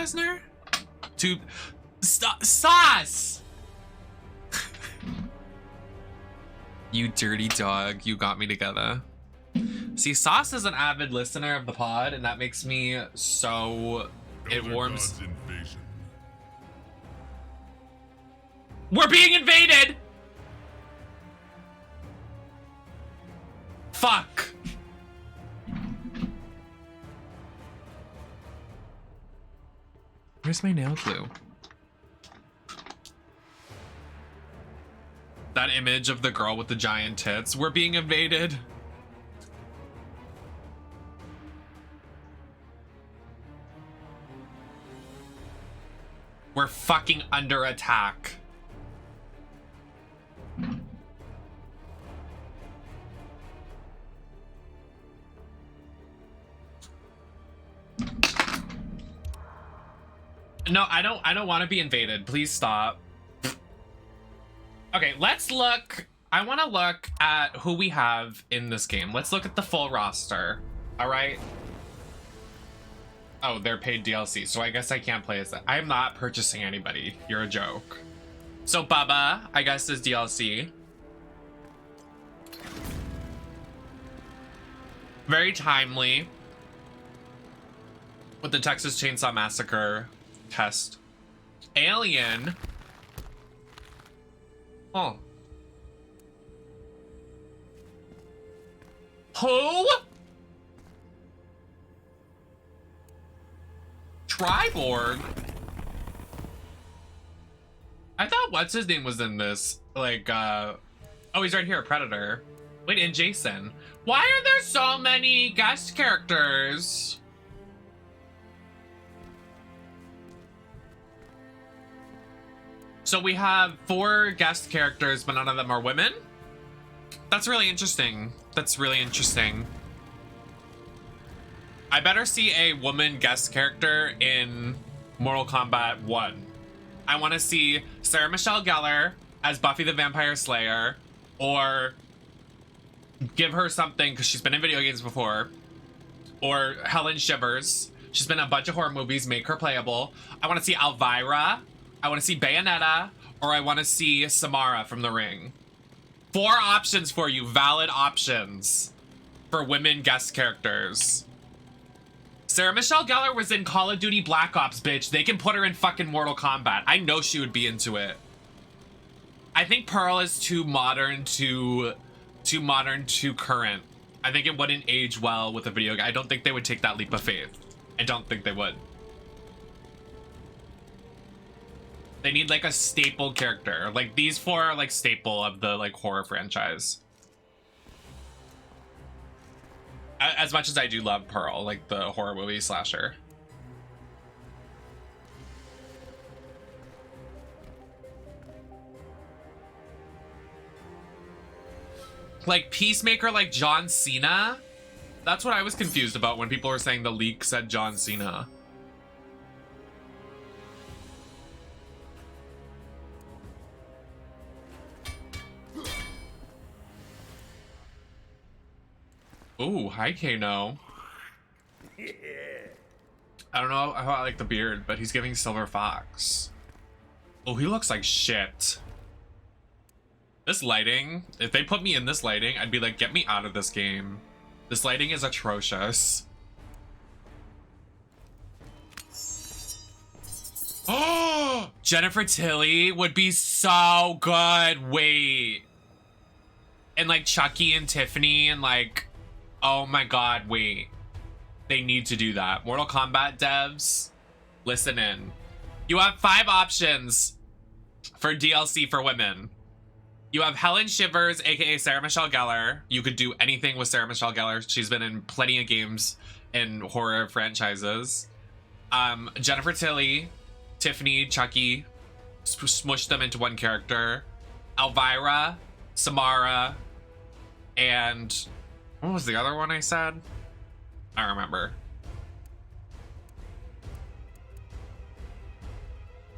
listener? Sauce! You dirty dog, you got me together. See, Sauce is an avid listener of the pod, and that makes me so... It warms... We're being invaded! Fuck! Where's my nail glue? That image of the girl with the giant tits. We're being invaded. We're fucking under attack. No, I don't want to be invaded. Please stop. Okay, let's look. I want to look at who we have in this game. Let's look at the full roster. All right. Oh, they're paid DLC, so I guess I can't play as that. I'm not purchasing anybody. You're a joke. So Bubba, I guess, is DLC. Very timely. With the Texas Chainsaw Massacre test. Alien. Oh. Who? Triborg? I thought what's his name was in this. Like, oh, he's right here, Predator. Wait, and Jason. Why are there so many guest characters? So we have 4 guest characters, but none of them are women? That's really interesting. That's really interesting. I better see a woman guest character in Mortal Kombat 1. I want to see Sarah Michelle Gellar as Buffy the Vampire Slayer, or give her something because she's been in video games before, or Helen Shivers. She's been in a bunch of horror movies. Make her playable. I want to see Elvira. I want to see Bayonetta, or I want to see Samara from The Ring. 4 options for you, valid options for women guest characters. Sarah Michelle Gellar was in Call of Duty Black Ops, bitch. They can put her in fucking Mortal Kombat. I know she would be into it. I think Pearl is too modern to current. I think it wouldn't age well with a video game. I don't think they would take that leap of faith. I don't think they would. They need like a staple character. Like these 4 are like staple of the like horror franchise. As much as I do love Pearl, like the horror movie slasher. Like Peacemaker, like John Cena? That's what I was confused about when people were saying the leak said John Cena. Ooh, hi Kano. Yeah. I don't know how I like the beard, but he's giving Silver Fox. Oh, he looks like shit. This lighting, if they put me in this lighting, I'd be like, get me out of this game. This lighting is atrocious. Oh, Jennifer Tilly would be so good. Wait. And like Chucky and Tiffany and like, oh my god, wait. They need to do that. Mortal Kombat devs, listen in. You have 5 options for DLC for women. You have Helen Shivers, aka Sarah Michelle Gellar. You could do anything with Sarah Michelle Gellar. She's been in plenty of games and horror franchises. Jennifer Tilly, Tiffany, Chucky, smush them into one character. Elvira, Samara, and what was the other one I said? I don't remember.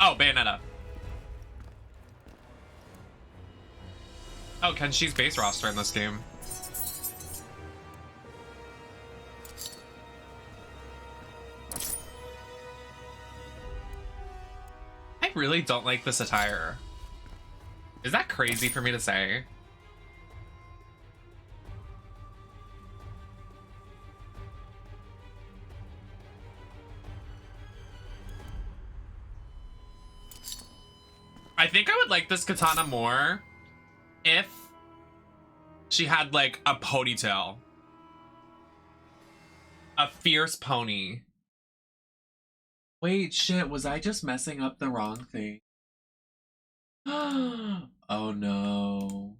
Oh, Bayonetta. Oh, Kenshi's base roster in this game. really don't like this attire. Is that crazy for me to say? I think I would like this katana more if she had like a ponytail. A fierce pony. Wait, shit, was I just messing up the wrong thing? Oh no.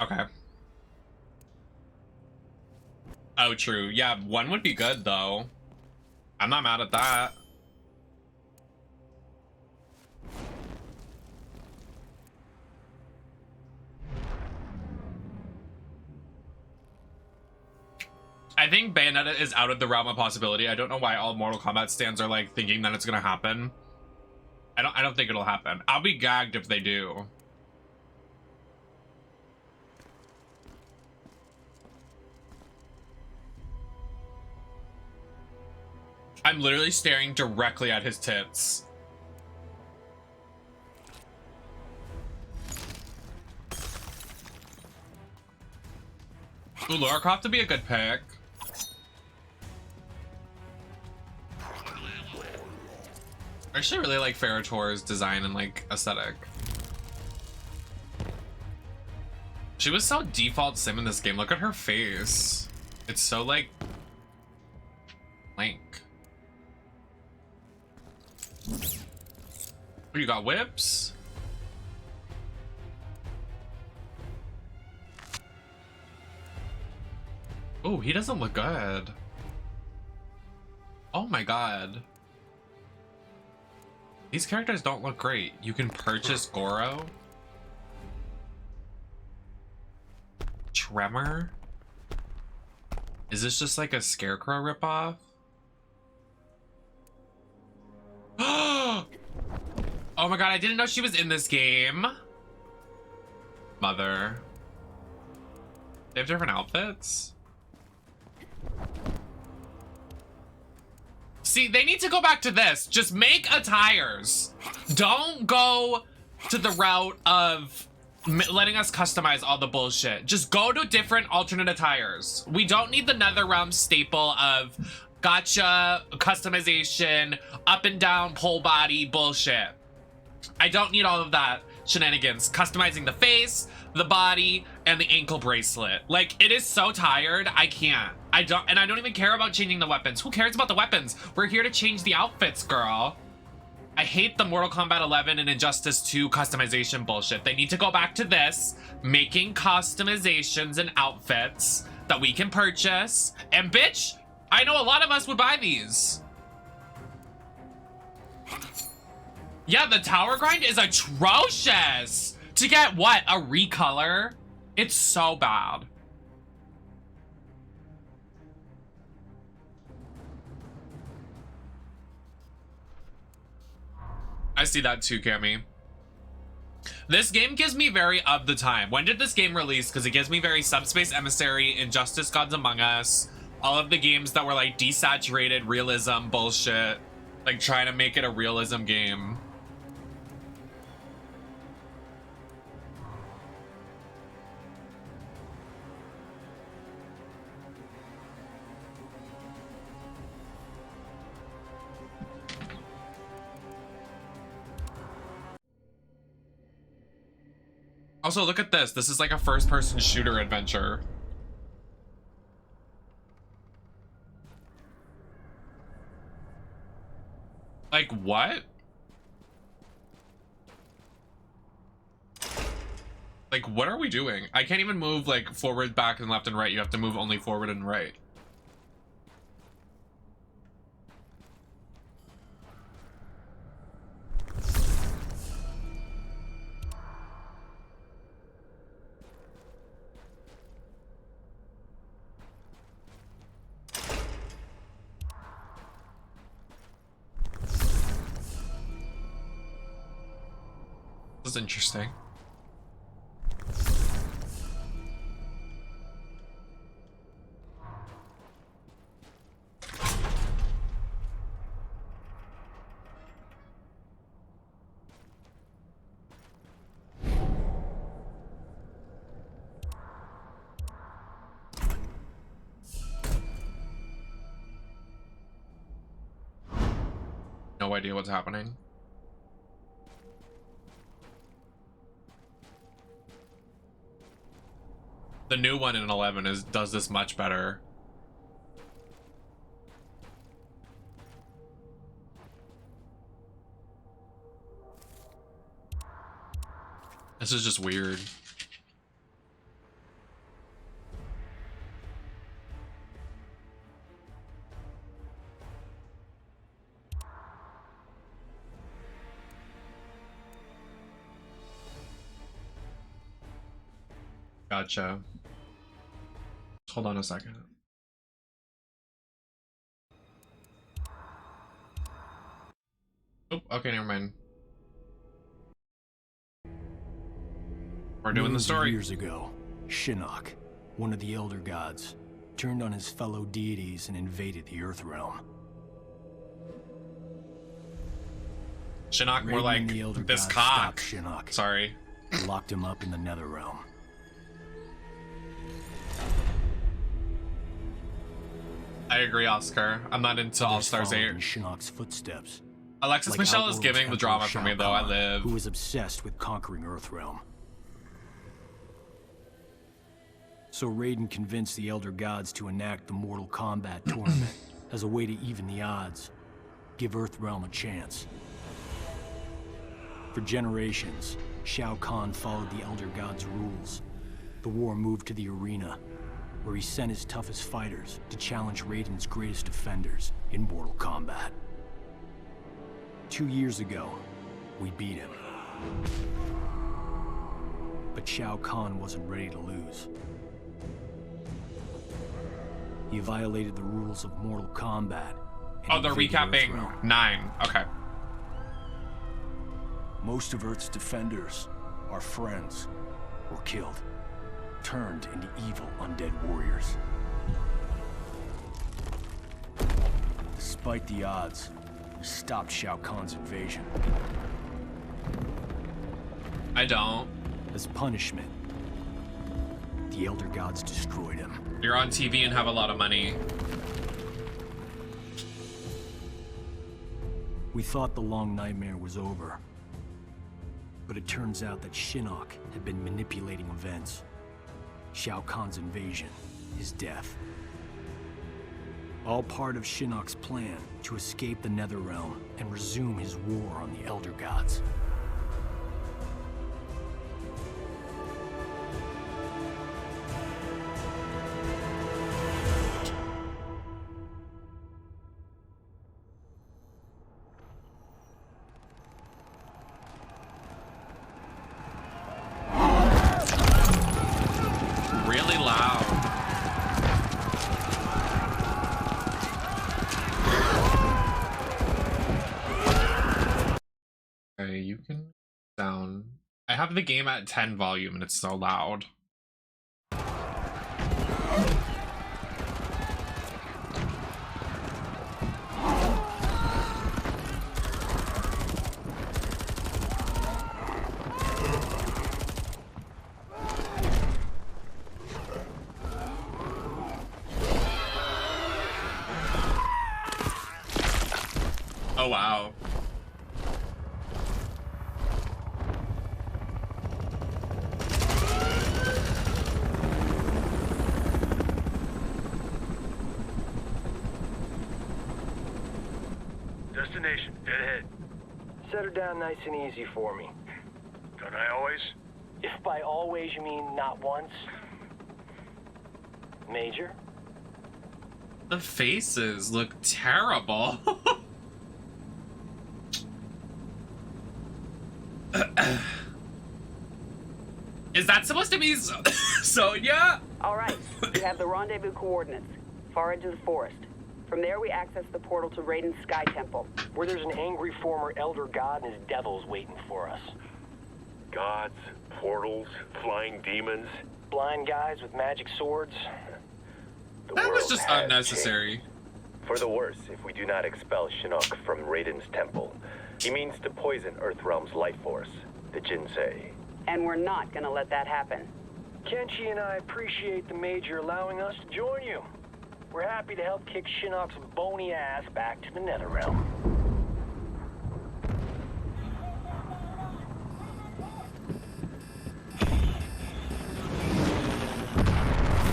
Okay. Oh, true. Yeah, one would be good though. I'm not mad at that. I think Bayonetta is out of the realm of possibility. I don't know why all Mortal Kombat stands are like thinking that it's gonna happen. I don't think it'll happen. I'll be gagged if they do. I'm literally staring directly at his tits. Ooh, Lara Croft would be a good pick. I actually really like Ferrator's design and like aesthetic. She was so default sim in this game. Look at her face. It's so like blank. Oh, you got whips? Oh, he doesn't look good. Oh my god. These characters don't look great. You can purchase Goro. Tremor? Is this just like a Scarecrow ripoff? Oh my god, I didn't know she was in this game. Mother. They have different outfits? See, they need to go back to this. Just make attires. Don't go to the route of letting us customize all the bullshit. Just go to different alternate attires. We don't need the NetherRealm staple of gotcha, customization, up and down pole body bullshit. I don't need all of that shenanigans. Customizing the face, the body, and the ankle bracelet. Like, it is so tired. I can't. I don't even care about changing the weapons. Who cares about the weapons? We're here to change the outfits, girl. I hate the Mortal Kombat 11 and Injustice 2 customization bullshit. They need to go back to this, making customizations and outfits that we can purchase. And bitch, I know a lot of us would buy these. Yeah, the tower grind is atrocious. To get what? A recolor? It's so bad. I see that too, Cammy. This game gives me very of the time. When did this game release? Because it gives me very Subspace Emissary, Injustice Gods Among Us, all of the games that were like desaturated realism bullshit. Like trying to make it a realism game. Also, look at this. This is like a first-person shooter adventure. Like, what? Like, what are we doing? I can't even move, like, forward, back, and left and right. You have to move only forward and right. That's interesting. No idea what's happening. The new one in 11 does this much better. This is just weird. Gotcha. Hold on a second. Oh, okay, never mind. We're doing the story. Years ago, Shinnok, one of the Elder Gods, turned on his fellow deities and invaded the Earth Realm. Shinnok, more like this cock. Shinnok, sorry. Locked him up in the Nether Realm. I agree, Oscar. I'm not into All-Stars 8. Shinnok's footsteps. Alexis like Michelle is giving the drama for me, though. I live. Who was obsessed with conquering Earthrealm. So Raiden convinced the Elder Gods to enact the Mortal Kombat tournament as a way to even the odds, give Earthrealm a chance. For generations, Shao Kahn followed the Elder Gods' rules. The war moved to the arena, where he sent his toughest fighters to challenge Raiden's greatest defenders in Mortal Kombat. 2 years ago, we beat him. But Shao Kahn wasn't ready to lose. He violated the rules of Mortal Kombat. Oh, they're recapping 9. Okay. Most of Earth's defenders, our friends, were killed. Turned into evil undead warriors. Despite the odds, we stopped Shao Kahn's invasion. I don't. As punishment, the Elder Gods destroyed him. You're on TV and have a lot of money. We thought the long nightmare was over. But it turns out that Shinnok had been manipulating events. Shao Kahn's invasion, his death. All part of Shinnok's plan to escape the Netherrealm and resume his war on the Elder Gods. Really loud. Okay, you can down. I have the game at 10 volume and it's so loud. Oh, wow. Destination, dead ahead. Set her down nice and easy for me. Don't I always? If by always you mean not once. Major? The faces look terrible. Is that supposed to be Sonya? All right, we have the rendezvous coordinates. Far edge of the forest. From there, we access the portal to Raiden's Sky Temple. Where there's an angry former Elder God and his devils waiting for us. Gods, portals, flying demons. Blind guys with magic swords. The That was world just has unnecessary. changed. For the worse, if we do not expel Shinnok from Raiden's temple. He means to poison Earthrealm's life force, the Jinsei. And we're not gonna let that happen. Kenshi and I appreciate the Major allowing us to join you. We're happy to help kick Shinnok's bony ass back to the Netherrealm.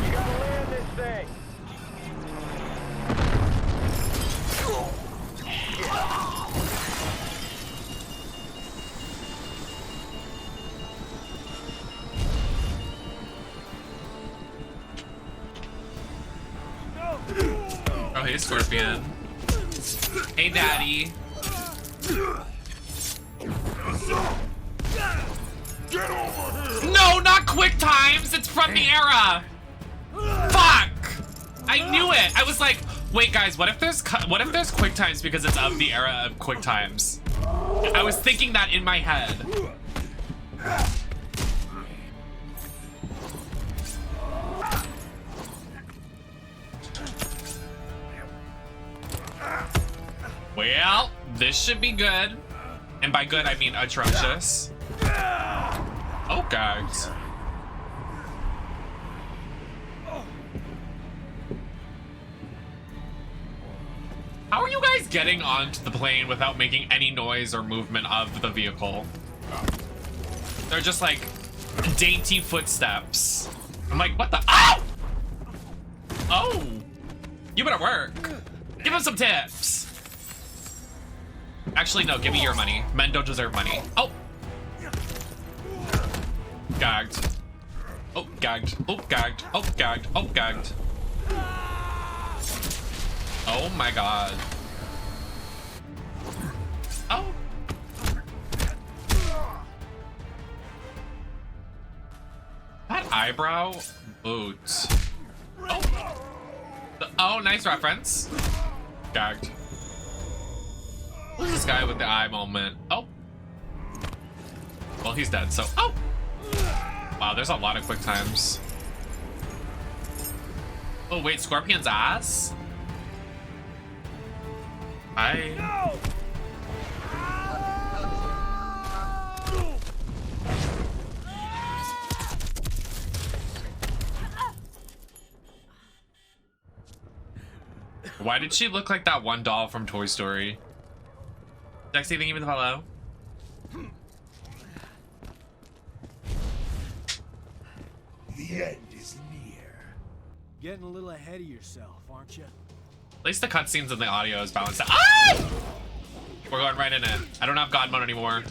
You gotta land this thing. Oh, hey, Scorpion. Hey, Daddy. No, not quick times. It's from the era. Fuck. I knew it. I was like, wait, guys, what if there's quick times because it's of the era of quick times? I was thinking that in my head. Well, this should be good. And by good, I mean atrocious. Oh, guys. How are you guys getting onto the plane without making any noise or movement of the vehicle? They're just like dainty footsteps. I'm like, what the? Oh! Oh! You better work. Give him some tips. Actually, no, give me your money. Men don't deserve money. Oh! Gagged. Oh, gagged. Oh, gagged. Oh, gagged. Oh, gagged. Oh my god. Oh. That eyebrow boots. Oh. Oh, nice reference. Gagged. Who's this guy with the eye moment? Oh. Well, he's dead, so. Oh. Wow, there's a lot of quick times. Oh, wait, Scorpion's ass? Why did she look like that one doll from Toy Story? Dexy, thank you for the follow. The end is near. Getting a little ahead of yourself, aren't you? At least the cutscenes and the audio is balanced out. Ah! We're going right in it. I don't have God mode anymore.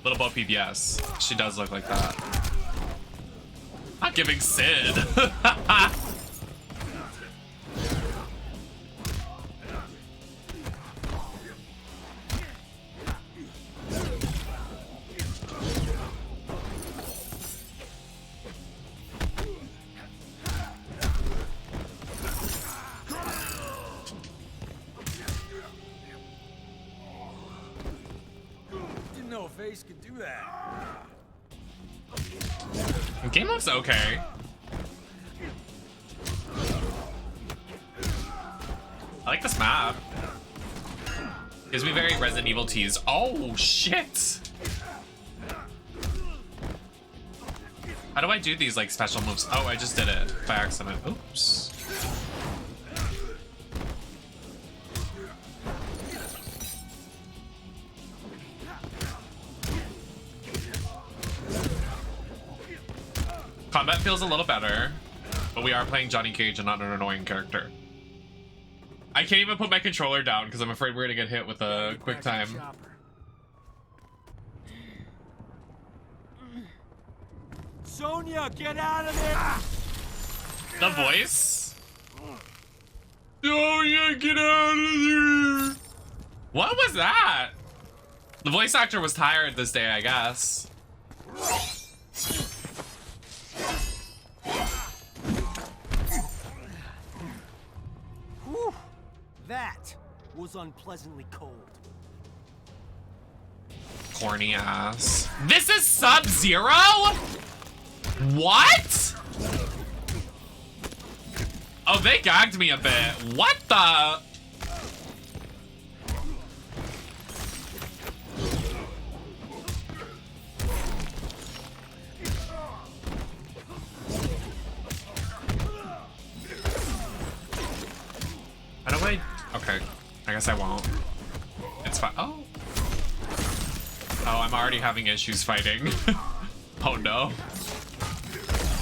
Little Bo PBS. She does look like that. Not giving Sid. Didn't know a face could do that. The game looks okay. I like this map. Gives me very Resident Evil tease. Oh, shit. How do I do these, like, special moves? Oh, I just did it by accident. Oops. Combat feels a little better, but we are playing Johnny Cage and not an annoying character. I can't even put my controller down because I'm afraid we're gonna get hit with a quick time. Sonya, get out of there! The voice? Sonya, get out of there! What was that? The voice actor was tired this day, I guess. Whew. That was unpleasantly cold. corny ass. This is Sub-Zero? What? Oh, they gagged me a bit. What the? How do I? Okay, I guess I won't. It's fine. Oh. Oh, I'm already having issues fighting. Oh no.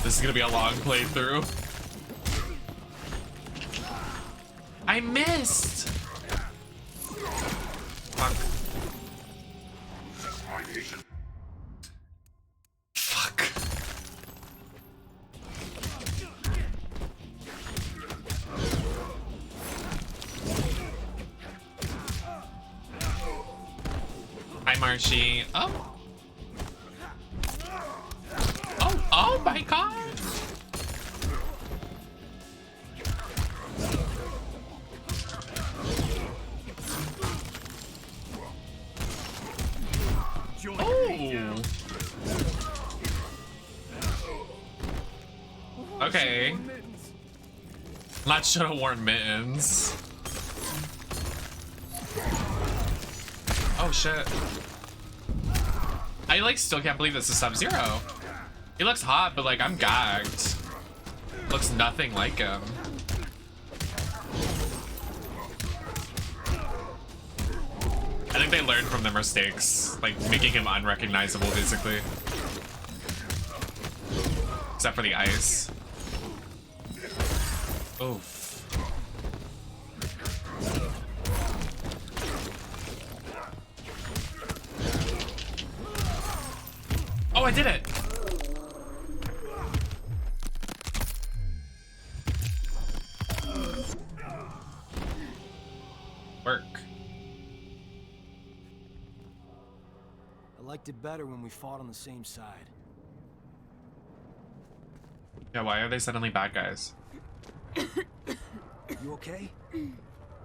This is gonna be a long playthrough. I missed. Fuck. Fuck. Hi, Marshy. Oh. Oh my god. Oh. Okay. Not should have worn mittens. Oh shit. I like still can't believe this is Sub-Zero. He looks hot, but like I'm gagged. Looks nothing like him. I think they learned from their mistakes, like making him unrecognizable basically. Except for the ice. Oof. Oh, I did it! Work. I liked it better when we fought on the same side. Yeah, why are they suddenly bad guys? You okay?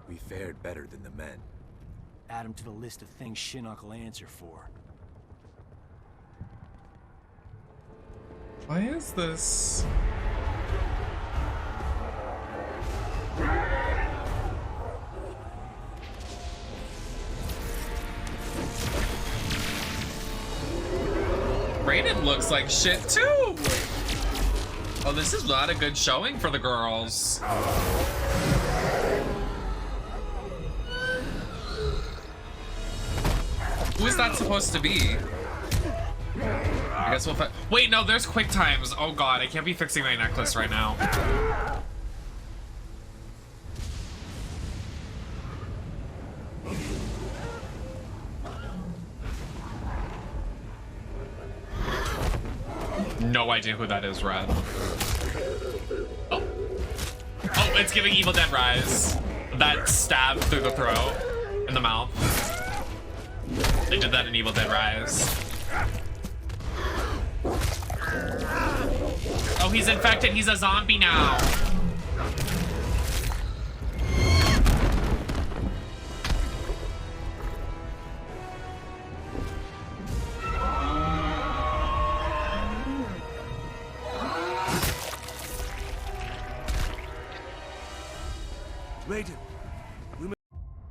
We fared better than the men. Add him to the list of things Shinnok will answer for. Why is this? Raiden looks like shit too. Oh, this is not a good showing for the girls. Who is that supposed to be? I guess we'll wait, no, there's quick times. Oh god, I can't be fixing my necklace right now. No idea who that is, Red. Oh. Oh, it's giving Evil Dead Rise. That stab through the throat, in the mouth. They did that in Evil Dead Rise. Oh, he's infected. He's a zombie now. Raiden,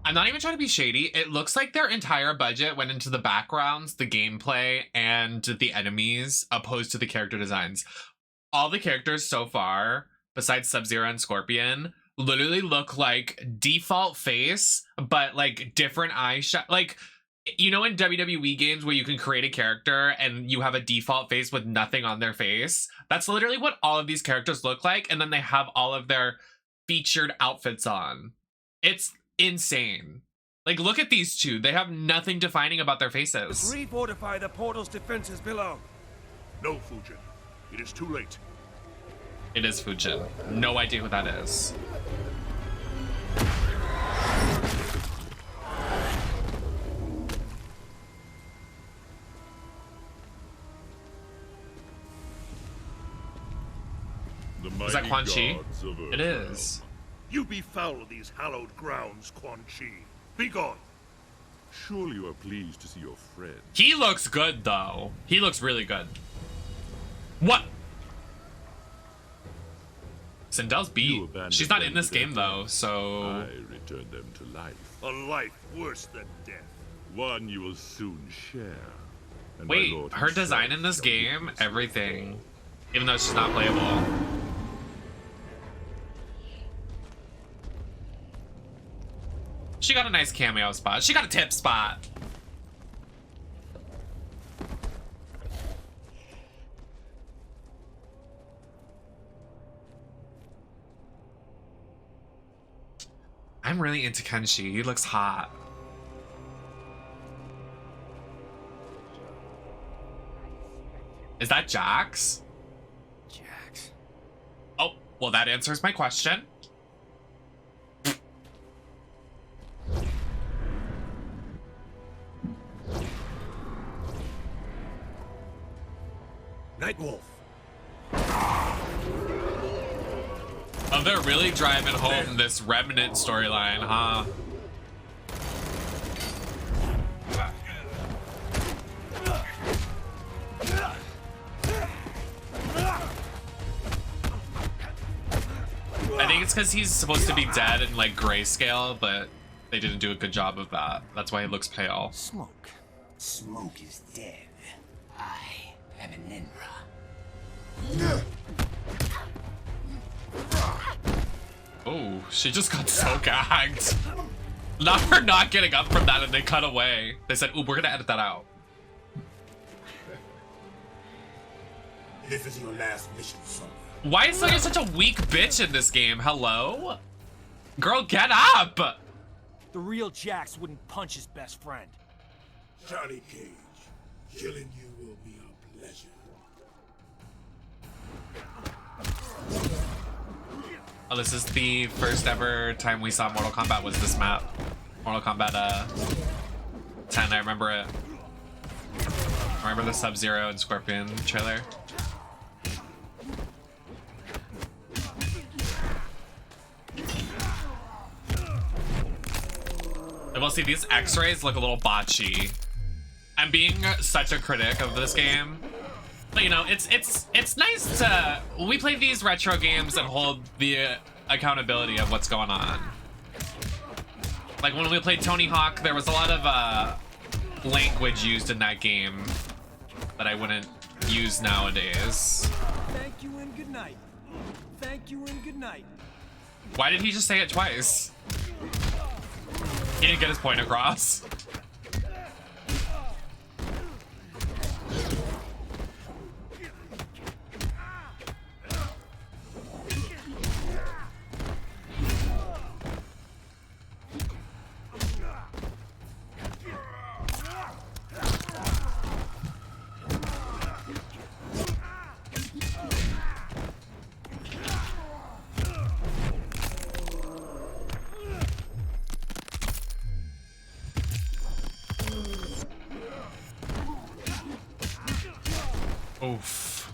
I'm not even trying to be shady. It looks like their entire budget went into the backgrounds, the gameplay, and the enemies, opposed to the character designs. All the characters so far, besides Sub-Zero and Scorpion, literally look like default face, but like different eye shot. Like, you know in WWE games where you can create a character and you have a default face with nothing on their face? That's literally what all of these characters look like, and then they have all of their featured outfits on. It's insane. Like, look at these two. They have nothing defining about their faces. Refortify the portal's defenses below. no, Fujin. It is too late. It is Fujin. No idea who that is. Is that Quan Chi? It is. You befoul these hallowed grounds, Quan Chi. Be gone. Surely you are pleased to see your friend. He looks good, though. He looks really good. What? Sindel's beat. She's not in this game, though, so... I return them to life. A life worse than death. One you will soon share. And my Wait, lord her himself design in this shall game, witness everything. Even though she's not playable. She got a nice cameo spot. She got a tip spot. I'm really into Kenshi. He looks hot. Is that Jax? Jax. Oh, well, that answers my question. Nightwolf. Oh, they're really driving home this Remnant storyline, huh? I think it's because he's supposed to be dead in like grayscale, but they didn't do a good job of that. That's why he looks pale. Smoke. Smoke is dead. I am an Enra. Oh, she just got so gagged. Not for not getting up from that and they cut away. They said, ooh, we're gonna edit that out. This is your last mission, son. Why is Sonya such a weak bitch in this game? Hello? Girl, get up! The real Jax wouldn't punch his best friend. Johnny Cage, killing you will be a pleasure. Oh, this is the first ever time we saw Mortal Kombat was this map. Mortal Kombat 10, I remember it. I remember the Sub-Zero and Scorpion trailer. And we'll see, these x-rays look a little botchy. I'm being such a critic of this game. But you know, it's nice to, we play these retro games and hold the accountability of what's going on. Like when we played Tony Hawk, there was a lot of language used in that game that I wouldn't use nowadays. Thank you and good night. Thank you and good night. Why did he just say it twice? He didn't get his point across. Oof.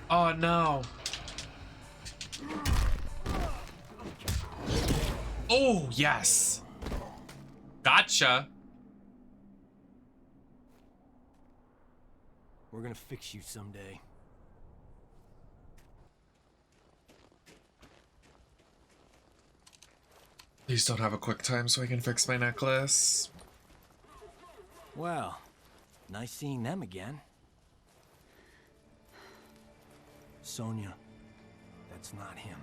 Oh no. Oh, yes. Gotcha. We're gonna fix you someday. Please don't have a quick time so I can fix my necklace. Well, nice seeing them again. Sonya, that's not him.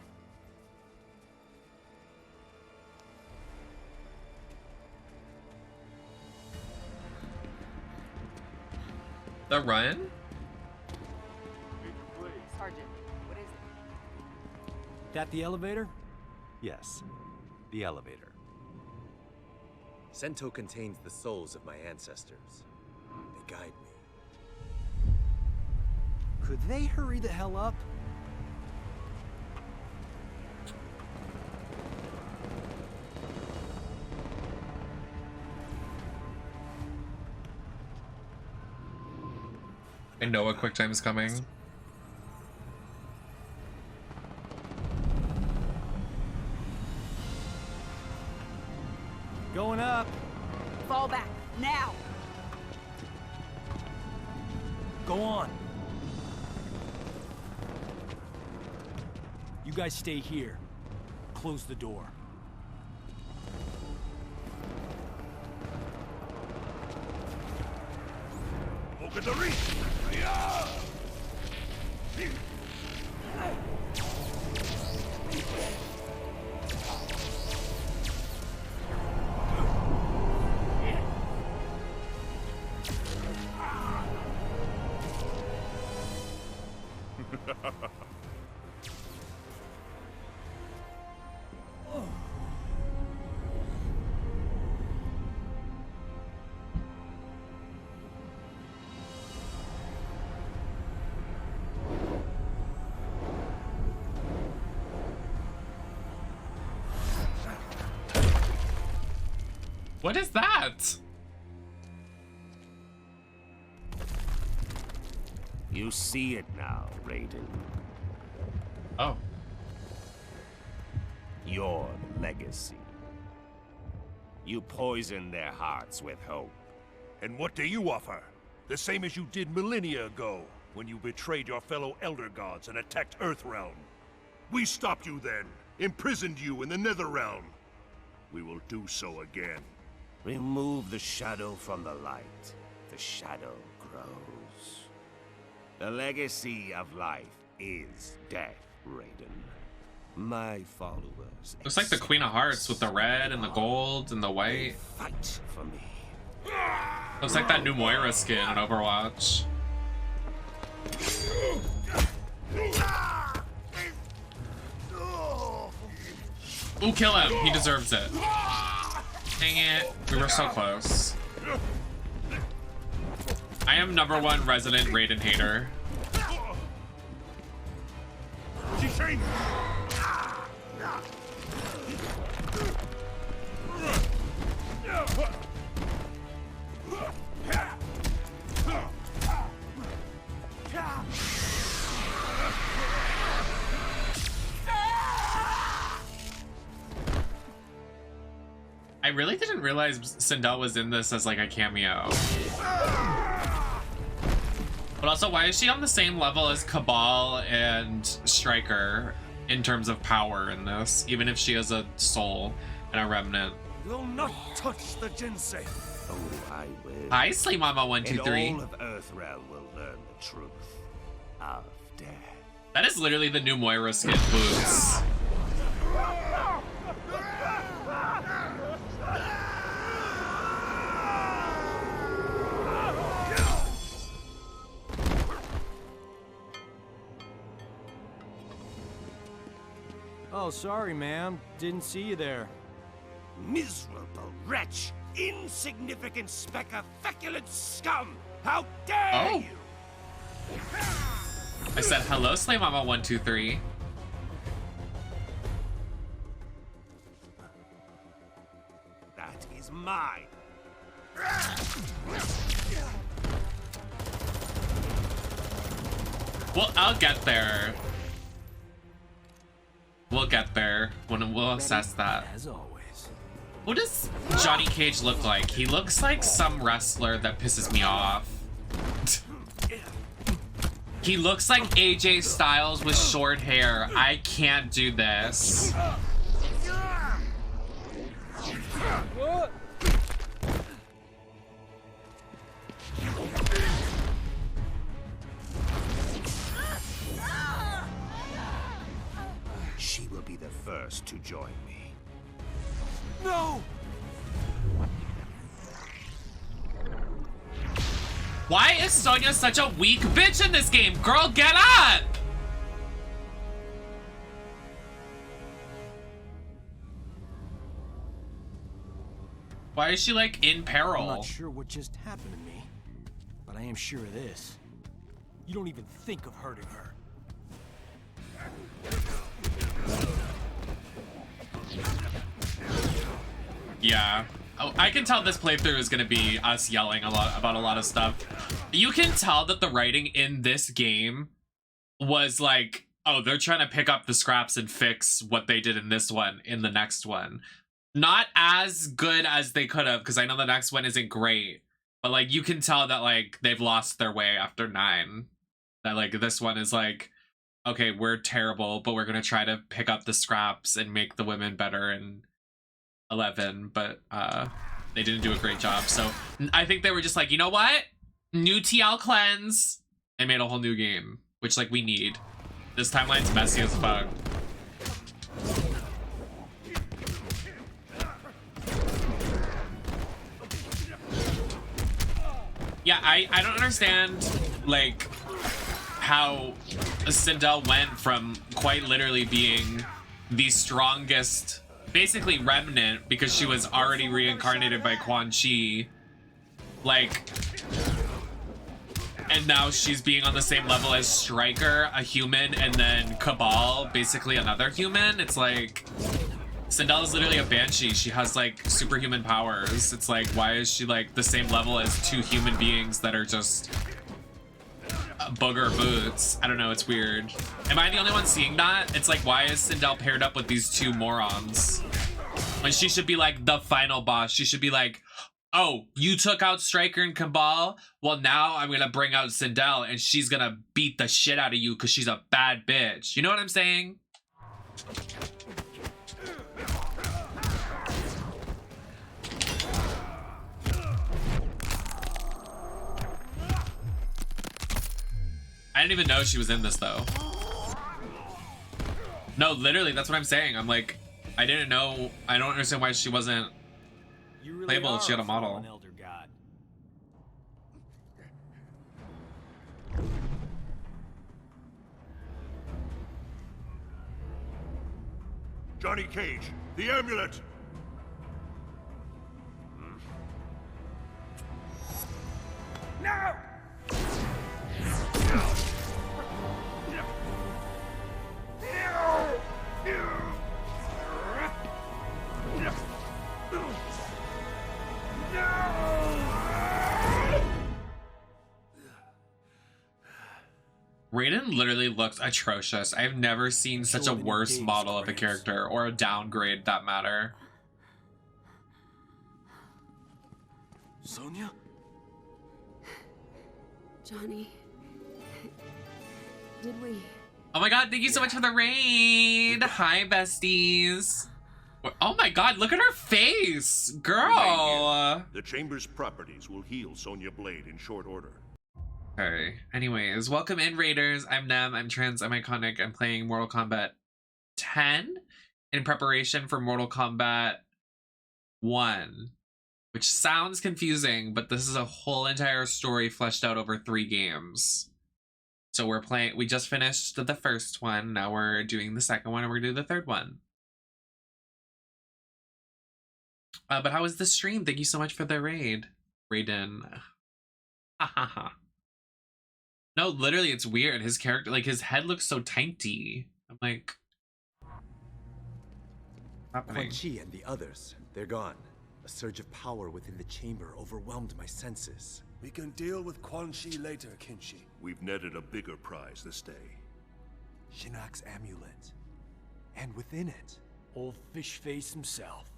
The run? Sergeant, what is it? That the elevator? Yes, the elevator. Sento contains the souls of my ancestors. They guide me. Could they hurry the hell up? I know a quick time is coming. Go on. You guys stay here. Close the door. Look at the reach! Yeah! What is that? You see it now, Raiden. Oh. Your legacy. You poisoned their hearts with hope. And what do you offer? The same as you did millennia ago, when you betrayed your fellow Elder Gods and attacked Earthrealm. We stopped you then, imprisoned you in the Netherrealm. We will do so again. Remove the shadow from the light. The shadow grows. The legacy of life is death, Raiden. My followers. Looks like the Queen of Hearts with the red and the gold and the white. Fight for me. Looks like that new Moira skin in Overwatch. Ooh, kill him. He deserves it. Dang it. We were so close. I am #1 resident Raiden hater. I really didn't realize Sindel was in this as like a cameo. But also, why is she on the same level as Cabal and Stryker in terms of power in this, even if she has a soul and a remnant? Will not touch the ginseng. Oh, I will. Hi, Sleep Mama 123. And all of Earthrealm will learn the truth of death. That is literally the new Moira skin boots. Oh, sorry, ma'am. Didn't see you there. Miserable wretch! Insignificant speck of feculent scum! How dare you! I said hello, Slay Mama 123. That is mine. Well, I'll get there. We'll get there when we'll assess that. As always. What does Johnny Cage look like? He looks like some wrestler that pisses me off. He looks like AJ Styles with short hair. I can't do this. She will be the first to join me. No! Why is Sonya such a weak bitch in this game? Girl, get up! Why is she like in peril? I'm not sure what just happened to me, but I am sure of this. You don't even think of hurting her. Yeah. Oh, I can tell this playthrough is going to be us yelling a lot about a lot of stuff. You can tell that the writing in this game was like, oh, they're trying to pick up the scraps and fix what they did in this one, in the next one. Not as good as they could have, because I know the next one isn't great. But like you can tell that like they've lost their way after 9. That like this one is like, okay, we're terrible, but we're gonna try to pick up the scraps and make the women better in 11, but they didn't do a great job. So I think they were just like, you know what? New TL cleanse and made a whole new game, which like we need. This timeline's messy as fuck. Yeah, I don't understand like how Sindel went from quite literally being the strongest, basically remnant, because she was already reincarnated by Quan Chi, like, and now she's being on the same level as Stryker, a human, and then Cabal, basically another human. It's like Sindel is literally a banshee. She has like superhuman powers. It's like, why is she like the same level as 2 human beings that are just booger boots? I don't know, it's weird. Am I the only one seeing that? It's like, why is Sindel paired up with these 2 morons when she should be like the final boss? She should be like, oh, you took out Stryker and Cabal? Well, now I'm gonna bring out Sindel and she's gonna beat the shit out of you because she's a bad bitch. You know what I'm saying? I didn't even know she was in this though. No, literally, that's what I'm saying. I'm like, I didn't know. I don't understand why she wasn't playable if she had a model. Elder God. Johnny Cage, the amulet! No! Raiden literally looks atrocious. I've never seen such a worse model of a character, or a downgrade that matter. Sonya? Johnny, did we? Oh my god, thank you so much for the raid. Hi, besties. Oh my god, look at her face, girl. The Chamber's properties will heal Sonya Blade in short order. Okay, anyways, welcome in, raiders. I'm Nem, I'm trans, I'm iconic. I'm playing Mortal Kombat 10 in preparation for Mortal Kombat 1, which sounds confusing, but this is a whole entire story fleshed out over 3 games. So we're playing, we just finished the first one, now we're doing the second one, and we're gonna do the third one. But how was the stream? Thank you so much for the raid, Raiden. Ha ha ha. No, literally, it's weird. His character, like, his head looks so tiny. I'm like, Quan Chi and the others, they're gone. A surge of power within the chamber overwhelmed my senses. We can deal with Quan Chi later, Kinshi. We've netted a bigger prize this day. Shinnok's amulet. And within it, old fish face himself.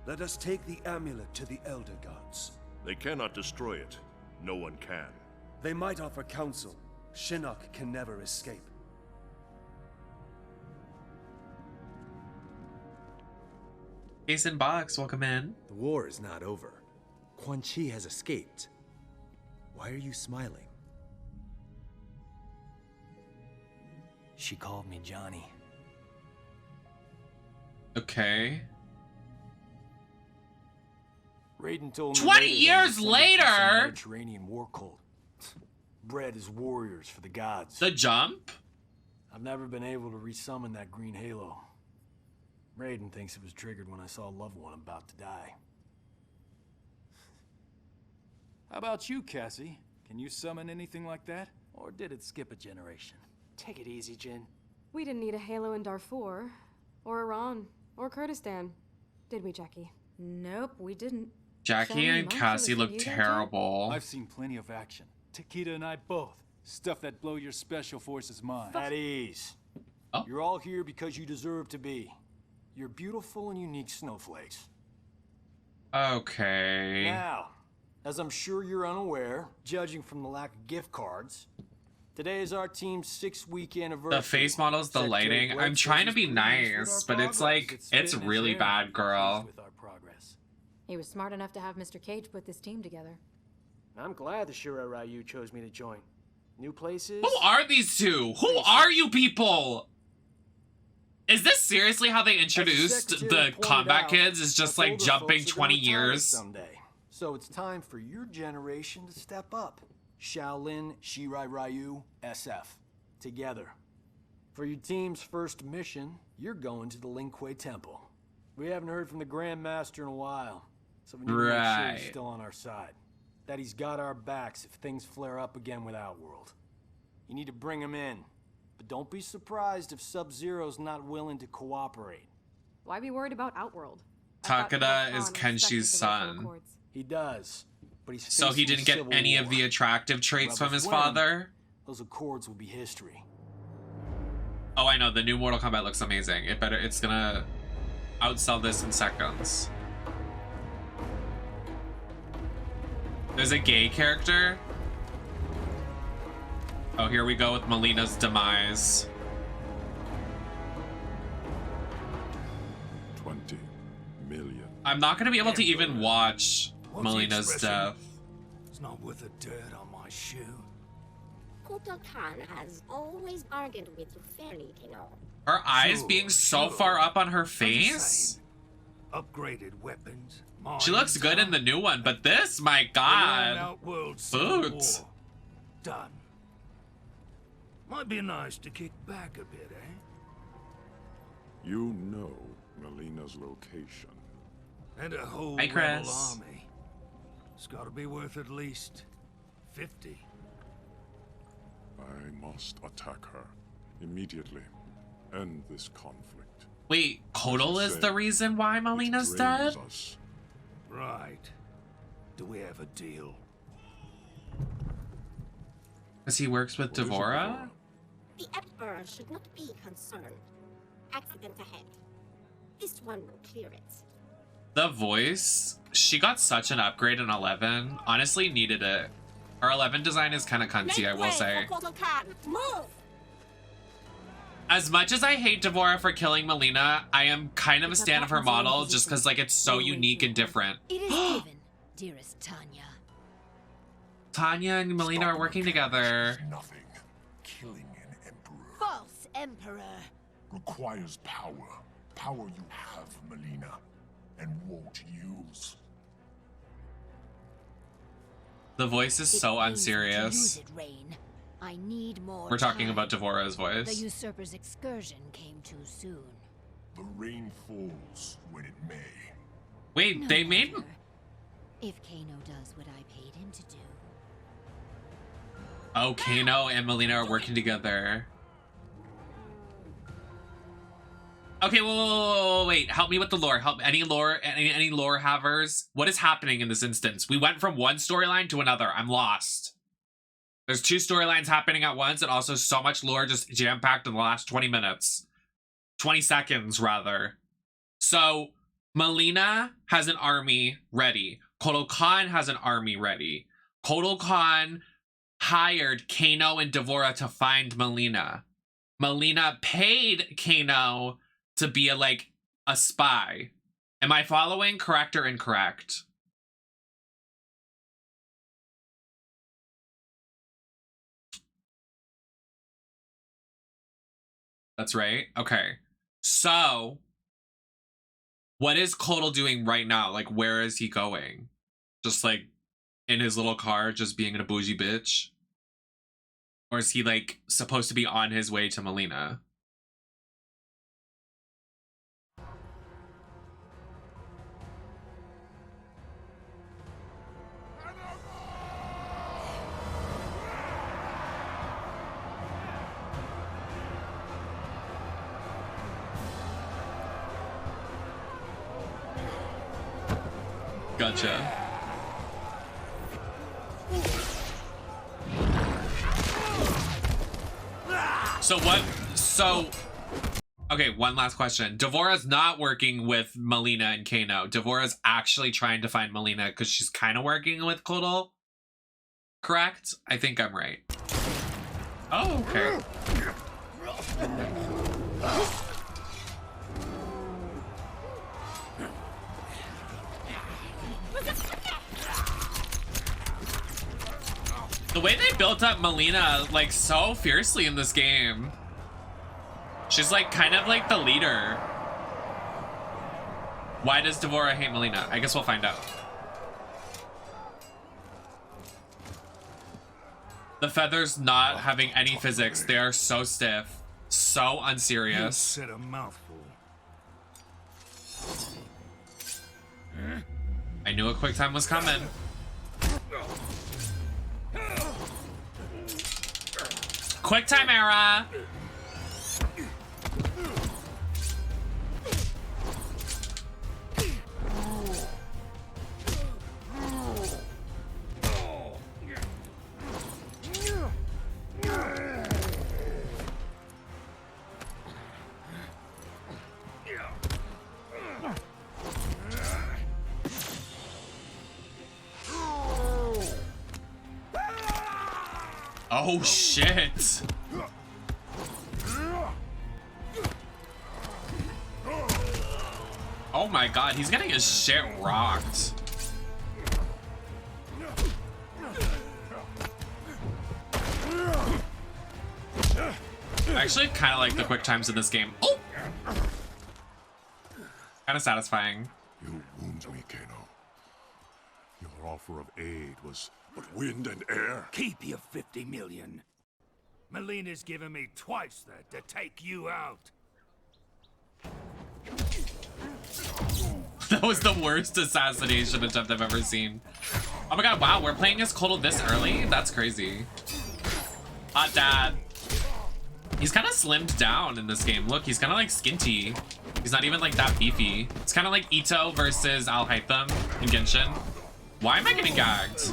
Let us take the amulet to the Elder Gods. They cannot destroy it. No one can. They might offer counsel. Shinnok can never escape. Jason Box, welcome in. The war is not over. Quan Chi has escaped. Why are you smiling? She called me Johnny. Okay. Raiden told me 20 years later? Mediterranean war cult. Bred as warriors for the gods. The jump? I've never been able to resummon that green halo. Raiden thinks it was triggered when I saw a loved one about to die. How about you, Cassie? Can you summon anything like that? Or did it skip a generation? Take it easy, Jin. We didn't need a halo in Darfur, or Iran, or Kurdistan, did we, Jackie? Nope, we didn't. Jackie and Cassie look terrible. I've seen plenty of action. Takeda and I both. Stuff that blow your special forces mind. At ease. Oh. You're all here because you deserve to be. You're beautiful and unique snowflakes. Okay. Now, As I'm sure you're unaware, judging from the lack of gift cards, today is our team's 6-week anniversary. The face models, the lighting. I'm trying to be nice, but it's like, it's really bad, girl. He was smart enough to have Mr. Cage put this team together. I'm glad the Shura Ryu chose me to join. New places. Who are these two? Who are you people? Is this seriously how they introduced the combat kids? Is just like jumping 20 years? Someday. So it's time for your generation to step up. Shaolin, Shirai Ryu, SF. Together. For your team's first mission, you're going to the Lin Kuei Temple. We haven't heard from the Grand Master in a while, so we need to make sure he's still on our side. That he's got our backs if things flare up again with Outworld. You need to bring him in, but don't be surprised if Sub-Zero's not willing to cooperate. Why be worried about Outworld? Takeda is Kenshi's son. He does, but he's so he didn't get any of the attractive traits from his father? Those Accords will be history. Oh, I know, the new Mortal Kombat looks amazing. It's gonna outsell this in seconds. There's a gay character. Oh, here we go with Melina's demise. 20 million. I'm not gonna be able to even watch Melina's death. It's not worth the dirt on my shoe. Kotal Khan has always bargained with you fairly, Kino. Her eyes being so far up on her face? Upgraded weapons. She looks good in the new one, but this, my god. Boots. Done. Might be nice to kick back a bit, eh? You know Melina's location. And a whole Hi, rebel Chris. army. It's gotta be worth at least 50. I must attack her immediately. End this conflict. Wait, Kotal is the reason why Melina's dead? Right. Do we have a deal? Because he works with Devora? The Emperor should not be concerned. Accident ahead. This one will clear it. The voice, she got such an upgrade in 11. Honestly, needed it. Her 11 design is kind of cunty, I will say. Move! As much as I hate Devora for killing Melina, I am kind of a stan of her model just because like it's so unique and different. It is given, dearest Tanya. Tanya and Melina are working together. Nothing. Killing an emperor False Emperor. requires power. Power you have, Melina, and won't use. The voice is so unserious. Use it, Rain. I need more We're talking time. about Devora's The voice. usurper's excursion came too soon. The rain falls when it may. Wait, No they made... matter. If Kano does what I paid him to do. Oh, Kano and Melina are working together. Okay, wait. Help me with the lore. Help any lore havers. What is happening in this instance? We went from one storyline to another. I'm lost. There's 2 storylines happening at once and also so much lore just jam-packed in the last 20 minutes. 20 seconds, rather. So, Melina has an army ready. Kotal Khan has an army ready. Kotal Khan hired Kano and Devora to find Melina. Melina paid Kano to be a spy. Am I following? Correct or incorrect? That's right. Okay. So, what is Kotal doing right now? Like, where is he going? Just in his little car, just being a bougie bitch? Or is he supposed to be on his way to Melina? Gotcha. Okay, one last question. Devora's not working with Melina and Kano. Devora's actually trying to find Melina because she's kind of working with Kodal. Correct? I think I'm right. Oh, okay. The way they built up Melina, like, so fiercely in this game. She's, like, kind of like the leader. Why does Devora hate Melina? I guess we'll find out. The feathers not having any physics. They are so stiff. So unserious. You said a mouthful. I knew a quick time was coming. Quick time era. Oh shit. Oh my god, he's getting his shit rocked. I actually kind of like the quick times in this game. Oh! Kind of satisfying. You wound me, Kano. Your offer of aid was but wind and air. Keep your 50 million. Melina's given me twice that to take you out. That was the worst assassination attempt I've ever seen. Oh my god, wow, we're playing as Kodal this early? That's crazy. Hot dad. He's kind of slimmed down in this game. Look, he's kind of like skinty. He's not even like that beefy. It's kind of like Ito versus Al Haitham in Genshin. Why am I getting gagged?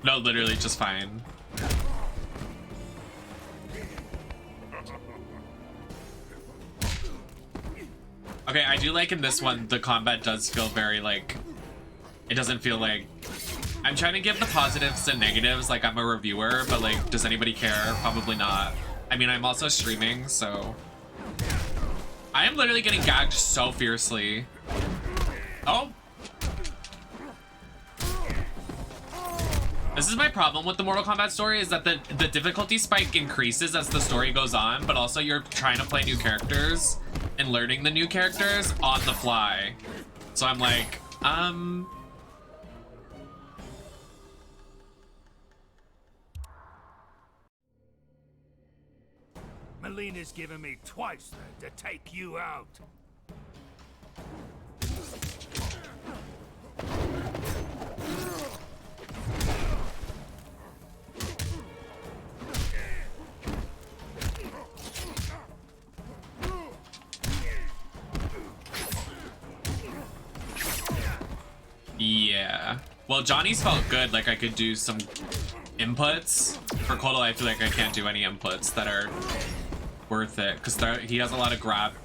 No, literally just fine. Okay, I do like in this one, the combat does feel very like, it doesn't feel like, I'm trying to give the positives and negatives like I'm a reviewer, but like, does anybody care? Probably not. I mean, I'm also streaming, so. I am literally getting gagged so fiercely. Oh. This is my problem with the Mortal Kombat story, is that the difficulty spike increases as the story goes on, but also you're trying to play new characters and learning the new characters on the fly. So I'm like, Melina's given me twice that to take you out. yeah. Well, Johnny's felt good, like I could do some inputs. For Kodal, I feel like I can't do any inputs that are worth it, because he has a lot of grabs.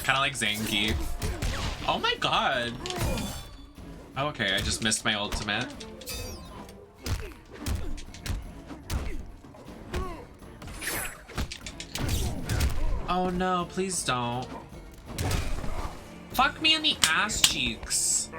Kind of like Zangief. Oh my god. Oh, okay, I just missed my ultimate. Oh no, please don't. Fuck me in the ass cheeks.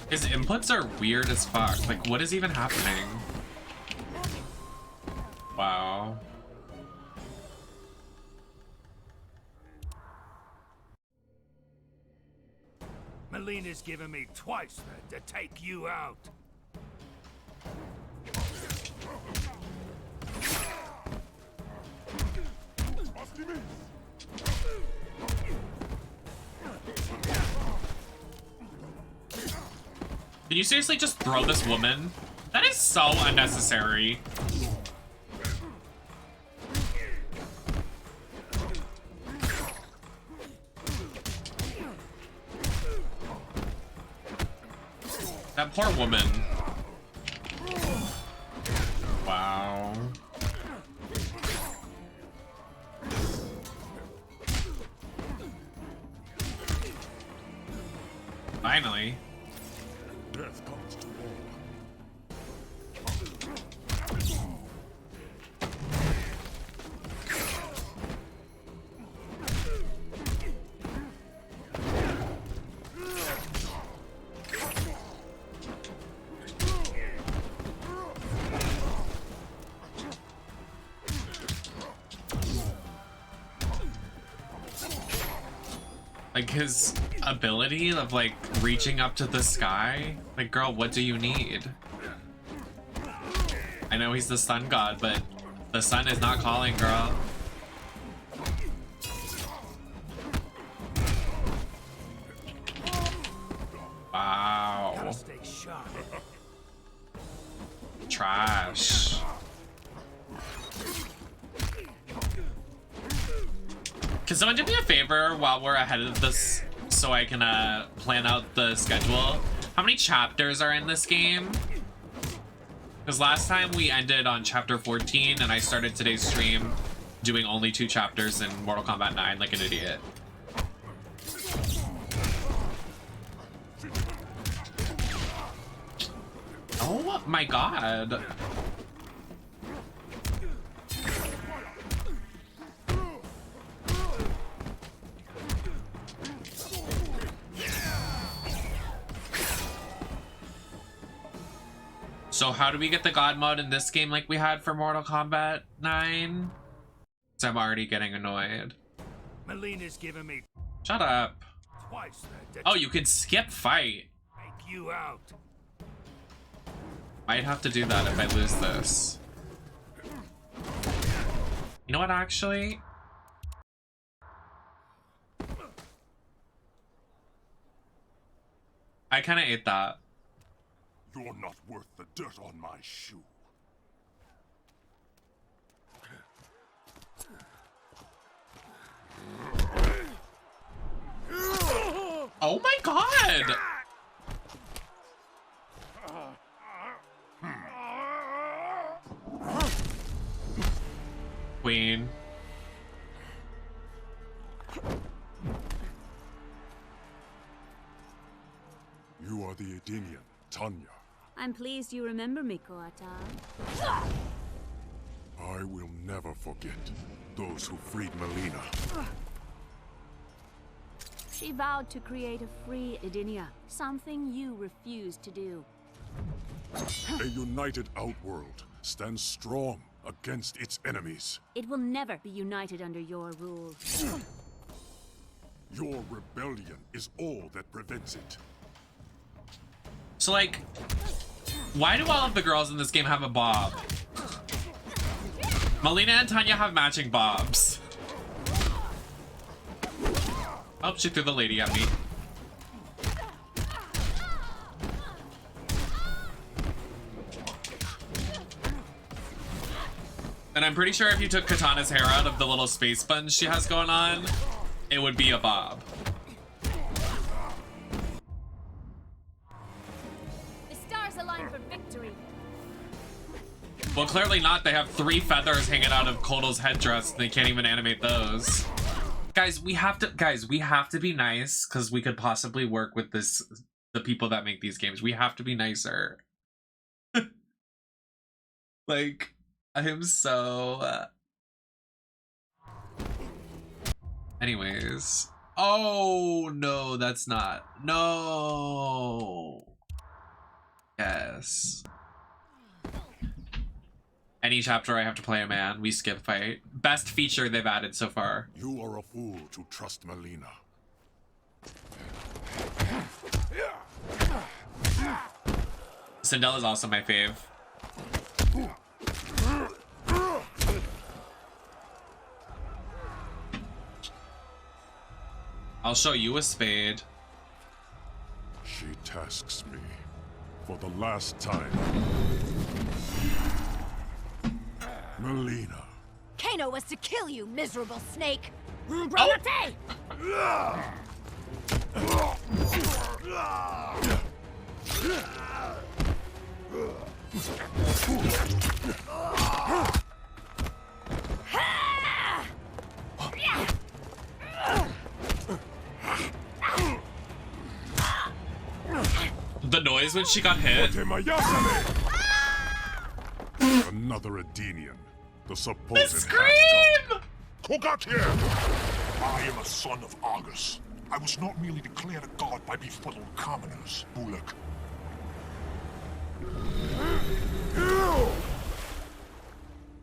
His inputs are weird as fuck. Like, what is even happening? Wow. Melina's given me twice then to take you out. Can you seriously just throw this woman? That is so unnecessary. That poor woman. Wow. Finally. Death comes to all. Like his ability of like reaching up to the sky. Like, girl, what do you need? I know he's the sun god, but the sun is not calling, girl. Wow. Trash. Can someone do me a favor while we're ahead of this so I can plan out the schedule? How many chapters are in this game? Because last time we ended on chapter 14 and I started today's stream doing only 2 chapters in Mortal Kombat 9 like an idiot. Oh my god. So how do we get the God mode in this game like we had for Mortal Kombat 9? So I'm already getting annoyed. Melina's given me Shut up. twice then Oh, you can skip fight. take you out. Might have to do that if I lose this. You know what, actually? I kind of ate that. You're not worth the dirt on my shoe. Oh my god! Queen. You are the Edenian, Tanya. I'm pleased you remember me, Koata. I will never forget those who freed Melina. She vowed to create a free Edenia, something you refused to do. A united Outworld stands strong against its enemies. It will never be united under your rule. Your rebellion is all that prevents it. So, like, why do all of the girls in this game have a bob? Melina and Tanya have matching bobs. Oh, she threw the lady at me. And I'm pretty sure if you took Katana's hair out of the little space buns she has going on, it would be a bob. The stars align for victory. Well, clearly not. They have 3 feathers hanging out of Kotal's headdress. And they can't even animate those. Guys, we have to be nice because we could possibly work with the people that make these games. We have to be nicer. Like, I am so... Anyways. Oh, no, that's not. No. Yes. Any chapter I have to play a man, we skip fight. Best feature they've added so far. You are a fool to trust Melina. Sindel is also my fave. I'll show you a spade. She tasks me for the last time. Melina. Kano was to kill you, miserable snake! The noise when she got hit. Another Edenian. The supposed The scream! Who got here? I am a son of Argus. I was not merely declared a god by befuddled commoners, Bullock.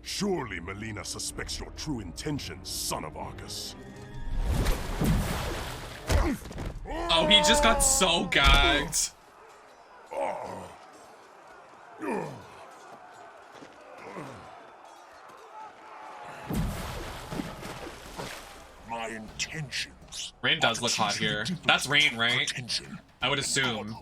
Surely Melina suspects your true intentions, son of Argus. Oh, he just got so gagged. My intentions. Rain does look hot here. That's Rain, right? I would assume.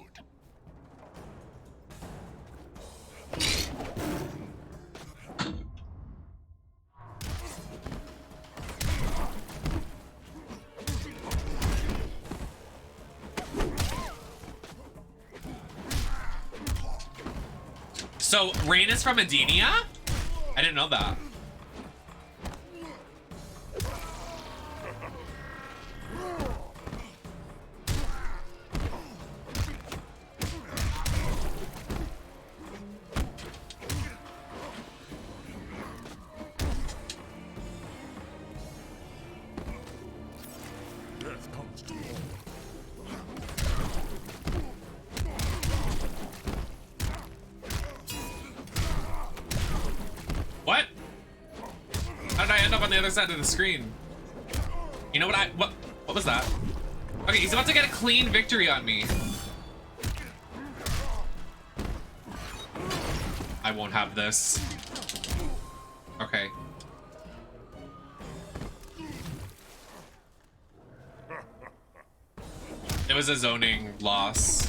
So, Rain is from Edenia? I didn't know that. Death comes to What? How did I end up on the other side of the screen? You know what what was that? Okay, he's about to get a clean victory on me. I won't have this. Okay. It was a zoning loss.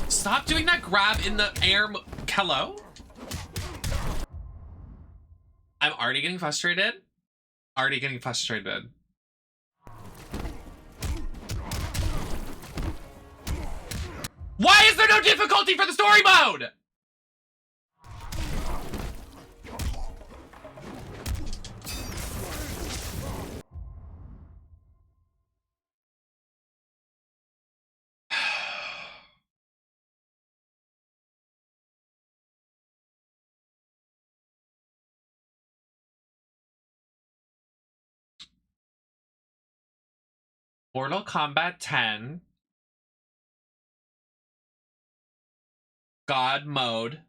Stop doing that grab in the air. Hello? I'm already getting frustrated. Already getting frustrated. Why is there no difficulty for the story mode? Mortal Kombat 10. God mode.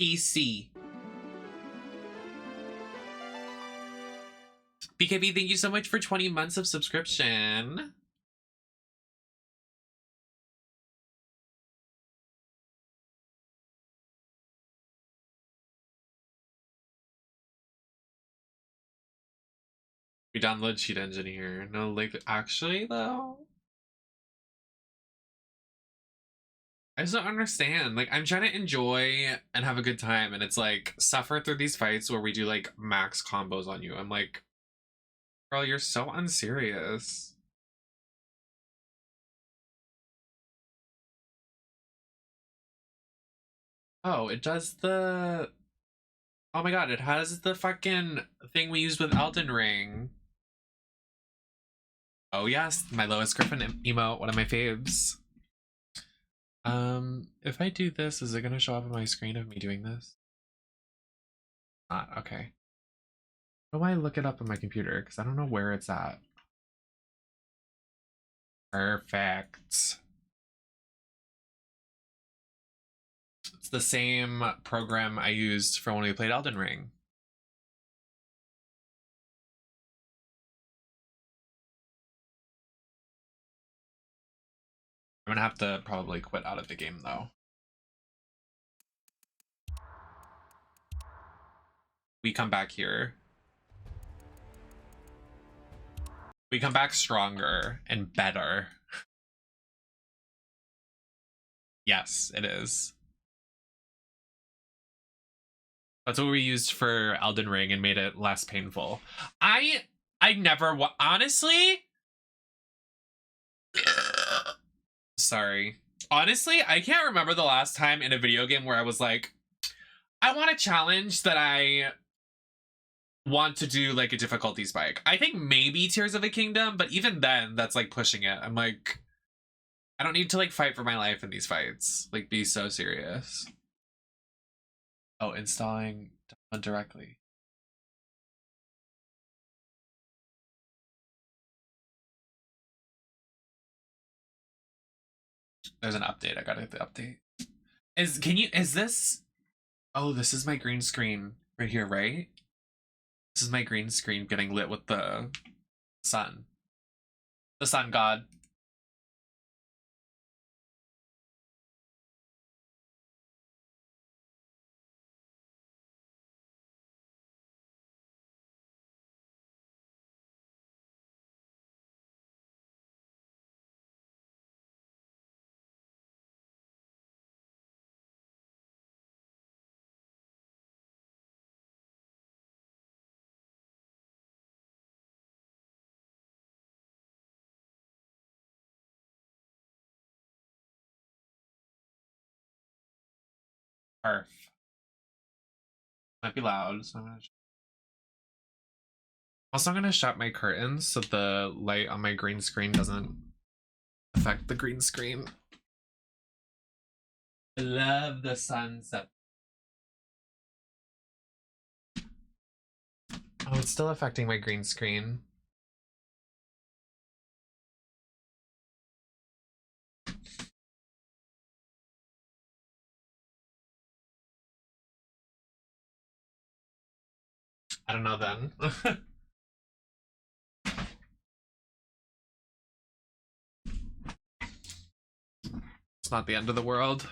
PC. BKB, thank you so much for 20 months of subscription. We download Cheat Engineer. No, like, actually, though? I just don't understand. Like, I'm trying to enjoy and have a good time, and it's like, suffer through these fights where we do, like, max combos on you. I'm like, girl, you're so unserious. Oh, it does the... Oh my god, it has the fucking thing we used with Elden Ring. Oh yes, my Lois Griffin emote, one of my faves. If I do this, is it gonna show up on my screen of me doing this? Not, okay. How do I look it up on my computer? Because I don't know where it's at. Perfect. It's the same program I used for when we played Elden Ring. I'm gonna have to probably quit out of the game though. We come back here. We come back stronger and better. Yes, it is. That's what we used for Elden Ring and made it less painful. I never honestly. Sorry. Honestly, I can't remember the last time in a video game where I was like, I want a challenge that I want to do like a difficulty spike. I think maybe Tears of the Kingdom, but even then, that's like pushing it. I'm like, I don't need to like fight for my life in these fights. Like, be so serious. Oh, installing directly. There's an update. I gotta get the update. Is this? Oh, this is my green screen right here, right? This is my green screen getting lit with the sun. The sun god. Perf. Might be loud, so I'm gonna shut my curtains so the light on my green screen doesn't affect the green screen. I love the sunset. Oh, it's still affecting my green screen. I don't know then. It's not the end of the world.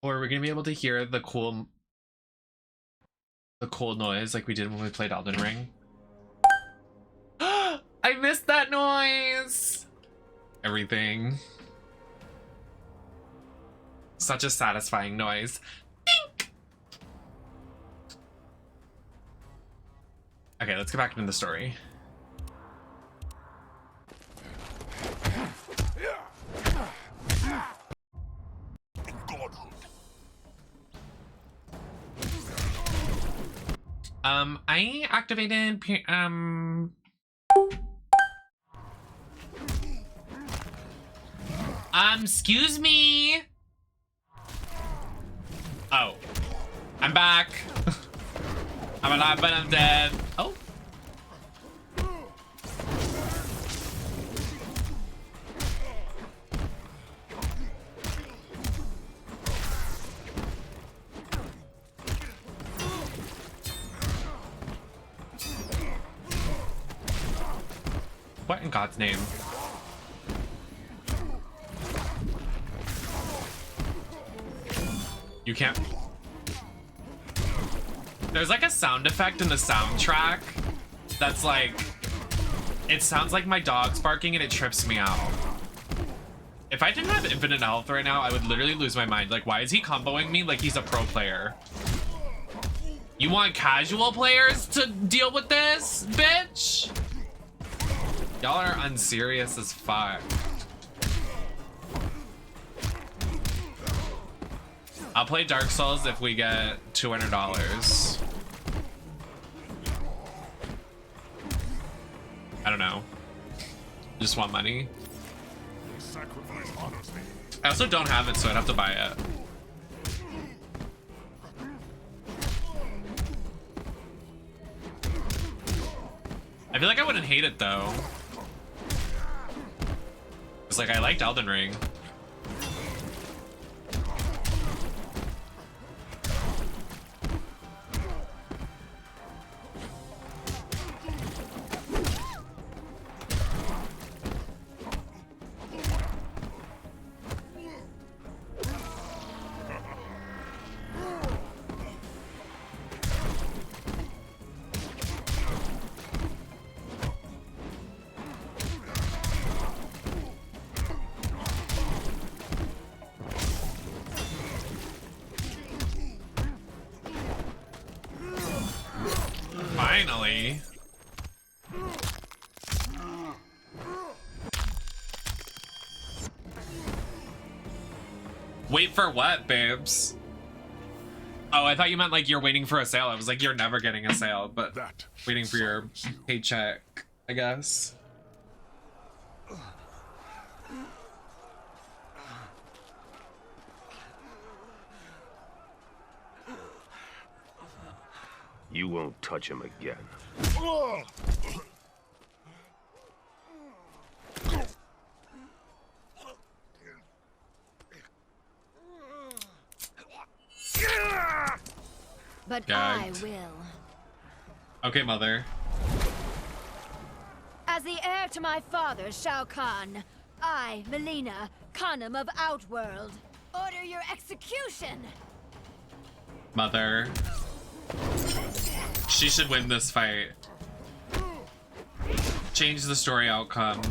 Or we're gonna be able to hear the cool noise like we did when we played Elden Ring. I missed that noise! Everything. Such a satisfying noise. Dink! Okay, let's get back into the story. I activated excuse me. Oh, I'm back. I'm alive, but I'm dead. Oh. What in God's name? You can't. There's like a sound effect in the soundtrack that's like, it sounds like my dog's barking and it trips me out. If I didn't have infinite health right now, I would literally lose my mind. Like, why is he comboing me like he's a pro player? You want casual players to deal with this, bitch? Y'all are unserious as fuck. I'll play Dark Souls if we get $200. I don't know. Just want money. I also don't have it, so I'd have to buy it. I feel like I wouldn't hate it though. It's like I liked Elden Ring. Finally. Wait for what, babes? Oh, I thought you meant like you're waiting for a sale. I was like, you're never getting a sale, but waiting for your paycheck, I guess. You won't touch him again. But Gagged. I will. Okay, mother. As the heir to my father, Shao Kahn, I, Melina, Khanum of Outworld, order your execution! Mother. She should win this fight. Change the story outcome.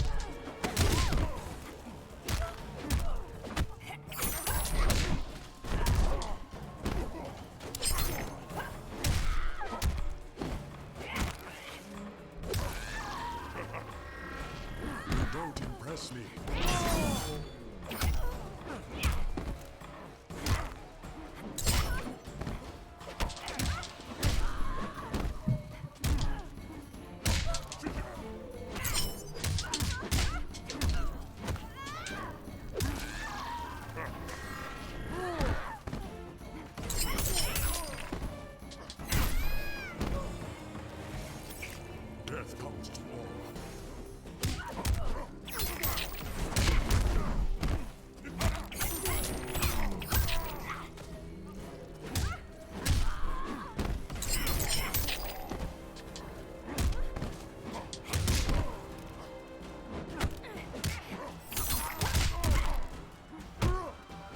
Don't impress me. Death comes to all.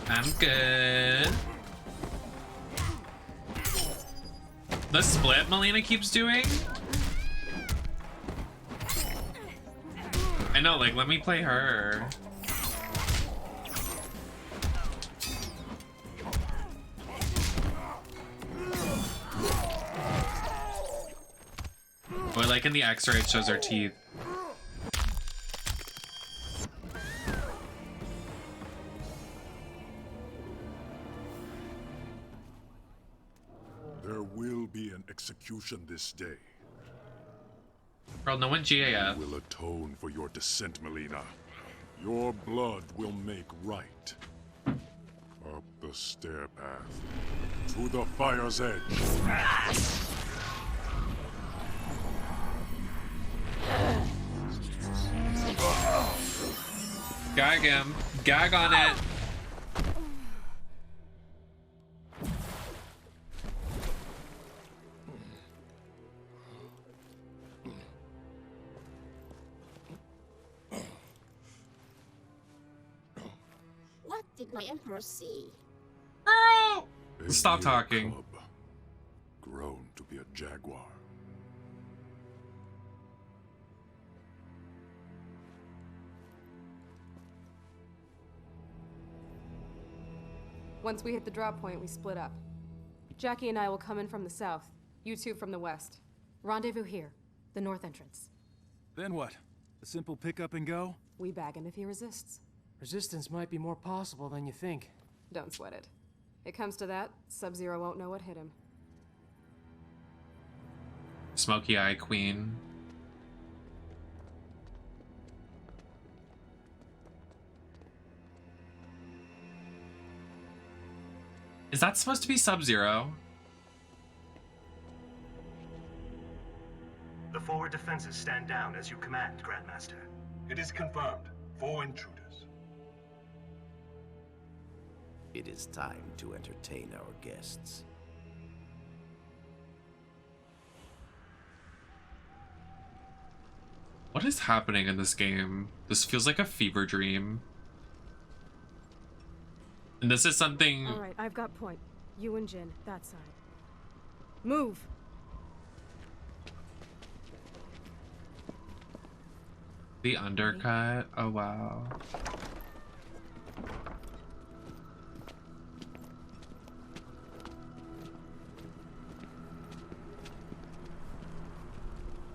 I'm good. The split Melina keeps doing? I know, like, let me play her. Or like in the X-ray it shows her teeth. There will be an execution this day. Girl, no one GAF. You will atone for your descent, Melina. Your blood will make right. Up the stair path. To the fire's edge. Gag him. Gag on it. What did my emperor see? Stop talking. Cub, grown to be a jaguar. Once we hit the drop point, we split up. Jackie and I will come in from the south. You two from the west. Rendezvous here, the north entrance. Then what? A simple pick up and go? We bag him if he resists. Resistance might be more possible than you think. Don't sweat it. It comes to that, Sub-Zero won't know what hit him. Smoky Eye Queen. Is that supposed to be Sub-Zero? The forward defenses stand down as you command, Grandmaster. It is confirmed. 4 intruders. It is time to entertain our guests. What is happening in this game? This feels like a fever dream. And this is something... All right, I've got point. You and Jin, that side. Move! The undercut? Oh, wow.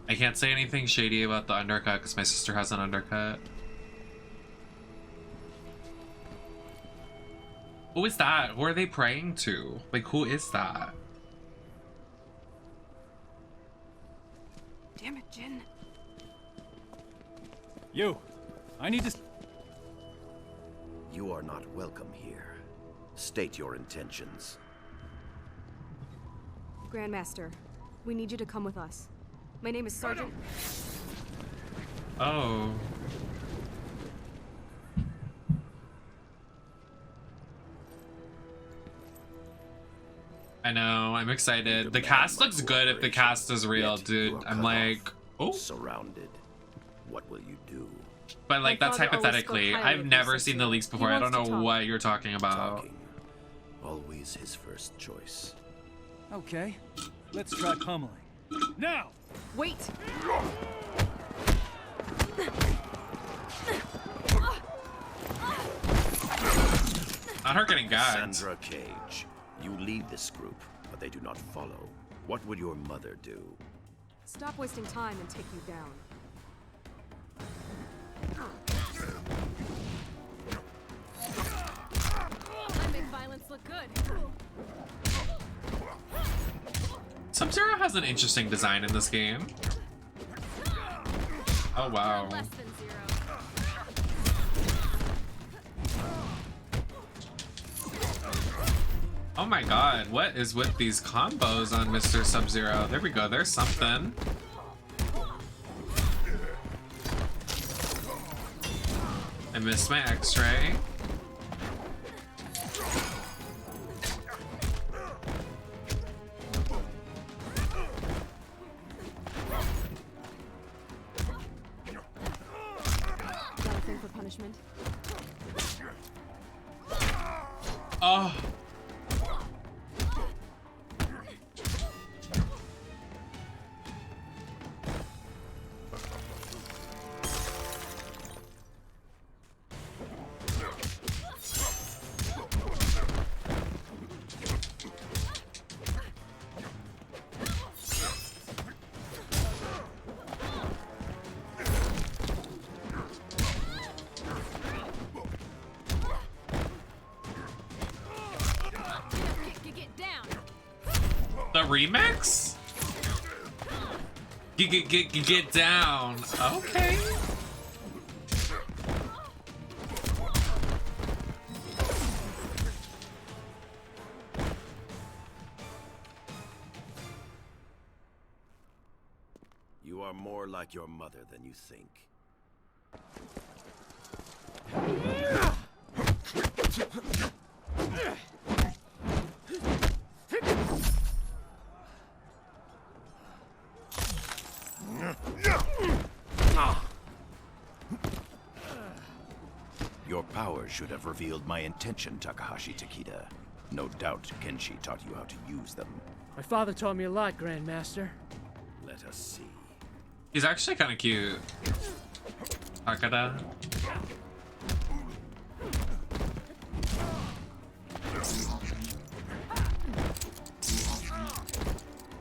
I can't say anything shady about the undercut because my sister has an undercut. Who is that? Who are they praying to? Like, who is that? Damn it, Jin. You, I need to... You are not welcome here. State your intentions. Grandmaster, we need you to come with us. My name is Sergeant... Oh. I know, I'm excited. The cast looks good if the cast is real, dude. I'm like, oh. Surrounded. What will you do? But like, that's hypothetically. I've never seen the leaks before. I don't know what you're talking about. Always his first choice. Okay, let's try pummeling. Now! Wait! Not her getting gagged. Sandra Cage. You lead this group, but they do not follow. What would your mother do? Stop wasting time and take you down. I make violence look good. Sub-Zero has an interesting design in this game. Oh wow. Oh my god, what is with these combos on Mr. Sub-Zero? There we go, there's something. I missed my X-ray. Got a thing for punishment? Oh. The remix? Get down. Okay. You are more like your mother than you think. Your powers should have revealed my intention, Takahashi Takeda. No doubt Kenshi taught you how to use them. My father taught me a lot, Grandmaster. Let us see. He's actually kind of cute. Takeda.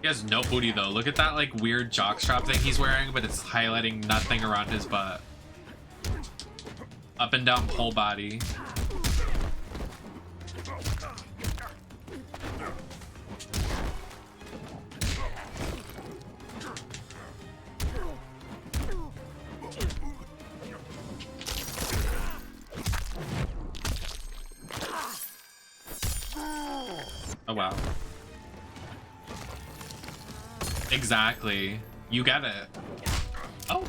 He has no booty though. Look at that like weird jockstrap thing he's wearing, but it's highlighting nothing around his butt. Up and down whole body. Oh wow. Exactly. You get it. Oh.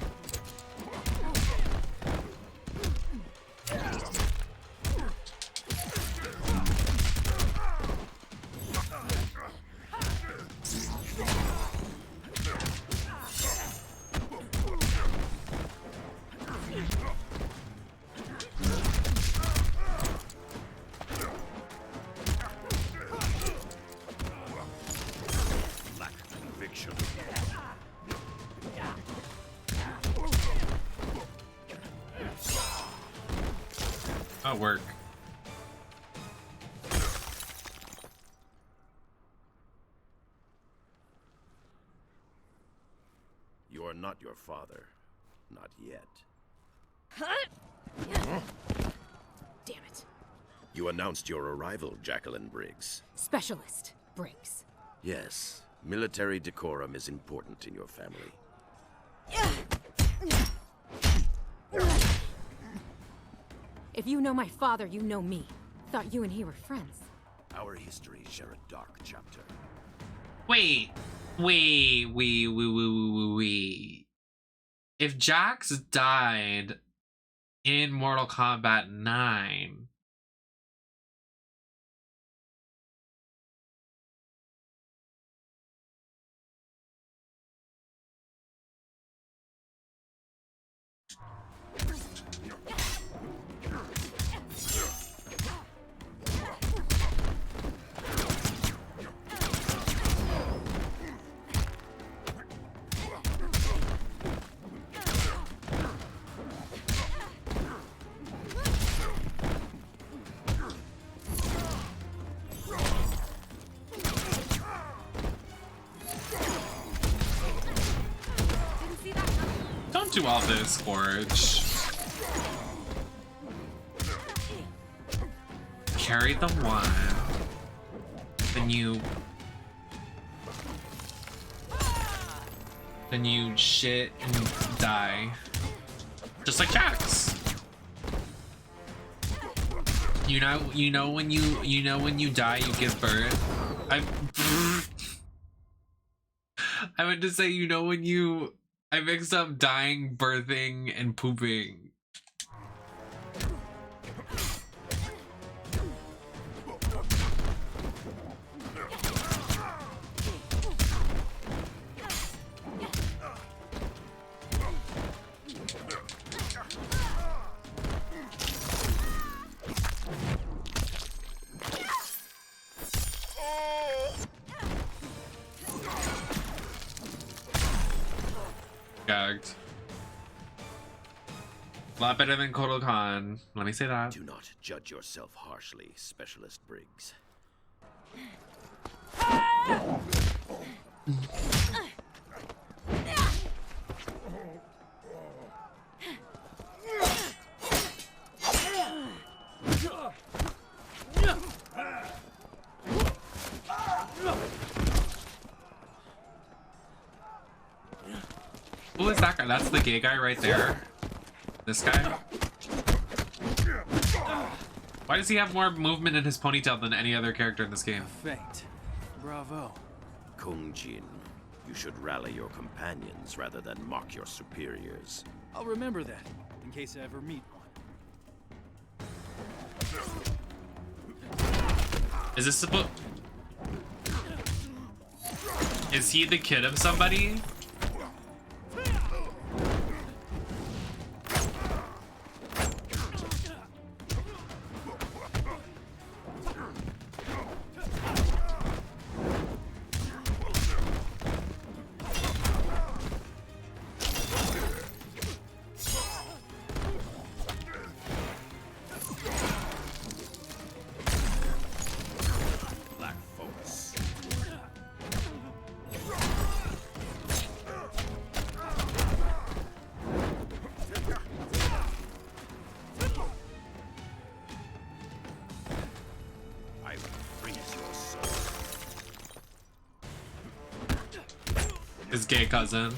Work. Your are not your father. Not yet. Damn it. You announced your arrival, Jacqueline Briggs. Specialist Briggs. Yes, military decorum is important in your family. If you know my father, you know me. Thought you and he were friends. Our histories share a dark chapter. Wait. If Jax died in Mortal Kombat 9, don't do all this, Forge. Carry the one, then you shit and die, just like Jax. You know when you die, you give birth. I meant to say, I mixed up dying, birthing, and pooping. Gagged. A lot better than Kotal Khan. Let me say that. Do not judge yourself harshly, Specialist Briggs. Who is that guy? That's the gay guy right there. This guy? Why does he have more movement in his ponytail than any other character in this game? Perfect. Bravo. Kung Jin, you should rally your companions rather than mock your superiors. I'll remember that, in case I ever meet one. Is this supposed... Is he the kid of somebody? His gay cousin.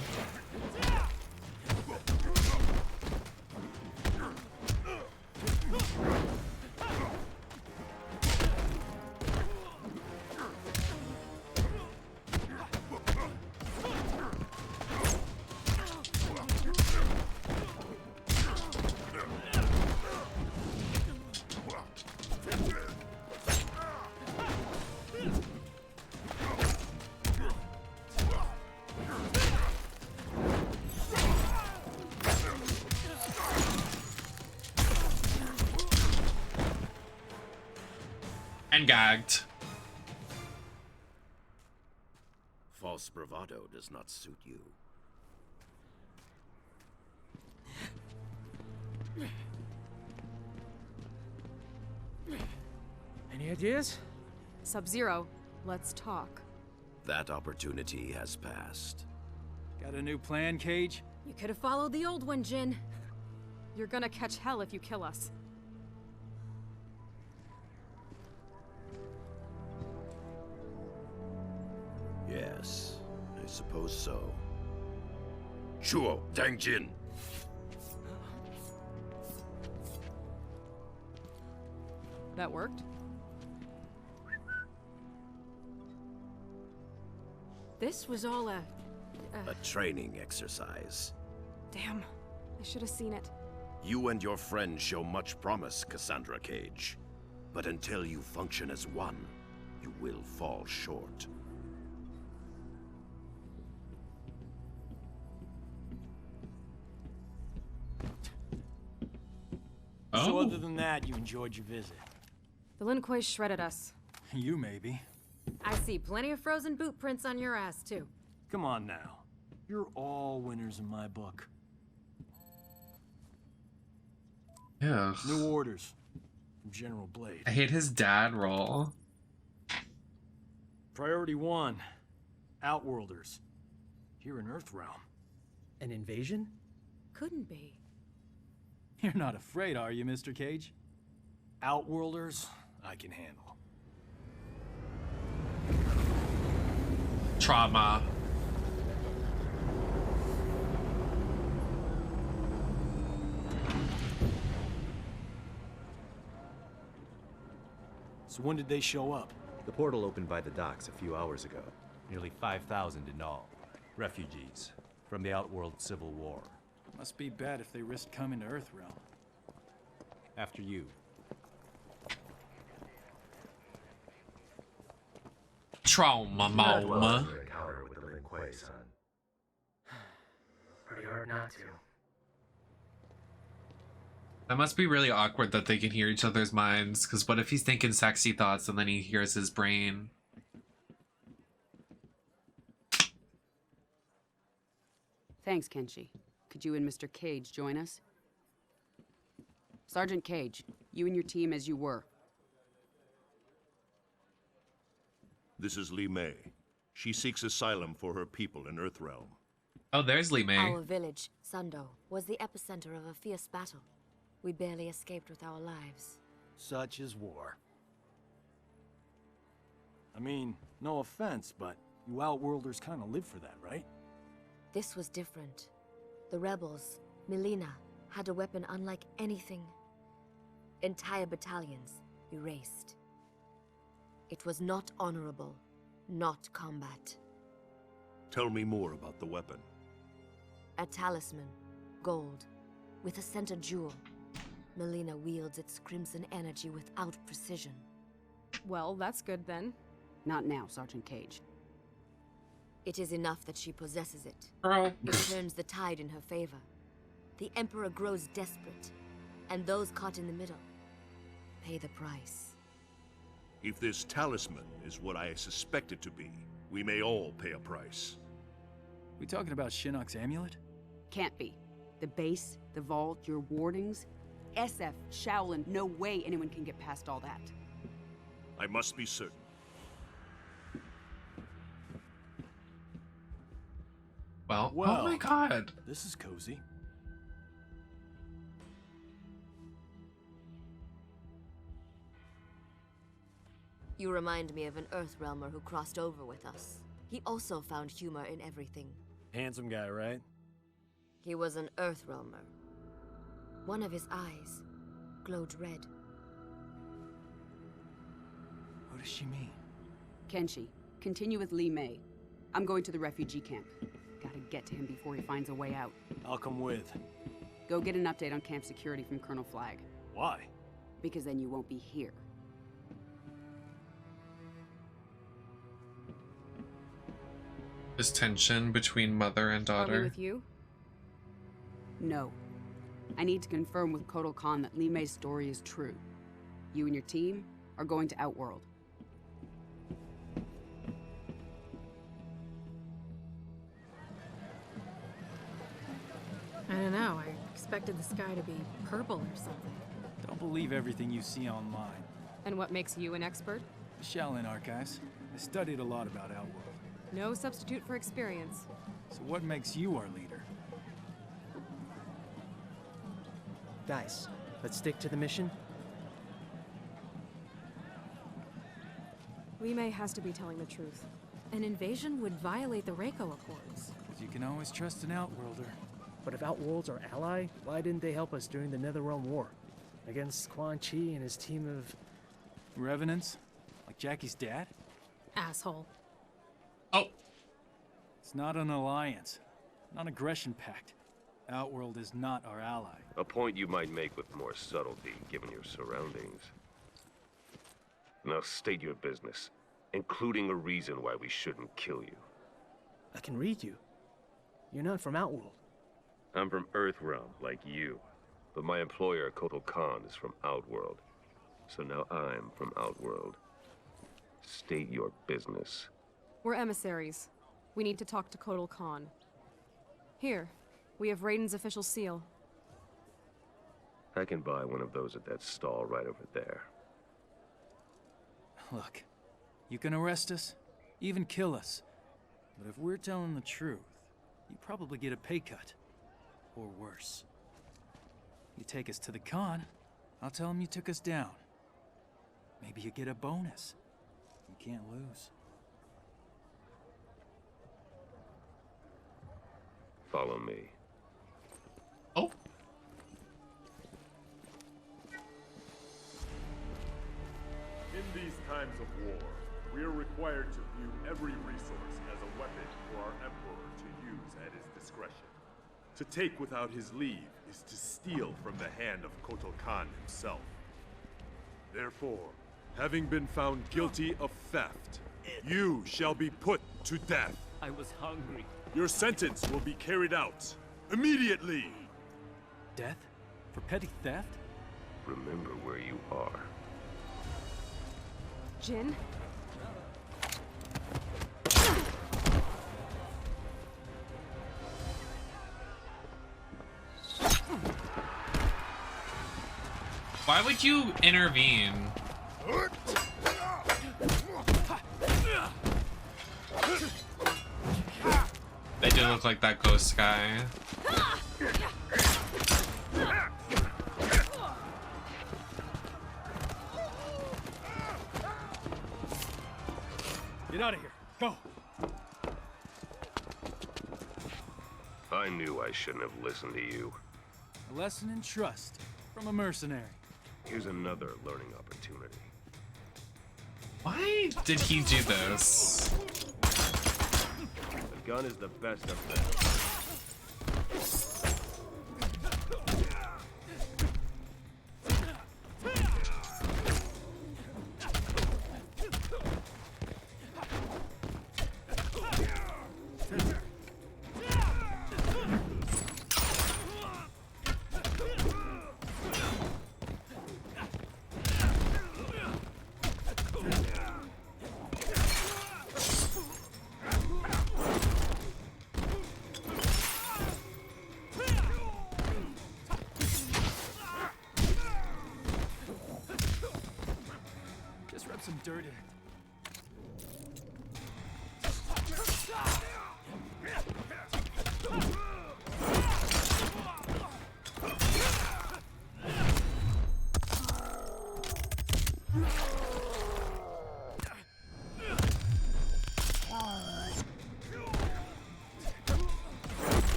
And gagged. False bravado does not suit you. Any ideas? Sub-Zero, let's talk. That opportunity has passed. Got a new plan, Cage? You could have followed the old one, Jin. You're gonna catch hell if you kill us. Yes, I suppose so. Shuo, Tang Jin. That worked? This was all a training exercise. Damn. I should have seen it. You and your friends show much promise, Cassandra Cage. But until you function as one, you will fall short. So other than that, you enjoyed your visit? The Lacroix shredded us. You maybe. I see plenty of frozen boot prints on your ass, too. Come on now. You're all winners in my book. Yeah. New orders from General Blade. I hate his dad role. Priority 1. Outworlders. Here in Earthrealm. An invasion? Couldn't be. You're not afraid, are you, Mr. Cage? Outworlders, I can handle. Trauma. So when did they show up? The portal opened by the docks a few hours ago. Nearly 5,000 in all. Refugees from the Outworld Civil War. Must be bad if they risked coming to Earthrealm. After you. Trauma mama. Encounter with the Lacroix, son. Pretty hard not to. That must be really awkward that they can hear each other's minds, because what if he's thinking sexy thoughts and then he hears his brain? Thanks, Kenshi. Could you and Mr. Cage join us? Sergeant Cage, you and your team as you were. This is Li Mei. She seeks asylum for her people in Earthrealm. Oh, there's Li Mei. Our village, Sundo, was the epicenter of a fierce battle. We barely escaped with our lives. Such is war. I mean, no offense, but you Outworlders kind of live for that, right? This was different. The rebels, Melina, had a weapon unlike anything. Entire battalions erased. It was not honorable, not combat. Tell me more about the weapon. A talisman, gold, with a center jewel. Melina wields its crimson energy without precision. Well, that's good then. Not now, Sergeant Cage. It is enough that she possesses it. Girl. It turns the tide in her favor. The Emperor grows desperate, and those caught in the middle pay the price. If this talisman is what I suspect it to be, we may all pay a price. We talking about Shinnok's amulet? Can't be. The base, the vault, your wardings. SF, Shaolin, no way anyone can get past all that. I must be certain. Well, oh my god. This is cozy. You remind me of an Earthrealmer who crossed over with us. He also found humor in everything. Handsome guy, right? He was an Earthrealmer. One of his eyes glowed red. What does she mean? Kenshi, continue with Li Mei. I'm going to the refugee camp. Gotta get to him before he finds a way out. I'll come with. Go get an update on camp security from Colonel Flagg. Why? Because then you won't be here. This tension between mother and daughter. Are we with you? No. I need to confirm with Kotal Khan that Li Mei's story is true. You and your team are going to Outworld. I don't know. I expected the sky to be purple or something. Don't believe everything you see online. And what makes you an expert? The Shaolin Archives. I studied a lot about Outworld. No substitute for experience. So what makes you our leader? Guys, let's stick to the mission. Li Mei has to be telling the truth. An invasion would violate the Reiko Accords. You can always trust an Outworlder. But if Outworld's our ally, why didn't they help us during the Netherrealm War? Against Quan Chi and his team of... Revenants? Like Jackie's dad? Asshole. Oh. It's not an alliance. Not an aggression pact. Outworld is not our ally. A point you might make with more subtlety, given your surroundings. Now state your business, including a reason why we shouldn't kill you. I can read you. You're not from Outworld. I'm from Earthrealm, like you. But my employer, Kotal Khan, is from Outworld. So now I'm from Outworld. State your business. We're emissaries. We need to talk to Kotal Khan. Here, we have Raiden's official seal. I can buy one of those at that stall right over there. Look, you can arrest us, even kill us. But if we're telling the truth, you probably get a pay cut. Or worse. You take us to the Khan, I'll tell him you took us down. Maybe you get a bonus. You can't lose. Follow me. Oh. In these times of war, we are required to view every resource as a weapon for our Emperor to use at his discretion. To take without his leave is to steal from the hand of Kotal Khan himself. Therefore, having been found guilty of theft, you shall be put to death. I was hungry. Your sentence will be carried out immediately. Death? For petty theft? Remember where you are. Jin? Why would you intervene? They do look like that ghost guy. Get out of here. Go. I knew I shouldn't have listened to you. A lesson in trust from a mercenary. Here's another learning opportunity. Why did he do this? The gun is the best of them. Some dirt in it.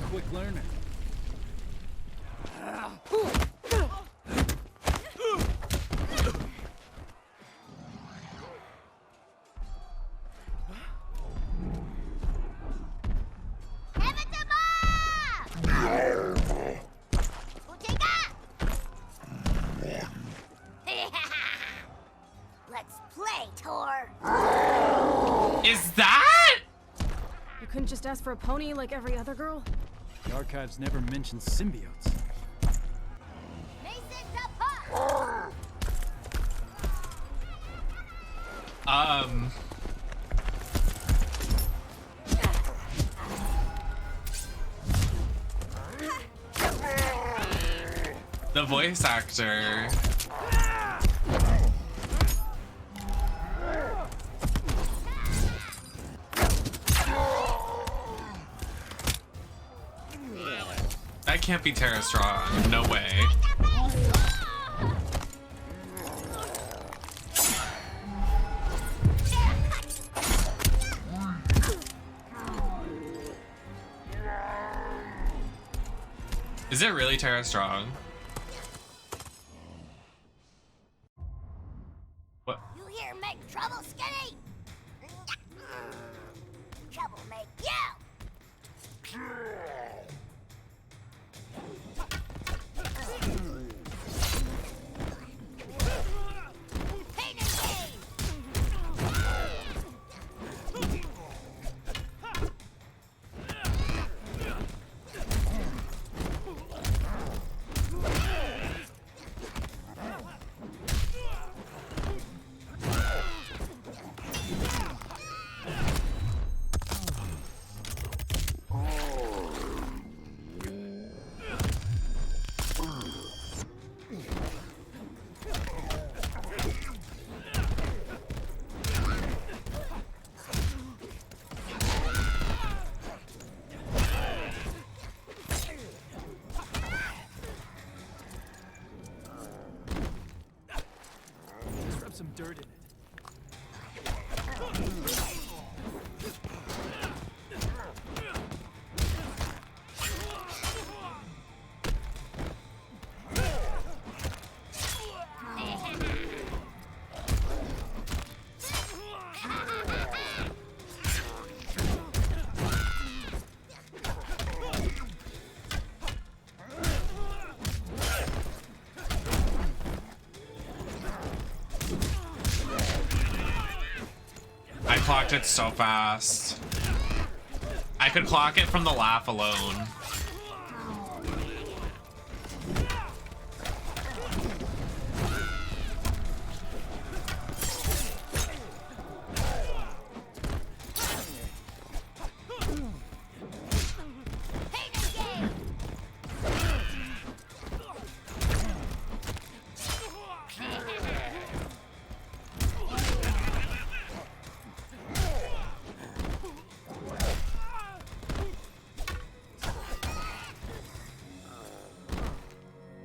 Quick learner. Let's play, Tor. Is that? You couldn't just ask for a pony like every other girl? The archives never mentioned symbiotes. The voice actor. That can't be Tara Strong. No way. Is it really Tara Strong? What? You here make trouble, Skinny? Trouble make you! Pain and gain! Just rub some dirt in it. I clocked it so fast. I could clock it from the laugh alone.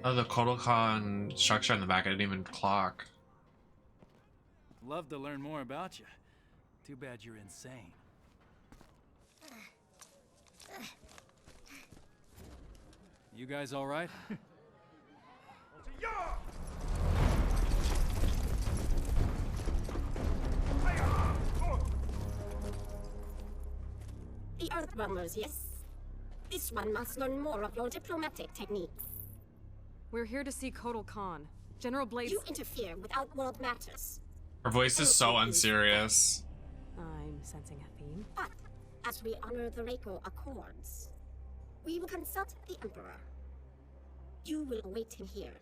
Oh, the Kodokan structure in the back, I didn't even clock. Love to learn more about you. Too bad you're insane. You guys all right? The Earthbounders, yes. This one must learn more of your diplomatic techniques. We're here to see Kotal Khan. General Blades... You interfere with Outworld matters. Her voice is so unserious. I'm sensing a theme. But, as we honor the Reiko Accords, we will consult the Emperor. You will await him here.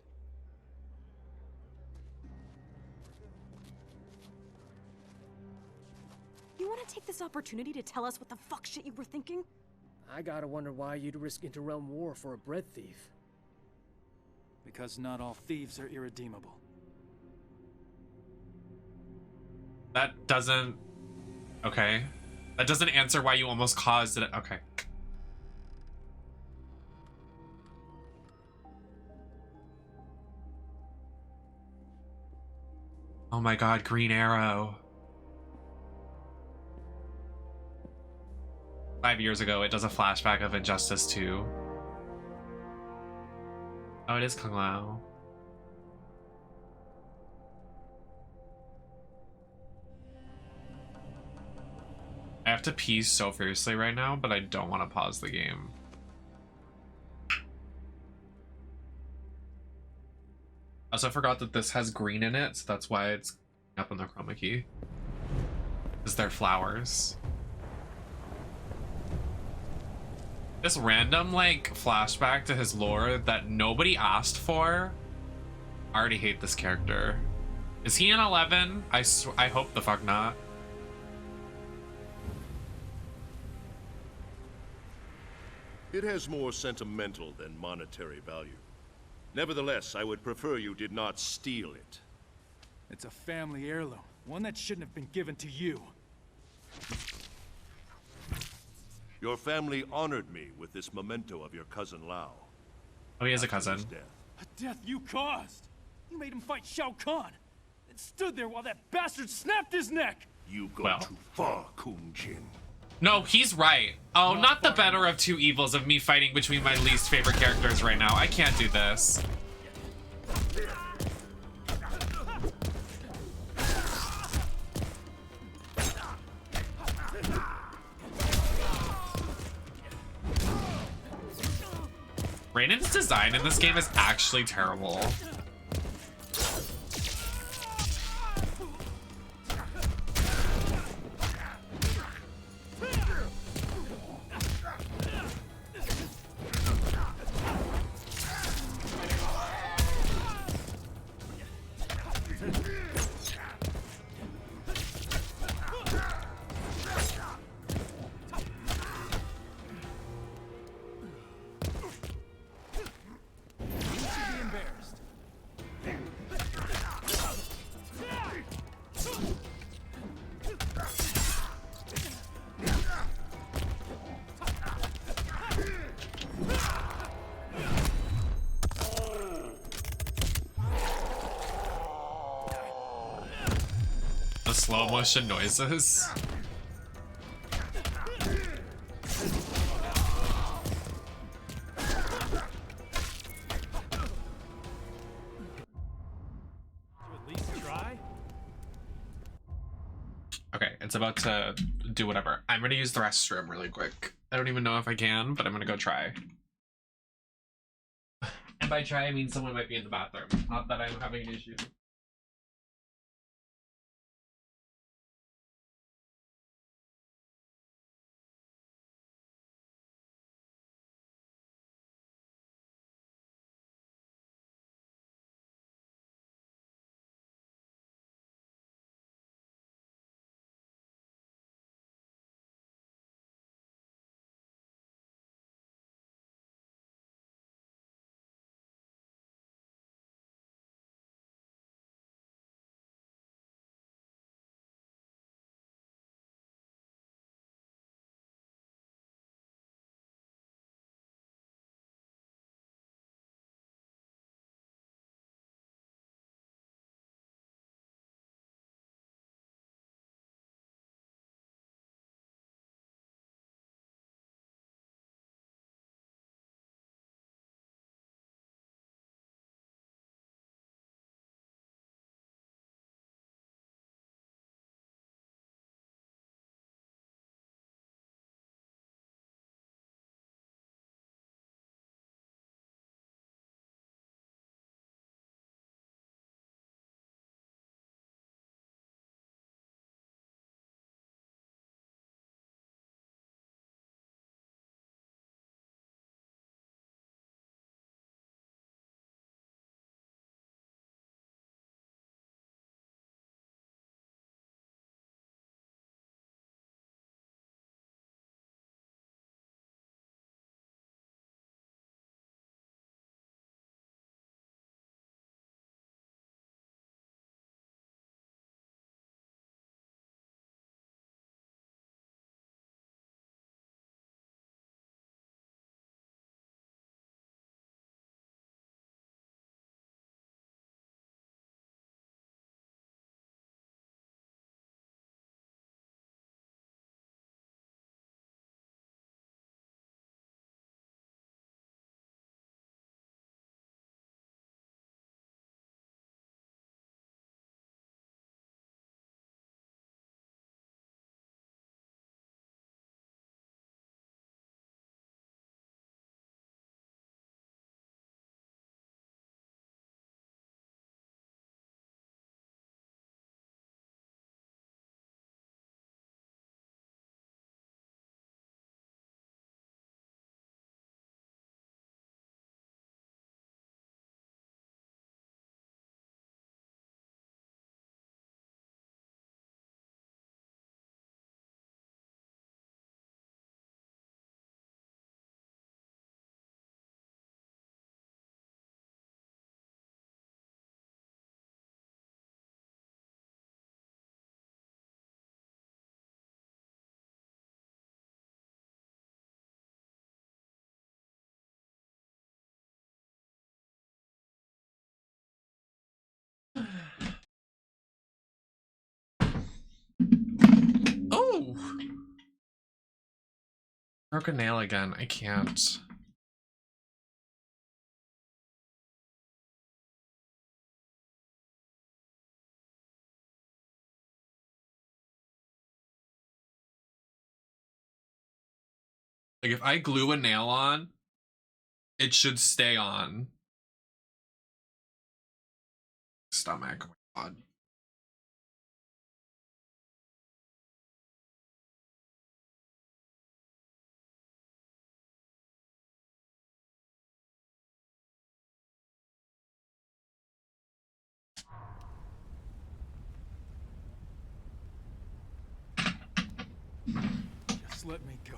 You want to take this opportunity to tell us what the fuck shit you were thinking? I gotta wonder why you'd risk interrealm war for a bread thief. Because not all thieves are irredeemable. That doesn't... Okay. That doesn't answer why you almost caused it. Okay. Oh my god, Green Arrow. 5 years ago, it does a flashback of Injustice 2. Oh, it is Kung Lao. I have to pee so fiercely right now, but I don't want to pause the game. I also forgot that this has green in it, so that's why it's up on the chroma key. Because they're flowers. This random, like, flashback to his lore that nobody asked for. I already hate this character. Is he in 11? I hope the fuck not. It has more sentimental than monetary value. Nevertheless, I would prefer you did not steal it. It's a family heirloom, one that shouldn't have been given to you. Your family honored me with this memento of your cousin Lao. Oh, he has a cousin. A death you caused! You made him fight Shao Kahn, and stood there while that bastard snapped his neck! You go too far, Kung Jin. No, he's right. Oh, not the better of two evils of me fighting between my least favorite characters right now. I can't do this. Raiden's design in this game is actually terrible. The slow motion noises. Okay, it's about to do whatever. I'm gonna use the restroom really quick. I don't even know if I can, but I'm gonna go try. And by try, I mean someone might be in the bathroom. Not that I'm having an issue. Broke a nail again. I can't. Like, if I glue a nail on, it should stay on. Stomach. Oh my god. Just let me go.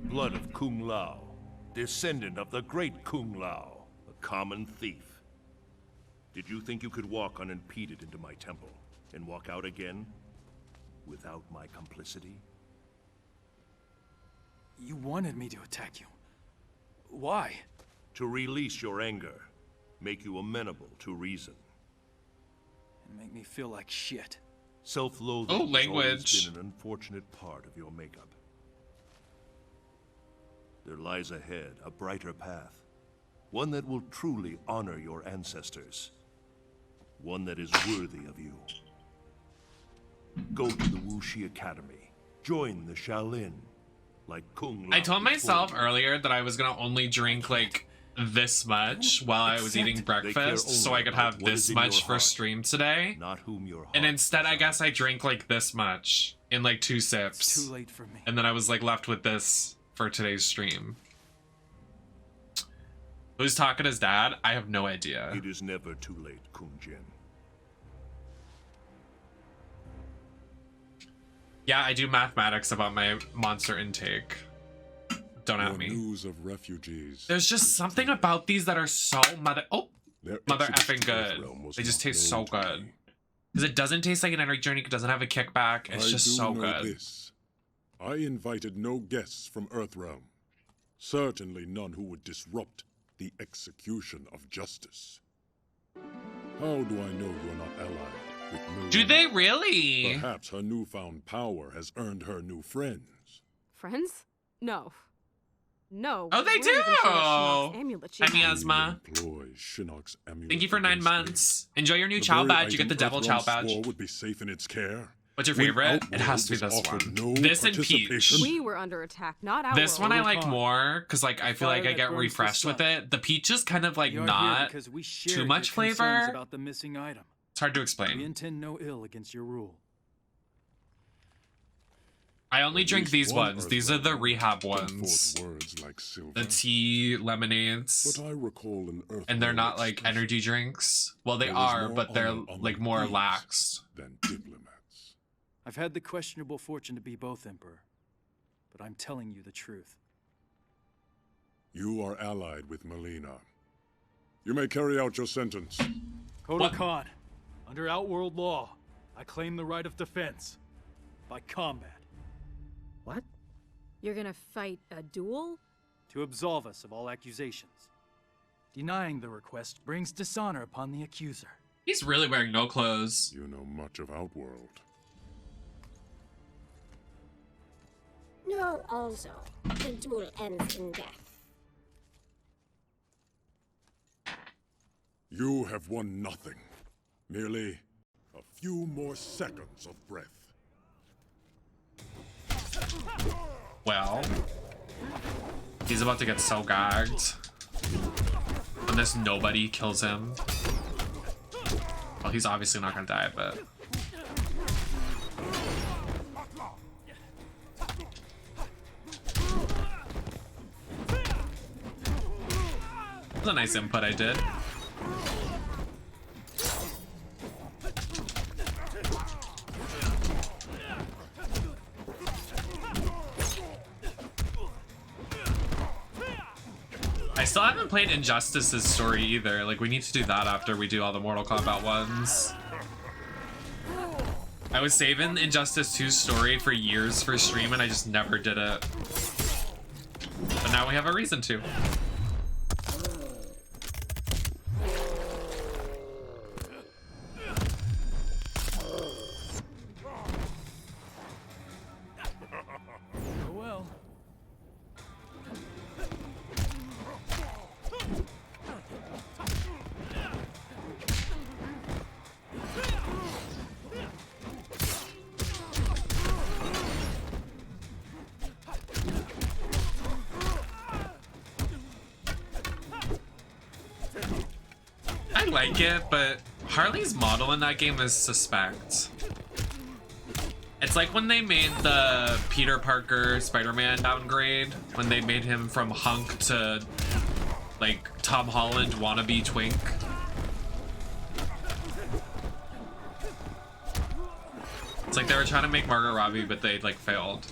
Blood of Kung Lao, descendant of the great Kung Lao, a common thief. Did you think you could walk unimpeded into my temple and walk out again without my complicity? You wanted me to attack you. Why? To release your anger, make you amenable to reason. And make me feel like shit. Self-loathing Oh, has language. always been an unfortunate part of your makeup. There lies ahead a brighter path. One that will truly honor your ancestors. One that is worthy of you. Go to the Wuxi Academy. Join the Shaolin. Like Kung Lao I told myself before. earlier that I was gonna only drink like this much while I was eating breakfast so I could have this much for stream today. Not whom your heart And instead I guess I drank like this much in like 2 sips. It's too late for me. And then I was like left with this for today's stream. Who's talking as dad? I have no idea. It is never too late, Kung Jin. Yeah, I do mathematics about my monster intake. Don't at me. News of refugees. There's just something about these that are so mother effing exodus to good. Earthrealm was They just not taste so known to good. Because it doesn't taste like an energy drink, it doesn't have a kickback, it's I just do so know good. This. I invited no guests from Earthrealm. Certainly none who would disrupt the execution of justice. How do I know you're not allied with Melina? Do they really? Perhaps her newfound power has earned her new friends. Friends? No. No. Oh, they we're even sure do! what Shinnok's amulet she Hi, has. Miasma. Employ Shinnok's amulet. Thank you for 9 against me. months. Enjoy your new The Chow very badge. You get item the devil Earthrealm Chow badge. swore would be safe in its care. What's your When favorite? It has to be Outworld this is offered one. no This and Peach. participation. We were under attack, not our This one I like Khan. more because like I feel Fire like I that get burns the refreshed with sun. it. The peach is kind of like You're here not because we too shared much your concerns flavor. about the missing item. It's hard to We explain. intend no ill against your rule. I only At drink least these one ones. These are the Earthrealm rehab put forth ones. words like silver. The tea lemonades. But I recall an Earthrealm And they're not like expression. energy drinks. Well, they There is are, more but they're honor among like more thieves laxed. than diplomats. I've had the questionable fortune to be both, Emperor. But I'm telling you the truth. You are allied with Melina. You may carry out your sentence. Kotal Khan, under Outworld law, I claim the right of defense. By combat. What? You're gonna fight a duel? To absolve us of all accusations. Denying the request brings dishonor upon the accuser. He's really wearing no clothes. You know much of Outworld. No, also, the duel ends in death. You have won nothing. Merely a few more seconds of breath. Well, he's about to get so gagged when this nobody kills him. Well, he's obviously not gonna die, but that was a nice input I did. I still haven't played Injustice's story either. Like, we need to do that after we do all the Mortal Kombat ones. I was saving Injustice 2's story for years for stream and I just never did it. But now we have a reason to. like it, but Harley's model in that game is suspect. It's like when they made the Peter Parker Spider-Man downgrade, when they made him from hunk to like Tom Holland wannabe twink. It's like they were trying to make Margot Robbie, but they like failed.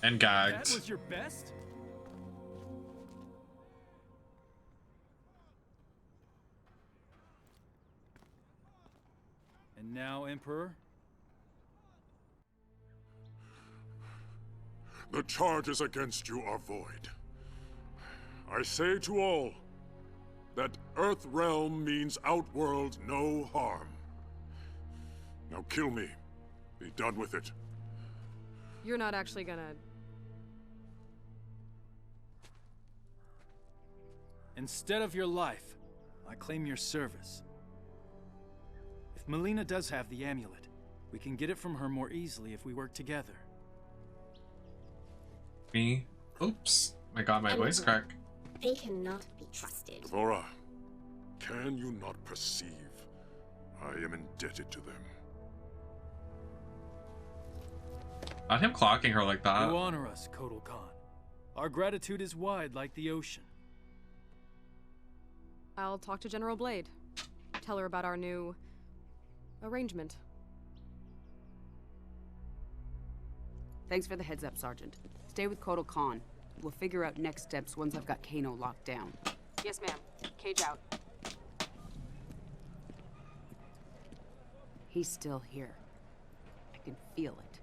And gagged. That was your best? And now, Emperor? The charges against you are void. I say to all that Earthrealm means Outworld no harm. Now kill me. Be done with it. You're not actually gonna... Instead of your life, I claim your service. If Melina does have the amulet, we can get it from her more easily if we work together. Me? Oops. My god, my voice crack. They cannot be trusted. Devora, can you not perceive I am indebted to them? Not him clocking her like that. You honor us, Kotal Khan. Our gratitude is wide like the ocean. I'll talk to General Blade. Tell her about our new... arrangement. Thanks for the heads up, Sergeant. Stay with Kotal Khan. We'll figure out next steps once I've got Kano locked down. Yes, ma'am. Cage out. He's still here. I can feel it.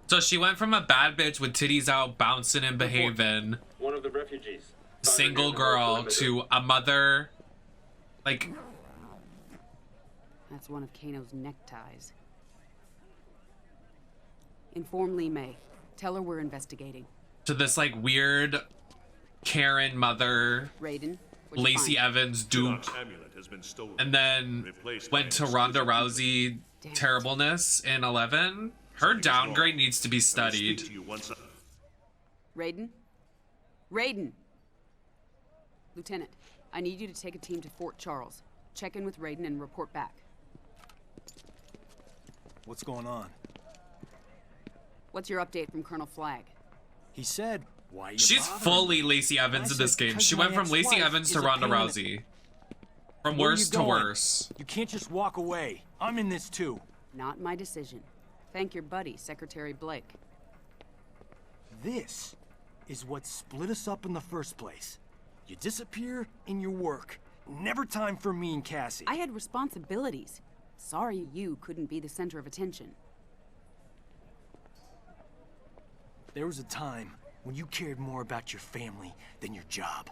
So she went from a bad bitch with titties out, bouncing and behaving, One of the refugees. single girl, to a mother. Like, That's one of Kano's neckties. Inform Lee May. Tell her we're investigating. to this like weird Karen mother, Raiden, Lacey Evans dupe, Amulet has been stolen. and then went to Ronda Rousey terribleness in 11. Her downgrade needs to be studied. Raiden? Raiden! Lieutenant, I need you to take a team to Fort Charles. Check in with Raiden and report back. What's going on? What's your update from Colonel Flagg? He said, why you She's bothering fully me? Lacey Evans in this said, game. 'cause She my went from Lacey ex-wife Evans to is a Ronda pain in the- Rousey. From Where are worse you to going? worse. You can't just walk away. I'm in this too. Not my decision. Thank your buddy, Secretary Blake. This is what split us up in the first place. You disappear in your work. Never time for me and Cassie. I had responsibilities. Sorry you couldn't be the center of attention. There was a time when you cared more about your family than your job.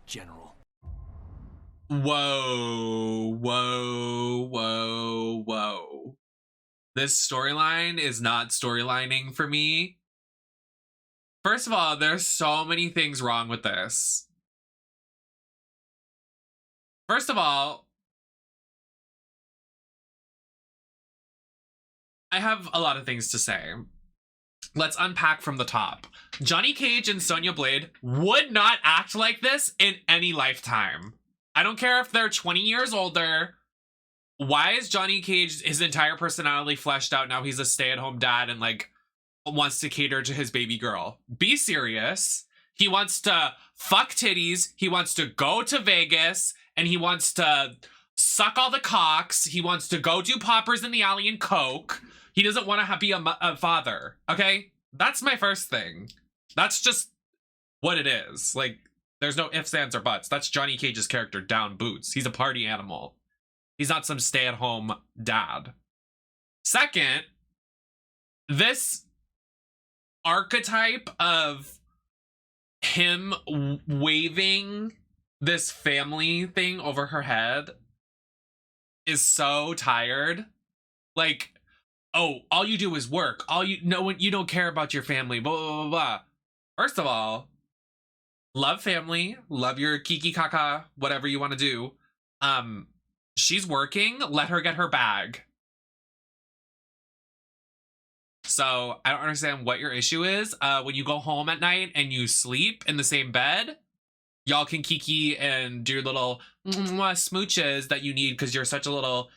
General. Whoa, whoa, whoa, whoa. This storyline is not storylining for me. First of all, there's so many things wrong with this. First of all, I have a lot of things to say. Let's unpack from the top. Johnny Cage and Sonya Blade would not act like this in any lifetime. I don't care if they're 20 years older. Why is Johnny Cage, his entire personality fleshed out? Now he's a stay-at-home dad and like wants to cater to his baby girl. Be serious. He wants to fuck titties. He wants to go to Vegas and he wants to suck all the cocks. He wants to go do poppers in the alley and coke. He doesn't want to be a father. Okay? That's my first thing. That's just what it is. Like, there's no ifs, ands, or buts. That's Johnny Cage's character, down boots. He's a party animal. He's not some stay-at-home dad. Second, this archetype of him waving this family thing over her head is so tired. Like, oh, all you do is work. You don't care about your family, blah, blah, blah, blah. First of all, love family, love your kiki kaka, whatever you want to do. She's working, let her get her bag. So I don't understand what your issue is. When you go home at night and you sleep in the same bed, y'all can kiki and do little smooches that you need because you're such a little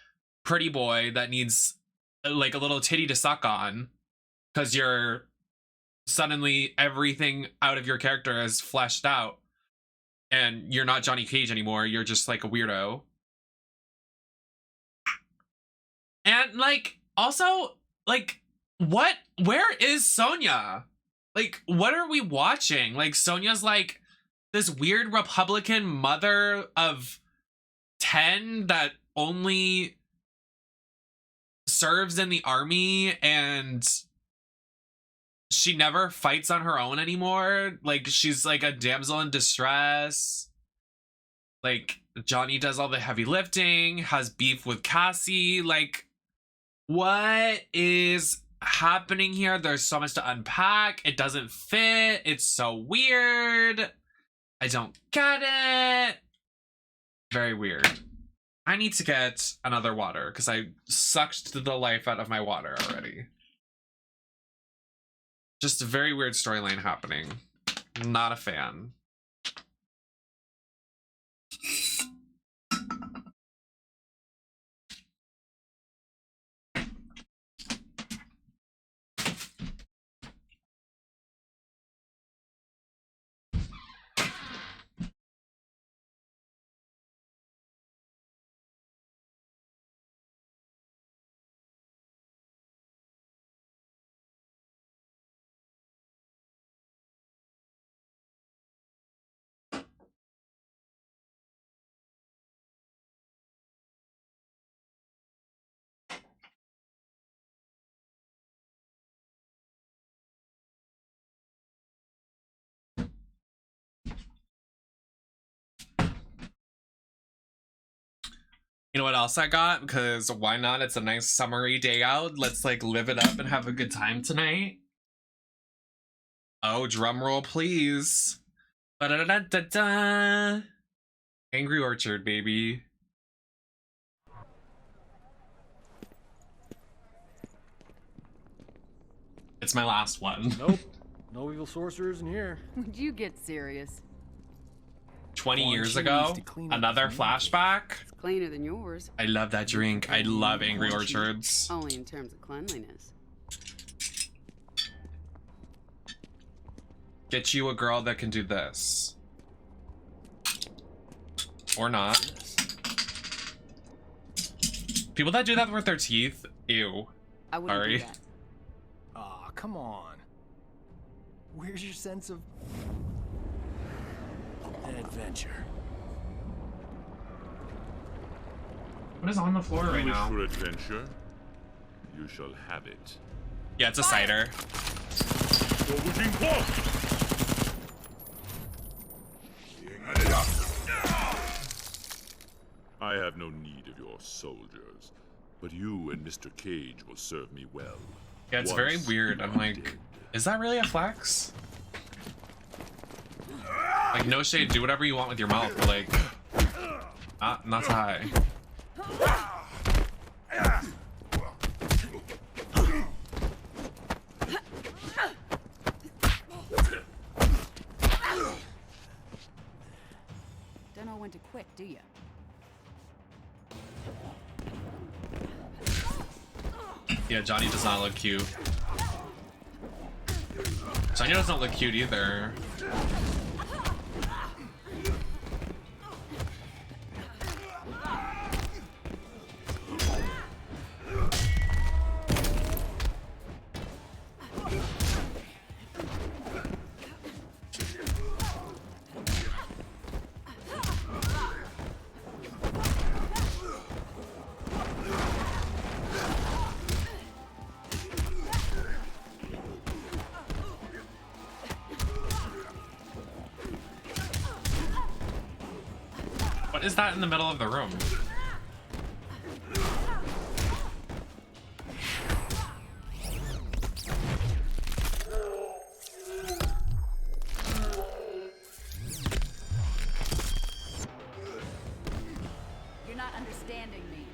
pretty boy that needs like a little titty to suck on, because you're suddenly everything out of your character is fleshed out and you're not Johnny Cage anymore. You're just like a weirdo. And like, also, like, where is Sonya? Like, what are we watching? Like, Sonya's like this weird Republican mother of 10 that only serves in the army, and she never fights on her own anymore. Like, she's like a damsel in distress. Like, Johnny does all the heavy lifting, has beef with Cassie. Like, what is happening here? There's so much to unpack. It doesn't fit. It's so weird. I don't get it. Very weird. I need to get another water because I sucked the life out of my water already. Just a very weird storyline happening. Not a fan. You know what else I got? Because why not? It's a nice summery day out. Let's like live it up and have a good time tonight. Oh, drum roll, please. Ba-da-da-da-da-da. Angry Orchard, baby. It's my last one. Nope. No evil sorcerers in here. Would you get serious? 20 years ago, another flashback. It's cleaner than yours. I love that drink. I love Angry Orchards. Only in terms of cleanliness. Get you a girl that can do this. Or not. People that do that with their teeth, ew. I wouldn't do Sorry. that. Aw, come on. Where's your sense of adventure? What is on the floor right now? For adventure, you shall have it. Yeah, it's a cider. I have no need of your soldiers, but you and Mr. Cage will serve me well. Yeah, it's very weird. I'm like, is that really a flex? Like, no shade, do whatever you want with your mouth, but like, not so high. Don't know when to quit, do you? Yeah, Johnny does not look cute. Sonya doesn't look cute either. is that in the middle of the room? You're not understanding me.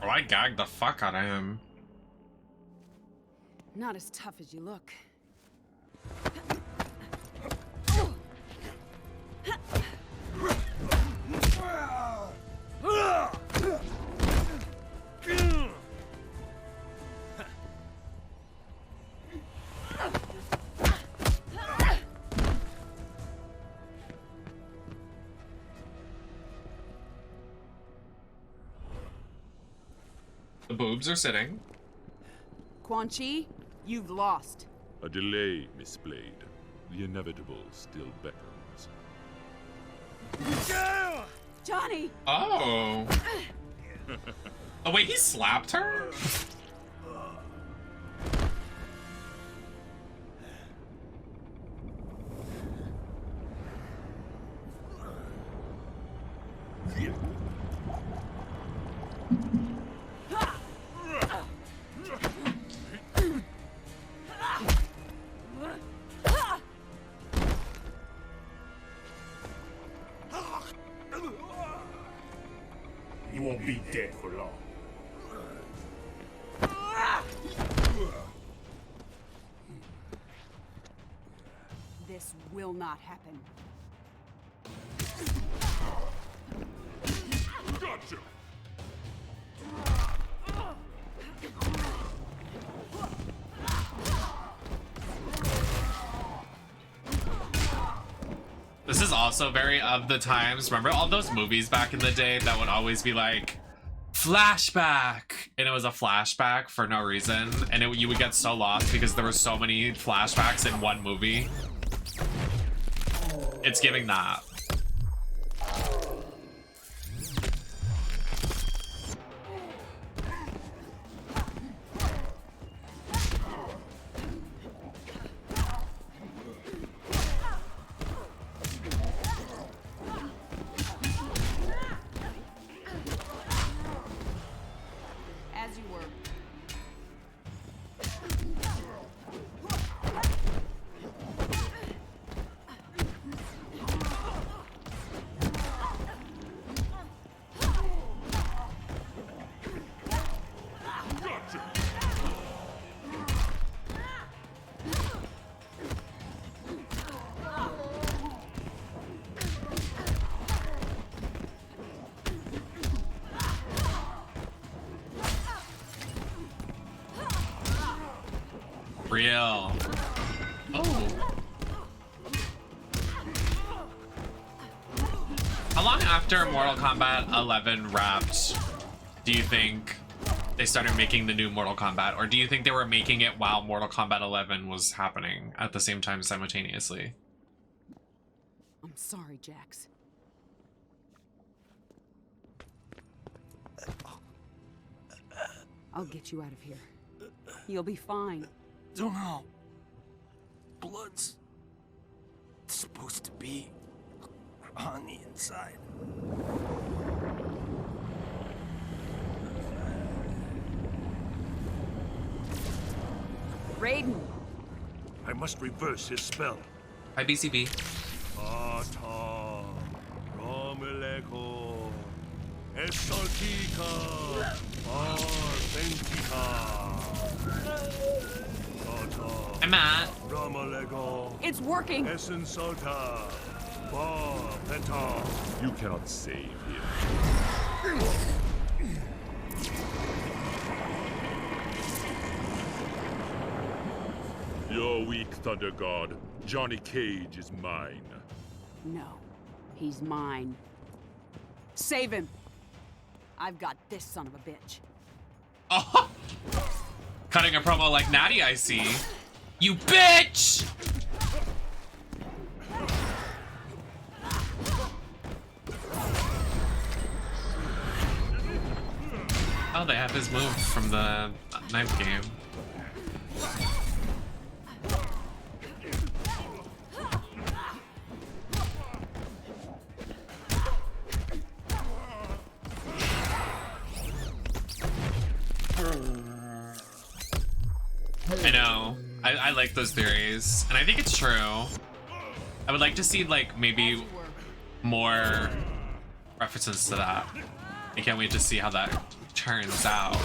Oh, I gagged the fuck out of him. Not as tough as you look. The boobs are sitting. Quan Chi, you've lost. A delay, Miss Blade. The inevitable still beckons. Johnny! Oh. Oh, wait, he slapped her? You won't be dead for long. This will not happen. Gotcha! This is also very of the times. Remember all those movies back in the day that would always be like, flashback, and it was a flashback for no reason, and you would get so lost because there were so many flashbacks in one movie. It's giving that. As you were. Real. Oh. How long after Mortal Kombat 11 wrapped do you think they started making the new Mortal Kombat? Or do you think they were making it while Mortal Kombat 11 was happening at the same time simultaneously? I'm sorry, Jax. I'll get you out of here. You'll be fine. Don't know. Blood's supposed to be on the inside. Raiden! I must reverse his spell. Hi, BCB. Ata, Romeleko, Esaltika, Arventika. I'm Matt. Romeleko. It's working! Essensalta, Bar Peta. You cannot save here. Your So weak, Thunder God. Johnny Cage is mine. No, he's mine. Save him! I've got this son of a bitch. Oh! Cutting a promo like Natty, I see. You bitch! Oh, they have his move from the knife game. I know. I like those theories, and I think it's true. I would like to see, like, maybe more references to that. I can't wait to see how that turns out.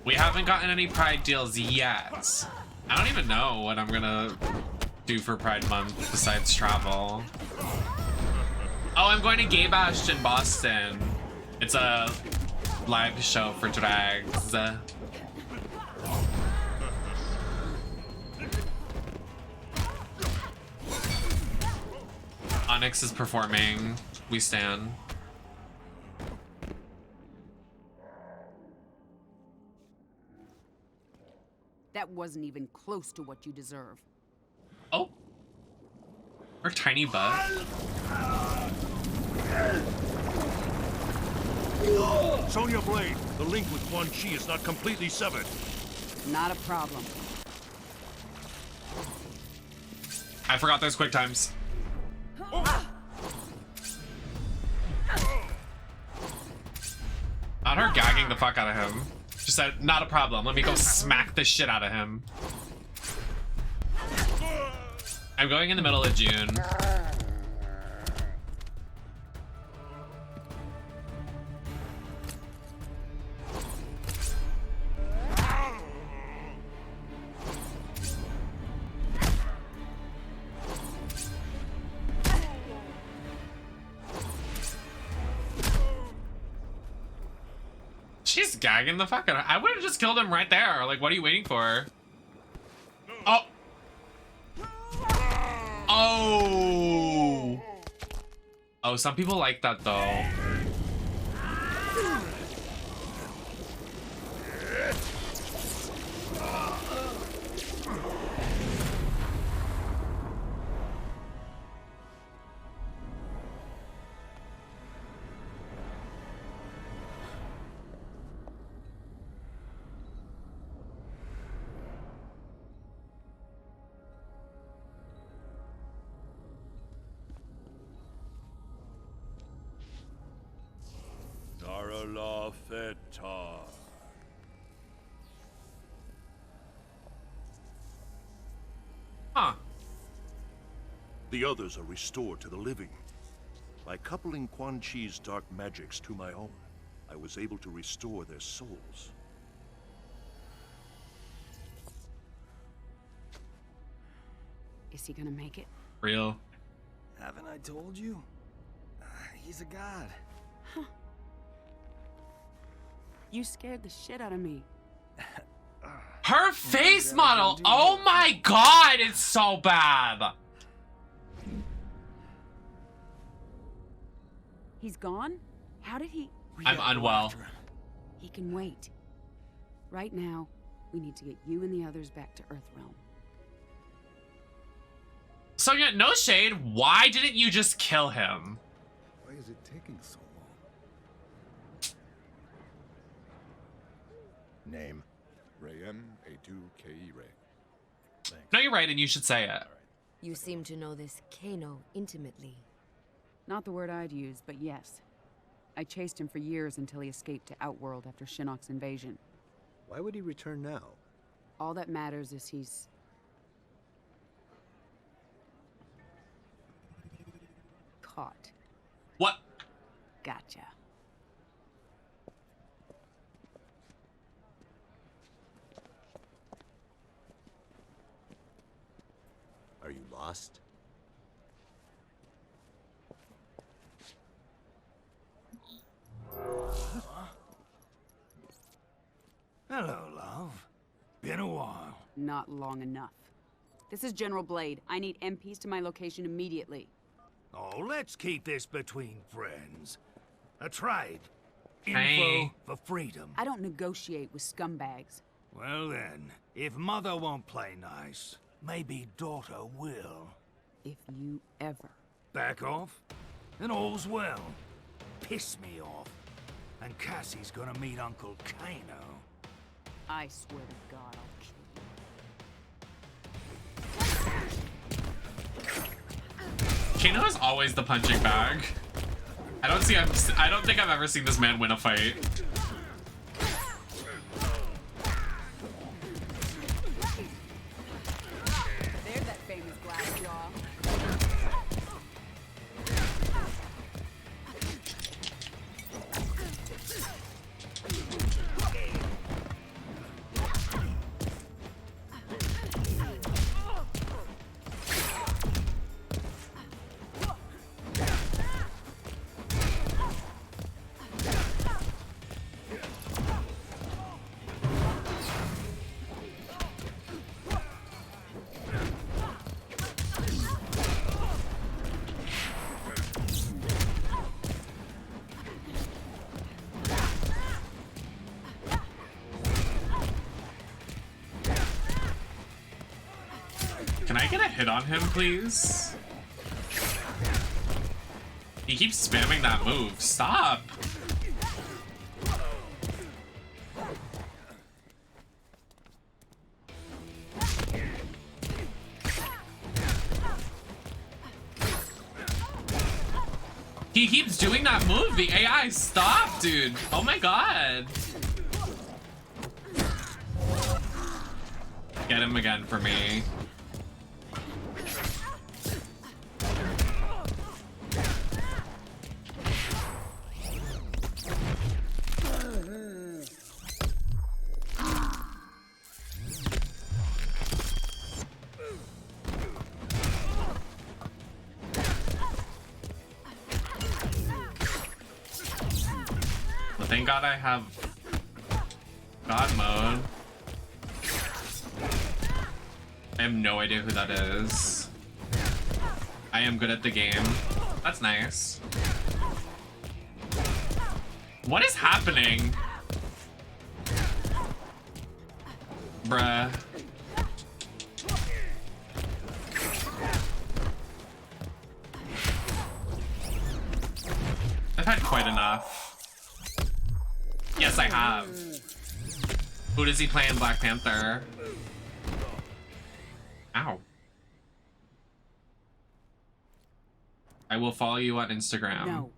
We haven't gotten any Pride deals yet. I don't even know what I'm gonna do for Pride Month besides travel. Oh, I'm going to Gay Bash in Boston. It's a live show for drags. Onyx is performing. We stand. That wasn't even close to what you deserve. Oh. Her tiny butt. Sonya Blade, the link with Quan Chi is not completely severed. Not a problem. I forgot those quick times. Not her gagging the fuck out of him. Just said, not a problem. Let me go smack the shit out of him. I'm going in the middle of June. She's gagging the fuck out of him. I would have just killed him right there. Like, what are you waiting for? Oh. Oh. Oh, some people like that though. Darala Fetar. Huh. The others are restored to the living. By coupling Quan Chi's dark magics to my own, I was able to restore their souls. Is he gonna make it? Real. Haven't I told you? He's a god. Huh. You scared the shit out of me. Her face model. Oh my god, it's so bad. He's gone? How did he? I'm unwell. He can wait. Right now, we need to get you and the others back to Earthrealm. So yeah, no shade. Why didn't you just kill him? Why is it taking so long? Name. Rayem A2KE Ray. Thanks. No, you're right, and you should say it. You seem to know this Kano intimately. Not the word I'd use, but yes. I chased him for years until he escaped to Outworld after Shinnok's invasion. Why would he return now? All that matters is he's... caught. What? Gotcha. Are Are you lost? Hello, love. Been a while. Not long enough. This is General Blade. I need MPs to my location immediately. Oh, let's keep this between friends. A trade. Hey. Info for freedom. I don't negotiate with scumbags. Well then, if mother won't play nice, maybe daughter will. If you ever... Back off? And all's well. Piss me off. And Cassie's gonna meet Uncle Kano. I swear to God, I'll kill you. Kano is always the punching bag. I don't think I've ever seen this man win a fight. There's that famous glass jaw. Can I get a hit on him, please? He keeps spamming that move. Stop! He keeps doing that move. The AI, stop, dude. Oh my god. Get him again for me. But thank God I have God mode. I have no idea who that is. I am good at the game. That's nice. What is happening? Bruh. I've had quite enough. Yes, I have. Who does he play in Black Panther? Ow. I will follow you on Instagram. No,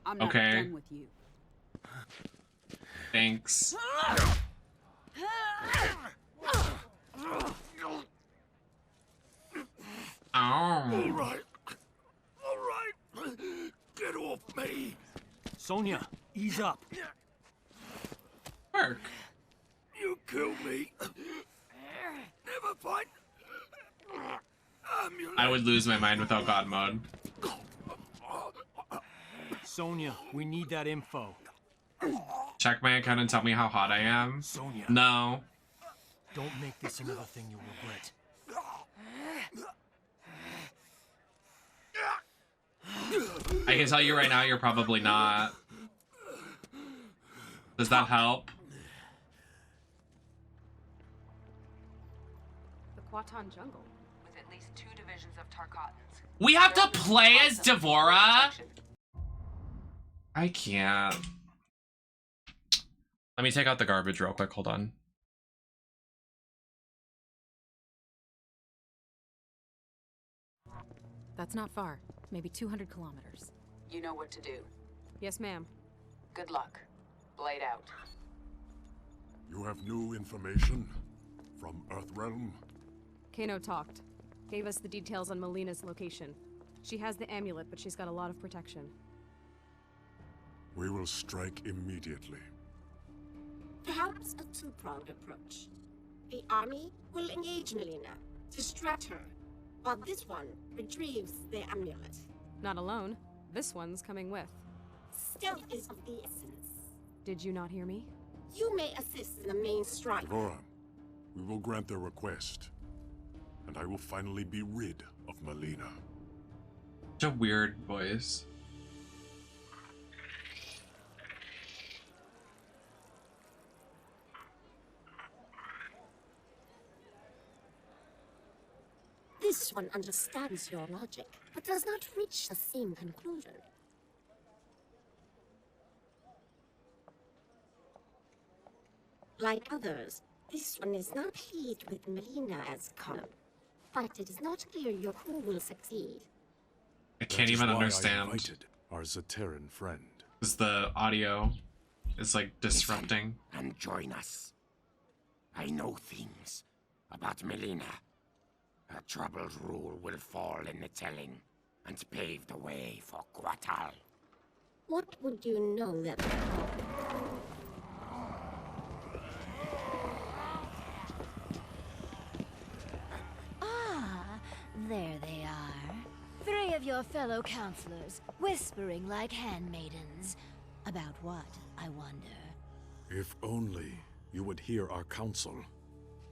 I'm not okay. done with you. Thanks. All right. Get off me. Sonya, ease up. Work. You kill me. Never fight. I would lose my mind without God mode. Sonya, we need that info. Check my account and tell me how hot I am. Sonya. No. Don't make this another thing you'll regret. I can tell you right now, you're probably not. Does that help? The Quatan jungle. With at least 2 divisions of Tarkatans. We have to play as Devora? I can't. Let me take out the garbage real quick. Hold on. That's not far. Maybe 200 kilometers. You know what to do. Yes, ma'am. Good luck. Blade out. You have new information from Earthrealm? Kano talked. Gave us the details on Melina's location. She has the amulet, but she's got a lot of protection. We will strike immediately. Perhaps a two-pronged approach. The army will engage Melina, distract her, But this one retrieves the amulet. Not alone. This one's coming with. Stealth is of the essence. Did you not hear me? You may assist in the main strike. Devorah, we will grant their request, and I will finally be rid of Melina. Such a weird voice. This one understands your logic, but does not reach the same conclusion. Like others, this one is not pleased with Melina as Connor, but it is not clear your crew will succeed. I can't even understand. I invited our Zaterran friend. Because the audio is like disrupting. Listen and join us. I know things about Melina. Her troubled rule will fall in the telling and pave the way for Quatal. What would you know that? Ah, there they are. 3 of your fellow counselors, whispering like handmaidens. About what, I wonder? If only you would hear our counsel.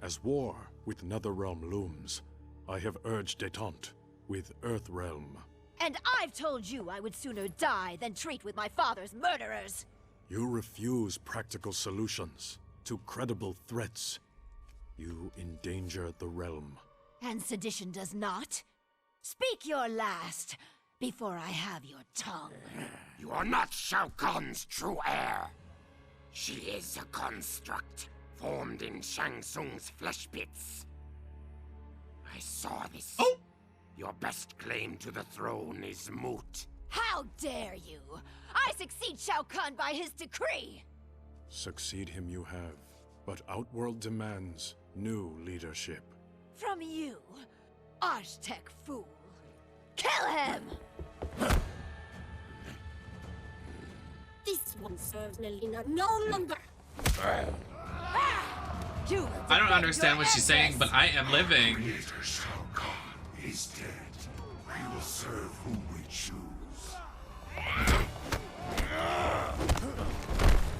As war with Netherrealm looms, I have urged detente with Earthrealm. And I've told you I would sooner die than treat with my father's murderers! You refuse practical solutions to credible threats. You endanger the realm. And sedition does not? Speak your last, before I have your tongue. You are not Shao Kahn's true heir. She is a construct, formed in Shang Tsung's flesh pits. I saw this. Oh! Your best claim to the throne is moot. How dare you! I succeed Shao Kahn by his decree! Succeed him you have, but Outworld demands new leadership. From you, Aztec fool. Kill him! This one serves Melina no longer. I don't understand what she's saying, but I am living. Creator Shao Kahn is dead. We will serve whom we choose.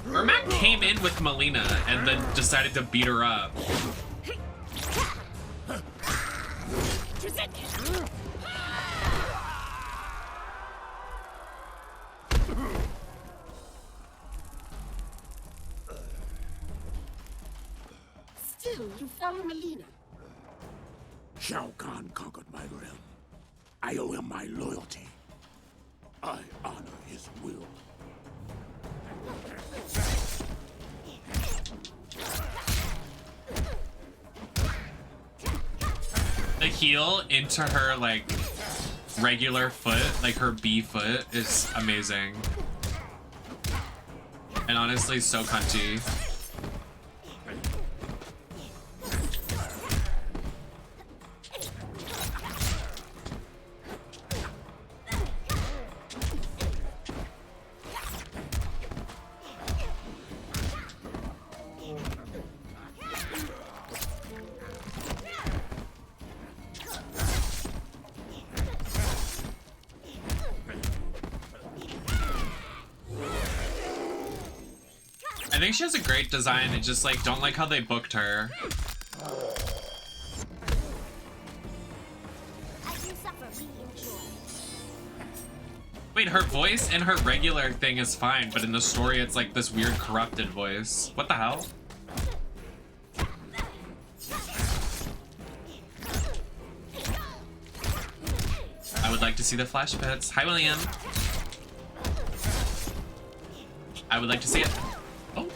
Ermac came in with Melina and then decided to beat her up. Still, you follow Melina. Shao Kahn conquered my realm. I owe him my loyalty. I honor his will. The heel into her, like, regular foot, like her B foot, is amazing. And honestly, so cunty. I think she has a great design. I just like don't like how they booked her. Wait, her voice and her regular thing is fine, but in the story it's like this weird corrupted voice. What the hell? I would like to see the flash pits. Hi, William. I would like to see it. Oh.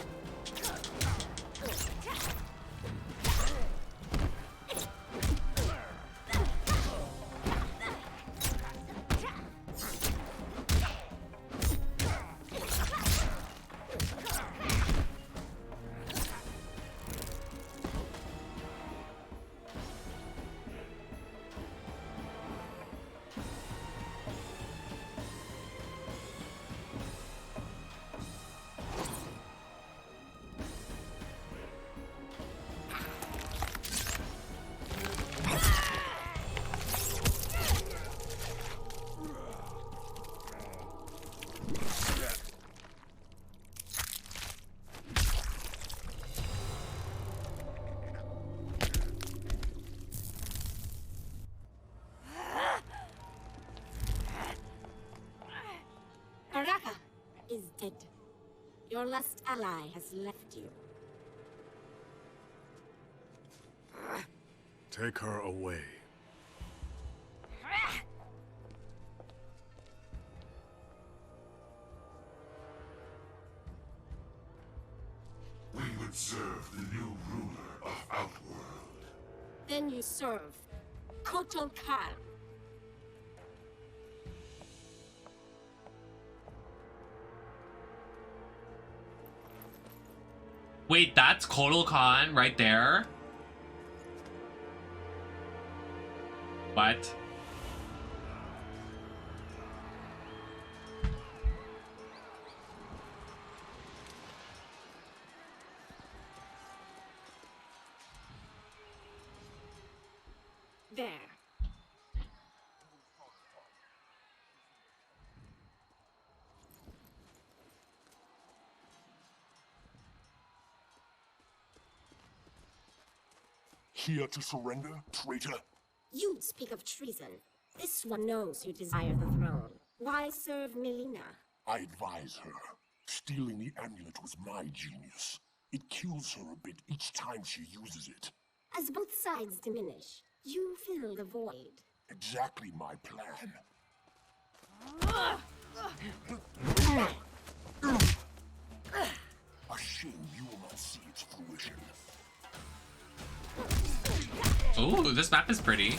Your last ally has left you. Take her away. We would serve the new ruler of Outworld. Then you serve Kotal Khan. Wait, that's Kotal Khan right there? What? There. Here to surrender, traitor? You speak of treason. This one knows you desire the throne. Why serve Melina? I advise her. Stealing the amulet was my genius. It kills her a bit each time she uses it. As both sides diminish, you fill the void. Exactly my plan. A shame you will not see its fruition. Ooh, this map is pretty.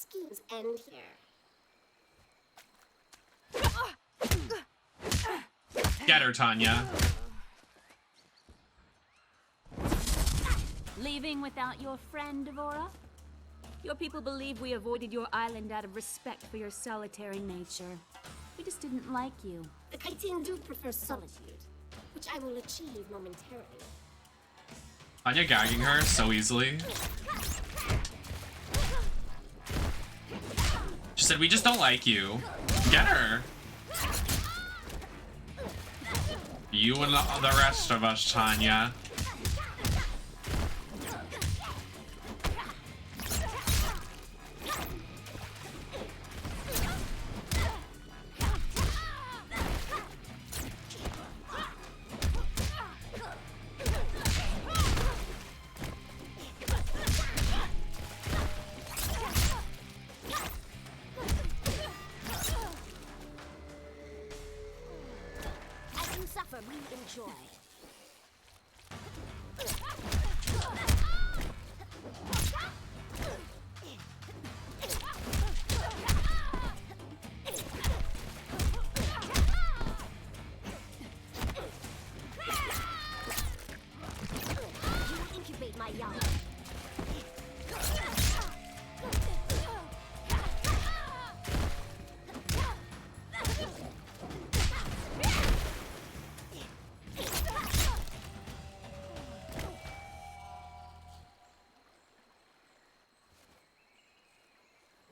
Schemes end here. Get her, Tanya. Leaving without your friend, Devora? Your people believe we avoided your island out of respect for your solitary nature. We just didn't like you. The Kaitin do prefer solitude, which I will achieve momentarily. Tanya gagging her so easily. She said, we just don't like you. Get her. You and the rest of us, Tanya.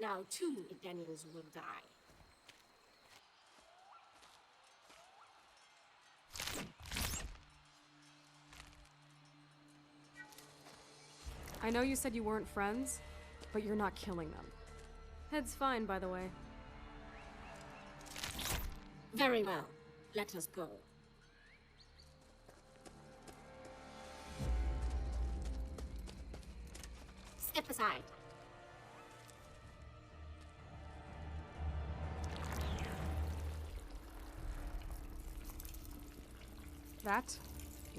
Now 2 Daniels will die. I know you said you weren't friends, but you're not killing them. Head's fine, by the way. Very well. Let us go. Step aside. That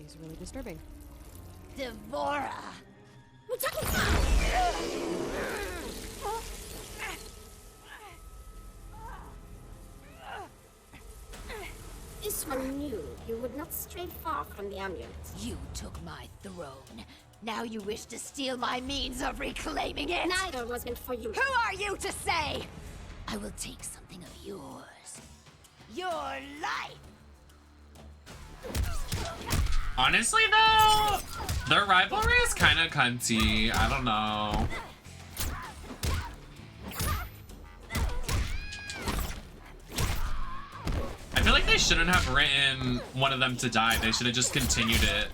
is really disturbing. Devora! This one knew you would not stray far from the amulet. You took my throne. Now you wish to steal my means of reclaiming it? Neither was meant for you. Who are you to say? I will take something of yours. Your life! Honestly, though, their rivalry is kind of cunty. I don't know. I feel like they shouldn't have written one of them to die. They should have just continued it.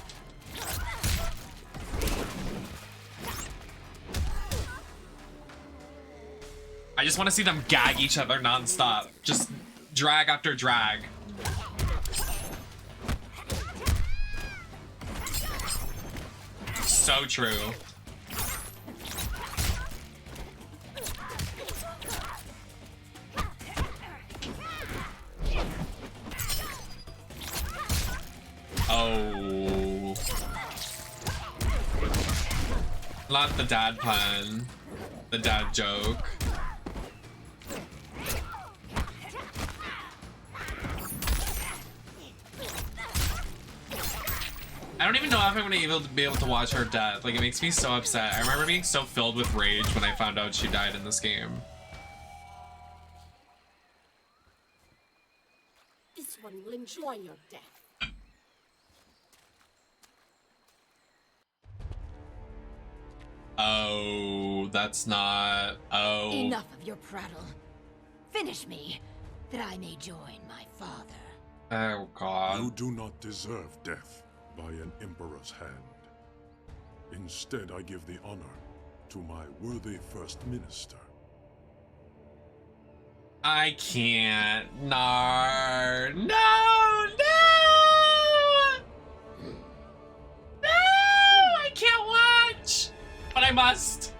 I just want to see them gag each other nonstop. Just drag after drag. So true. Oh. Not the dad pun. The dad joke. I don't even know if I'm gonna be able to watch her death. Like, it makes me so upset. I remember being so filled with rage when I found out she died in this game. This one will enjoy your death. Oh, that's not... Oh. Enough of your prattle. Finish me, that I may join my father. Oh, God. You do not deserve death by an emperor's hand. Instead, I give the honor to my worthy first minister. I can't. Nar. No! No! No! I can't watch! But I must.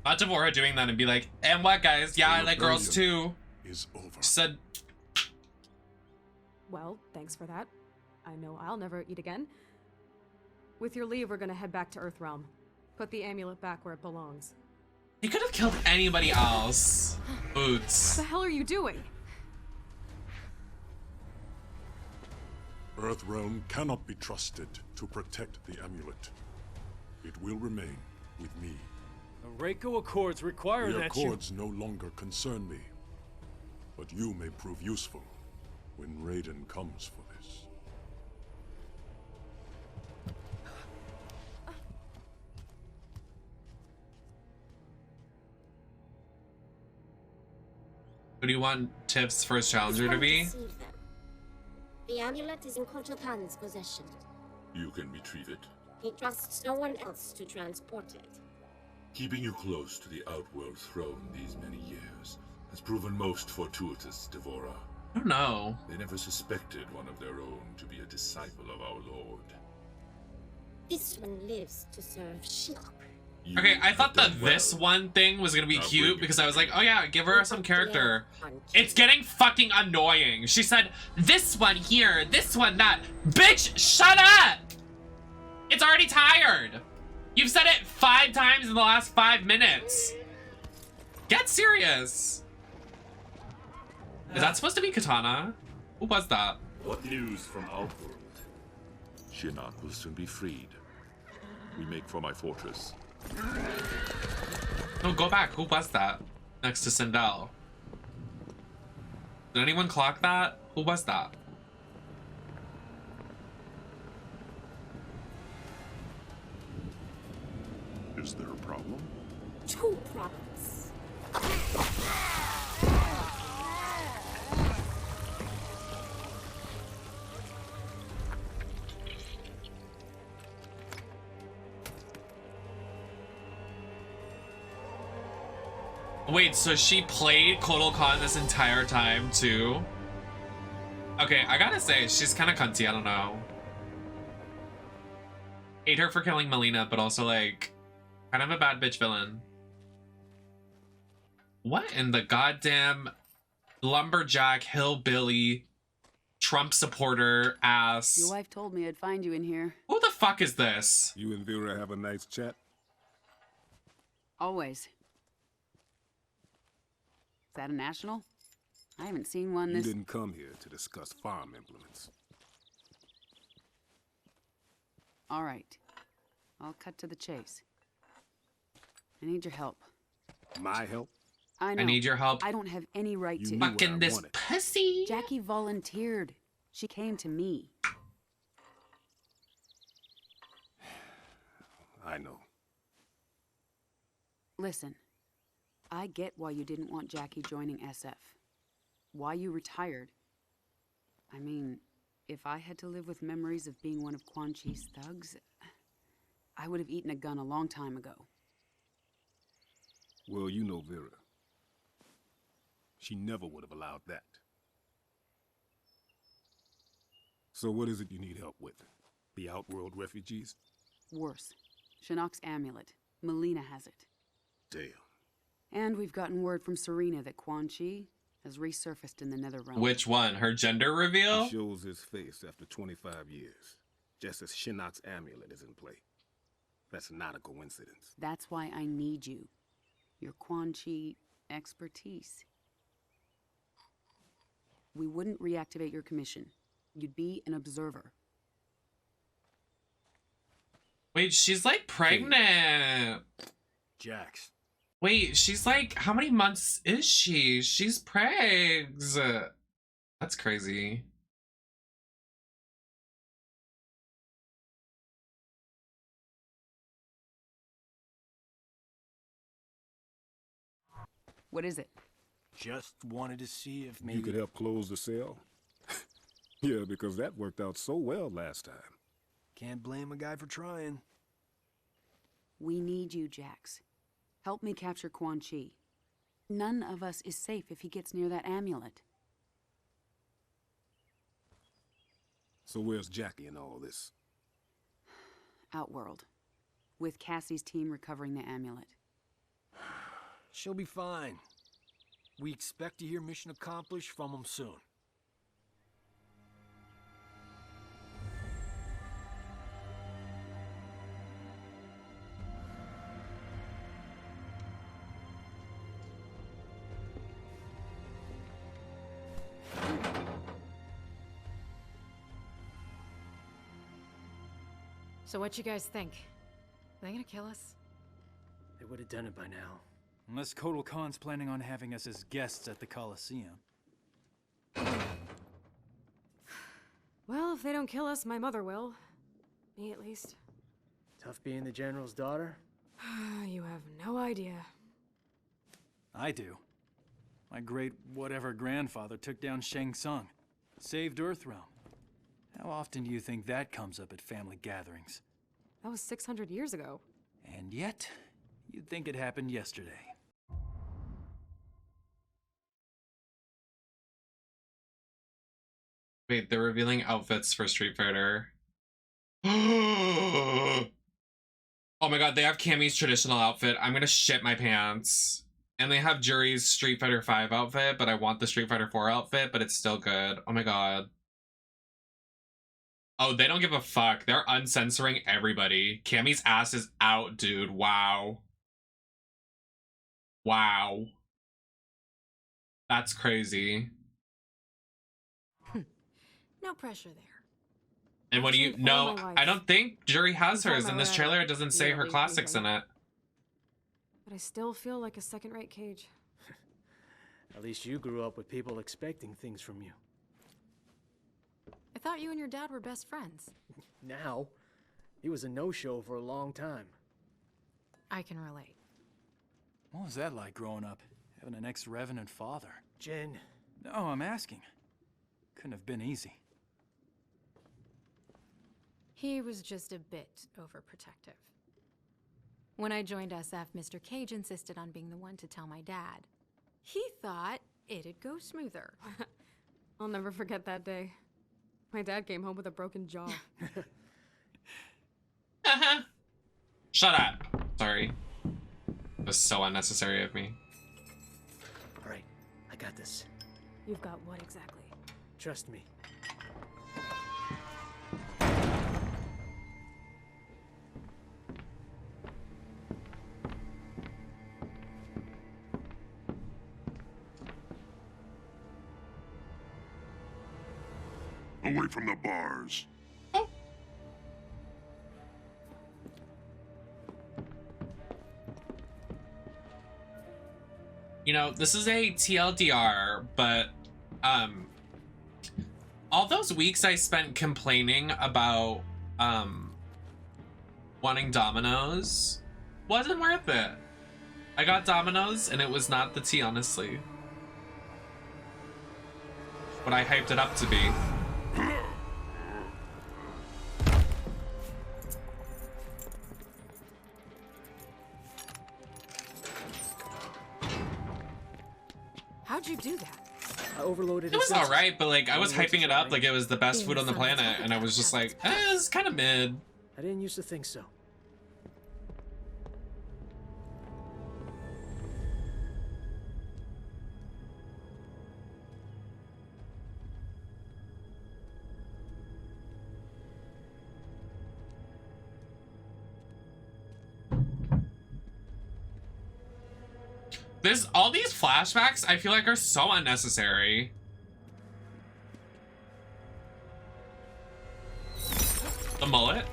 Not Devora doing that and be like, and what, guys? Yeah, I like girls too. Is over. Said. Well, thanks for that. I know I'll never eat again. With your leave, we're gonna head back to Earthrealm. Put the amulet back where it belongs. He could have killed anybody else. Boots. What the hell are you doing? Earthrealm cannot be trusted to protect the amulet. It will remain with me. The Reiko Accords require The that Accords no longer concern me, but you may prove useful when Raiden comes for this. Who do you want Tips first challenger to be? The amulet is in Kotal Khan's possession. You can retrieve it. He trusts no one else to transport it. Keeping you close to the Outworld throne these many years has proven most fortuitous, Devora. I don't know. They never suspected one of their own to be a disciple of our Lord. This one lives to serve Shinnok. Okay, I thought that this one thing was gonna be cute because I was like, oh yeah, give her some character. It's getting fucking annoying. She said, this one here, this one that. Bitch, shut up! It's already tired. You've said it 5 times in the last 5 minutes. Get serious. Is that supposed to be Katana? Who was that? What news from Outworld? Shinnok will soon be freed. We make for my fortress. No, go back. Who was that? Next to Sindel. Did anyone clock that? Who was that? Is there a problem? 2 problems. Wait, so she played Kotal Khan this entire time too? Okay, I gotta say, she's kind of cunty, I don't know. Hate her for killing Melina, but also like, kind of a bad bitch villain. What in the goddamn lumberjack, hillbilly, Trump supporter ass? Your wife told me I'd find you in here. Who the fuck is this? You and Vera have a nice chat? Always. Is that a national? I haven't seen one You this... didn't come here to discuss farm implements. All right. I'll cut to the chase. I need your help. My help? I know. I need your help. I don't have any right You to... knew what Fucking I this wanted. pussy. Jackie volunteered. She came to me. I know. Listen, I get why you didn't want Jackie joining SF. Why you retired. I mean, if I had to live with memories of being one of Quan Chi's thugs, I would have eaten a gun a long time ago. Well, you know Vera. She never would have allowed that. So what is it you need help with? The Outworld refugees? Worse. Shinnok's amulet. Melina has it. Damn. And we've gotten word from Serena that Quan Chi has resurfaced in the Nether Realm. Which one? Her gender reveal? He shows his face after 25 years, just as Shinnok's amulet is in play. That's not a coincidence. That's why I need you. Your Quan Chi expertise. We wouldn't reactivate your commission. You'd be an observer. Wait, she's like pregnant. Jax. Wait, she's like, how many months is she? She's pregs. That's crazy. What is it? Just wanted to see if You could help close the sale? Yeah, because that worked out so well last time. Can't blame a guy for trying. We need you, Jax. Help me capture Quan Chi. None of us is safe if he gets near that amulet. So where's Jackie in all this? Outworld. With Cassie's team recovering the amulet. She'll be fine. We expect to hear mission accomplished from them soon. So what you guys think? Are they gonna kill us? They would have done it by now. Unless Kotal Khan's planning on having us as guests at the Coliseum. Well, if they don't kill us, my mother will. Me, at least. Tough being the General's daughter? You have no idea. I do. My great-whatever grandfather took down Shang Tsung. Saved Earthrealm. How often do you think that comes up at family gatherings? That was 600 years ago. And yet, you'd think it happened yesterday. Wait, they're revealing outfits for Street Fighter. Oh my god, they have Cammy's traditional outfit. I'm gonna shit my pants. And they have Juri's Street Fighter 5 outfit, but I want the Street Fighter 4 outfit, but it's still good. Oh my god. Oh, they don't give a fuck. They're uncensoring everybody. Cammy's ass is out, dude. Wow. Wow. That's crazy. No pressure there. And what do you... Actually, No, all my life. I don't think Juri has Before hers. my In this red, trailer, it doesn't say her nearly classics in leaving. it. But I still feel like a second-rate cage. At least you grew up with people expecting things from you. I thought you and your dad were best friends. Now, he was a no-show for a long time. I can relate. What was that like growing up? Having an ex-revenant father? Jin. No, I'm asking. Couldn't have been easy. He was just a bit overprotective. When I joined SF, Mr. Cage insisted on being the one to tell my dad. He thought it'd go smoother. I'll never forget that day. My dad came home with a broken jaw. Shut up. Sorry. It was so unnecessary of me. All right, I got this. You've got what exactly? Trust me. Away from the bars. You know, this is a TLDR, but all those weeks I spent complaining about wanting Domino's wasn't worth it. I got Domino's and it was not the tea, honestly. What I hyped it up to be. How'd you do that? I overloaded It was alright, but like I was hyping it up like it was the best food on the planet, and I was just like, it's kind of mid. I didn't used to think so. All these flashbacks I feel like are so unnecessary. The mullet?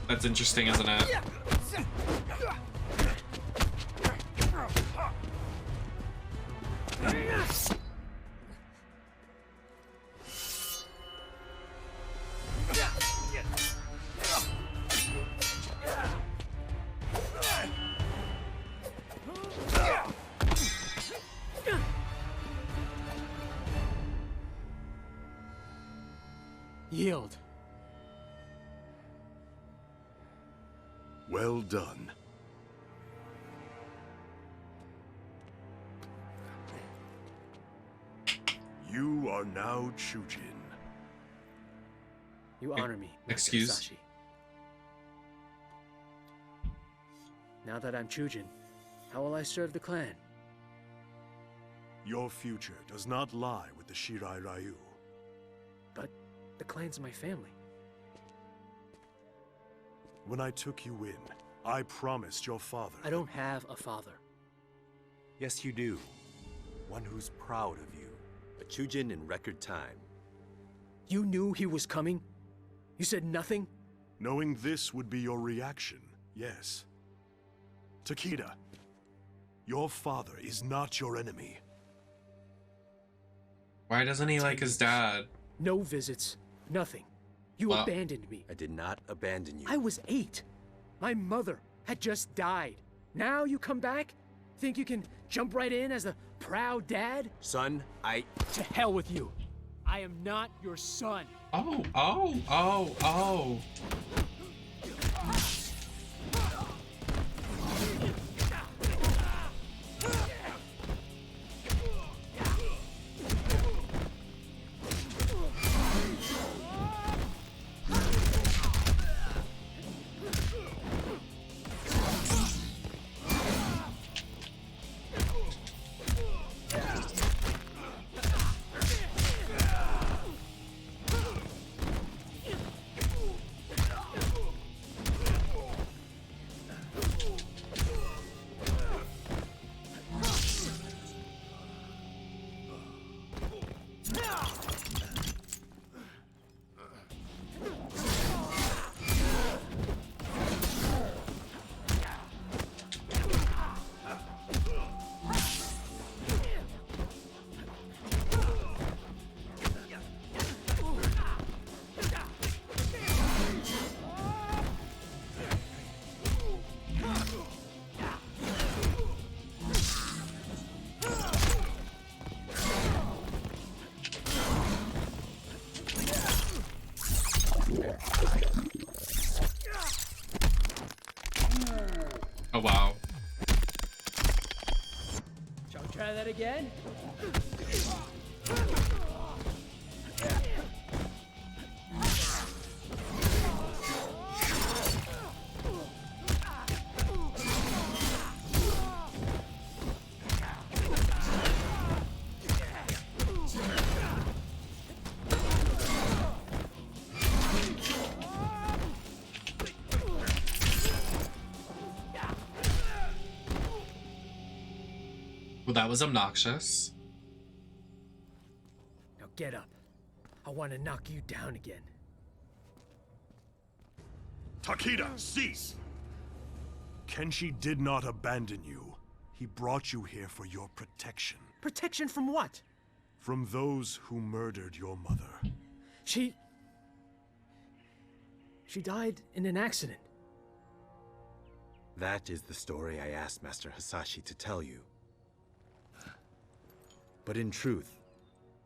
That's interesting, isn't it? Yield. Well done. You are now Chujin. You honor me. Excuse? Sashi. Now that I'm Chujin, how will I serve the clan? Your future does not lie with the Shirai Ryu. But the clan's my family. When I took you in, I promised your father. I don't have a father. Yes, you do. One who's proud of you. A Chujin in record time. You knew he was coming? You said nothing? Knowing this would be your reaction, yes. Takeda, your father is not your enemy. Why doesn't he like his dad? No visits. Nothing. You abandoned me. I did not abandon you. I was 8. My mother had just died. Now you come back? Think you can jump right in as the proud dad? Son, To hell with you. I am not your son. Oh. try that again? Well, that was obnoxious. Now get up. I want to knock you down again. Takeda, cease! Kenshi did not abandon you. He brought you here for your protection. Protection from what? From those who murdered your mother. She died in an accident. That is the story I asked Master Hasashi to tell you. But in truth,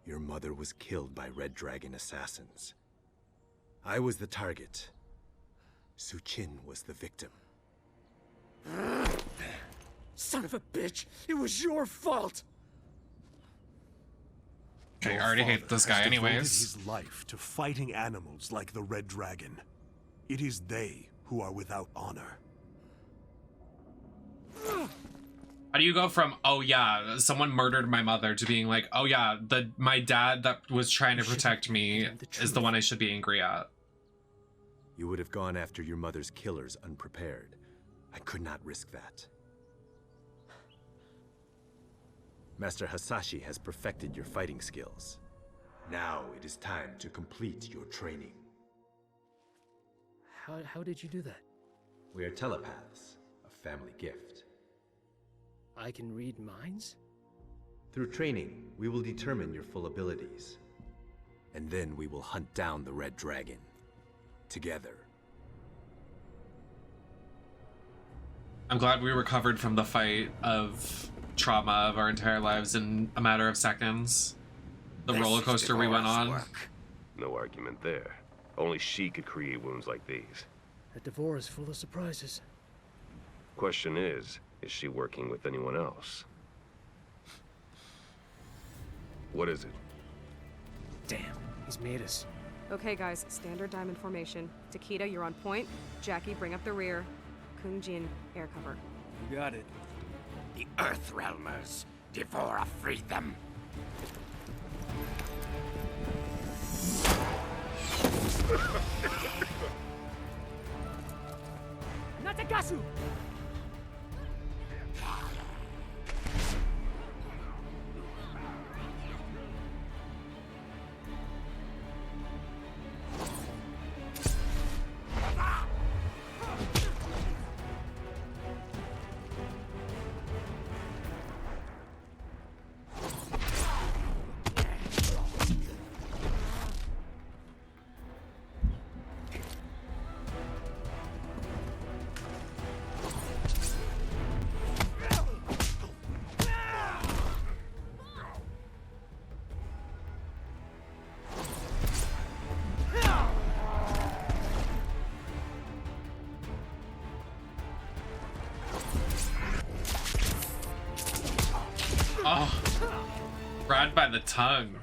your mother was killed by Red Dragon assassins. I was the target. Suchin was the victim. Son of a bitch! It was your fault! Okay, I already hate this guy anyways. His life to fighting animals like the Red Dragon. It is they who are without honor. How do you go from, oh yeah, someone murdered my mother, to being like, oh yeah, my dad that was trying to protect me is the one I should be angry at? You would have gone after your mother's killers unprepared. I could not risk that. Master Hasashi has perfected your fighting skills. Now it is time to complete your training. How did you do that? We are telepaths, a family gift. I can read minds? Through training, we will determine your full abilities. And then we will hunt down the Red Dragon. Together. I'm glad we recovered from the fight of trauma of our entire lives in a matter of seconds. The roller coaster we went on. No argument there. Only she could create wounds like these. That Devore is full of surprises. Question is she working with anyone else? What is it? Damn, he's made us. Okay, guys, standard diamond formation. Takeda, you're on point. Jackie, bring up the rear. Kung-Jin, air cover. You got it. The Earthrealmers. Devora freed them. Natagasu! Oh, grabbed by the tongue.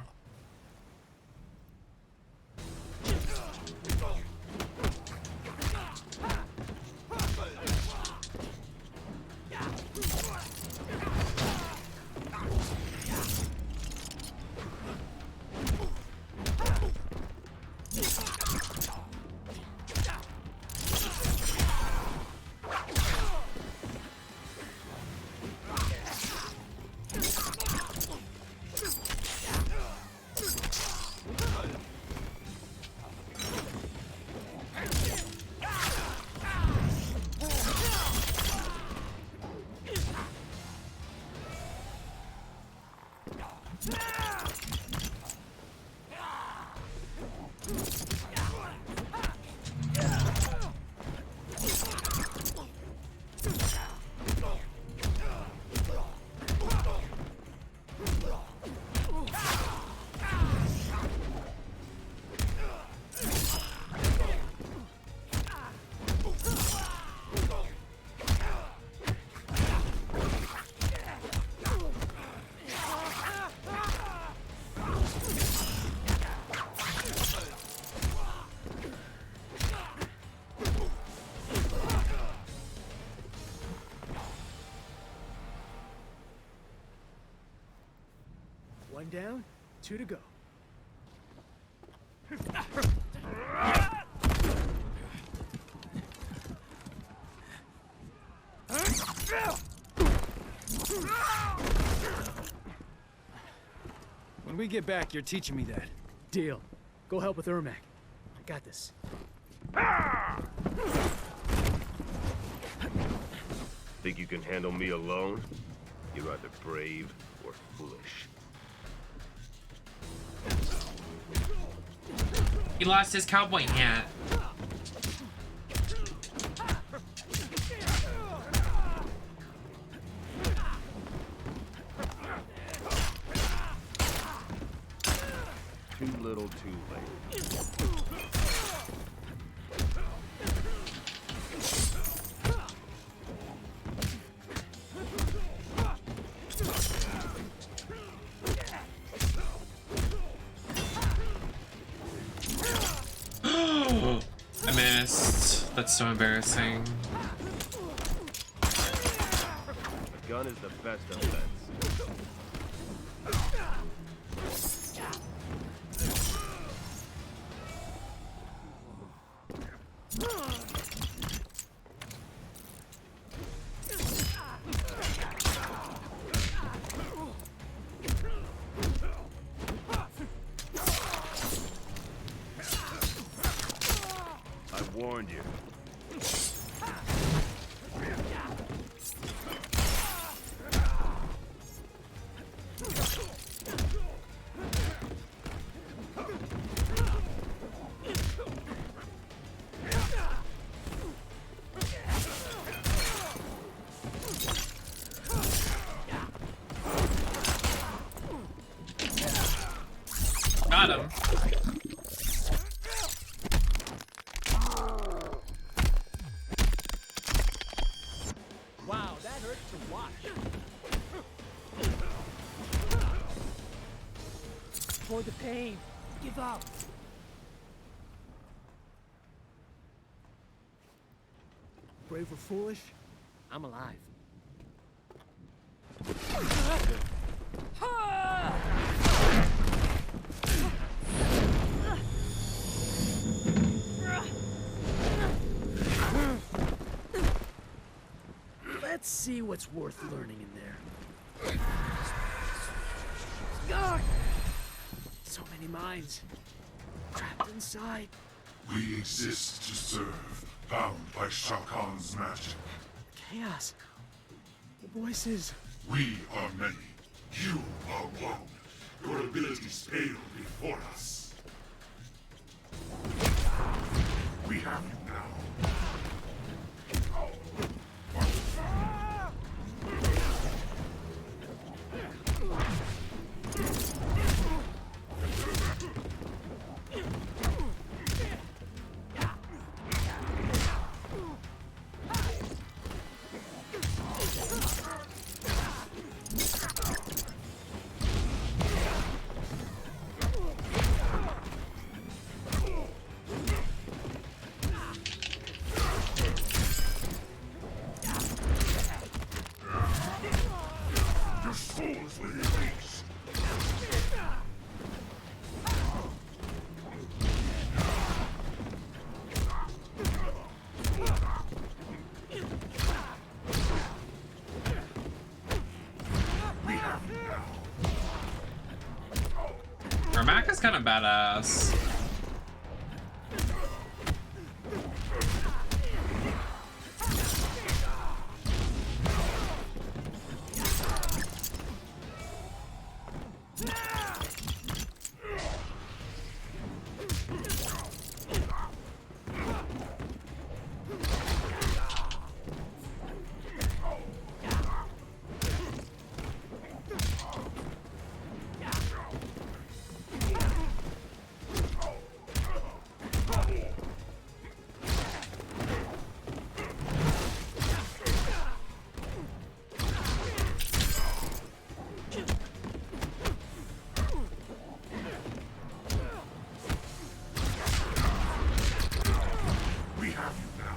One down, 2 to go. When we get back, you're teaching me that. Deal. Go help with Ermac. I got this. Think you can handle me alone? You're either brave or foolish. He lost his cowboy hat. Too little, too late. I missed. That's so embarrassing. A gun is the best defense. I warned you. Got him. Wow, that hurts to watch. For the pain. Give up. Brave or foolish, I'm alive. Let's see what's worth learning in there. So many minds trapped inside. We exist to serve, bound by Shao Kahn's magic. Chaos. The voices. We are many. You are one. Your abilities pale before us. We have you now. Your soul is within reach. We have you now. Ermac is kind of badass. We have you now.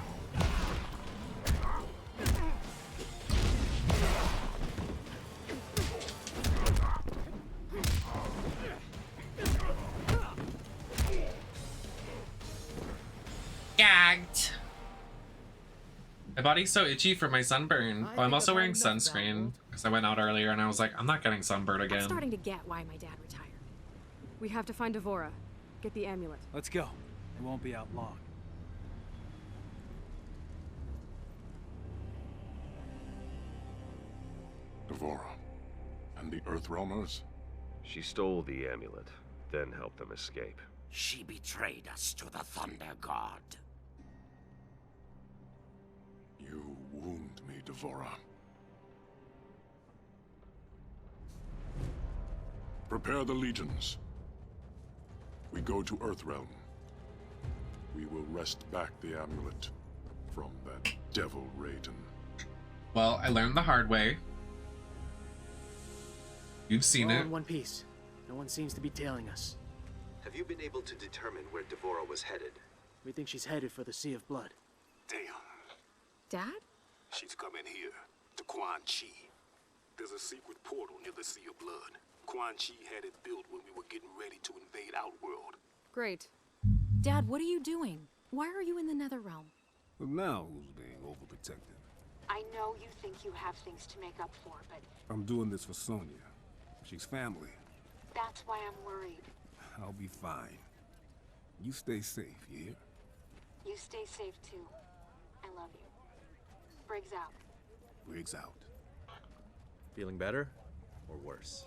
My body's so itchy from my sunburn. Oh, I'm also wearing sunscreen because I went out earlier and I was like, I'm not getting sunburned again. I'm starting to get why my dad retired. We have to find Devora. Get the amulet. Let's go. It won't be out long. Devora and the Earthrealmers? She stole the amulet, then helped them escape. She betrayed us to the Thunder God. You wound me, Devora. Prepare the legions. We go to Earthrealm. We will wrest back the amulet from that devil Raiden. Well, I learned the hard way. You've seen We're it. all in one piece. No one seems to be tailing us. Have you been able to determine where Devora was headed? We think she's headed for the Sea of Blood. Damn. Dad? She's coming here, to Quan Chi. There's a secret portal near the Sea of Blood. Quan Chi had it built when we were getting ready to invade Outworld. Great. Dad, what are you doing? Why are you in the Netherrealm? But now who's being overprotective? I know you think you have things to make up for, but I'm doing this for Sonya. She's family. that's why I'm worried. I'll be fine. You stay safe, you hear? You stay safe too. I love you. Briggs out. Briggs out. Feeling better or worse?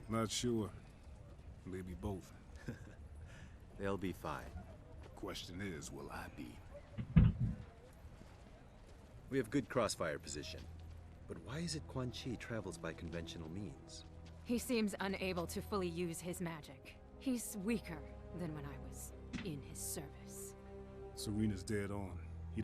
Not sure. Maybe both. They'll be fine. The question is, will I be? We have good crossfire position. But why is it Quan Chi travels by conventional means? He seems unable to fully use his magic. He's weaker than when I was in his service. Serena's dead on.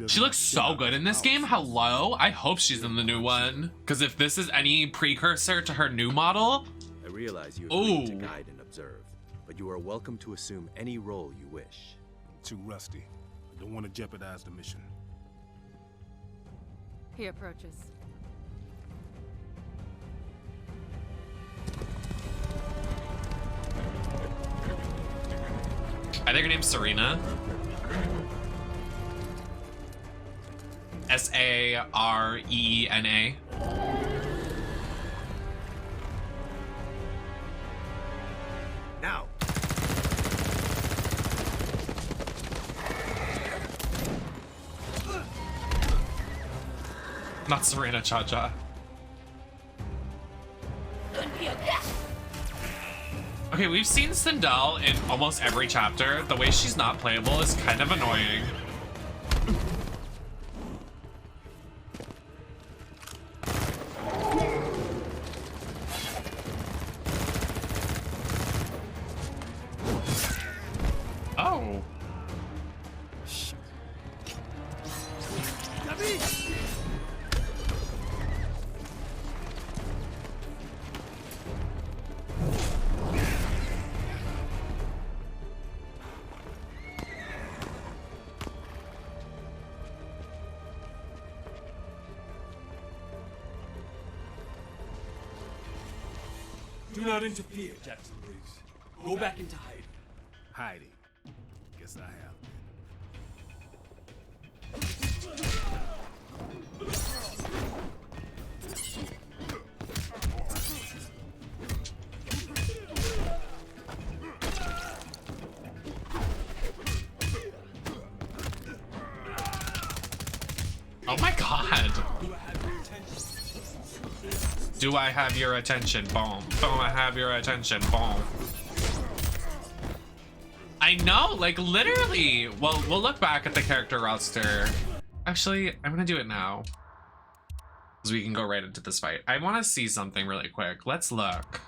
She looks so good in this game. Hello? I hope she's in the new one. Because if this is any precursor to her new model... I realize you agreed to guide and observe, but you are welcome to assume any role you wish. I'm too rusty. I don't want to jeopardize the mission. He approaches. I think her name's Serena. S-A-R-E-E-N-A. Now! Not Serena Cha-Cha. Okay, we've seen Sindel in almost every chapter. The way she's not playable is kind of annoying. Oh. Do not interfere, Jackson Briggs. Go back into hiding. Hiding. Guess I have. Oh my god. Do I have your attention? Boom. Boom, I have your attention. Boom. I know, like literally. Well, we'll look back at the character roster. Actually, I'm gonna do it now. Because we can go right into this fight. I want to see something really quick. Let's look.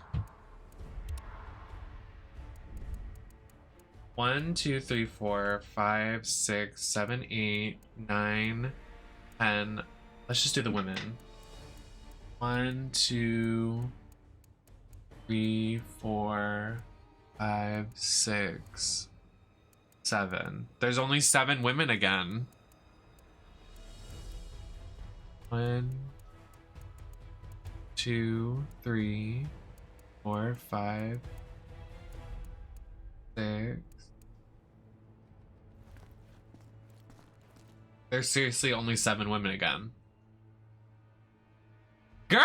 1, 2, 3, 4, 5, 6, 7, 8, 9, 10. Let's just do the women. 1, 2, 3, 4, 5, 6, 7. There's only 7 women again. 1, 2, 3, 4, 5, 6, There's seriously only 7 women again. Girl!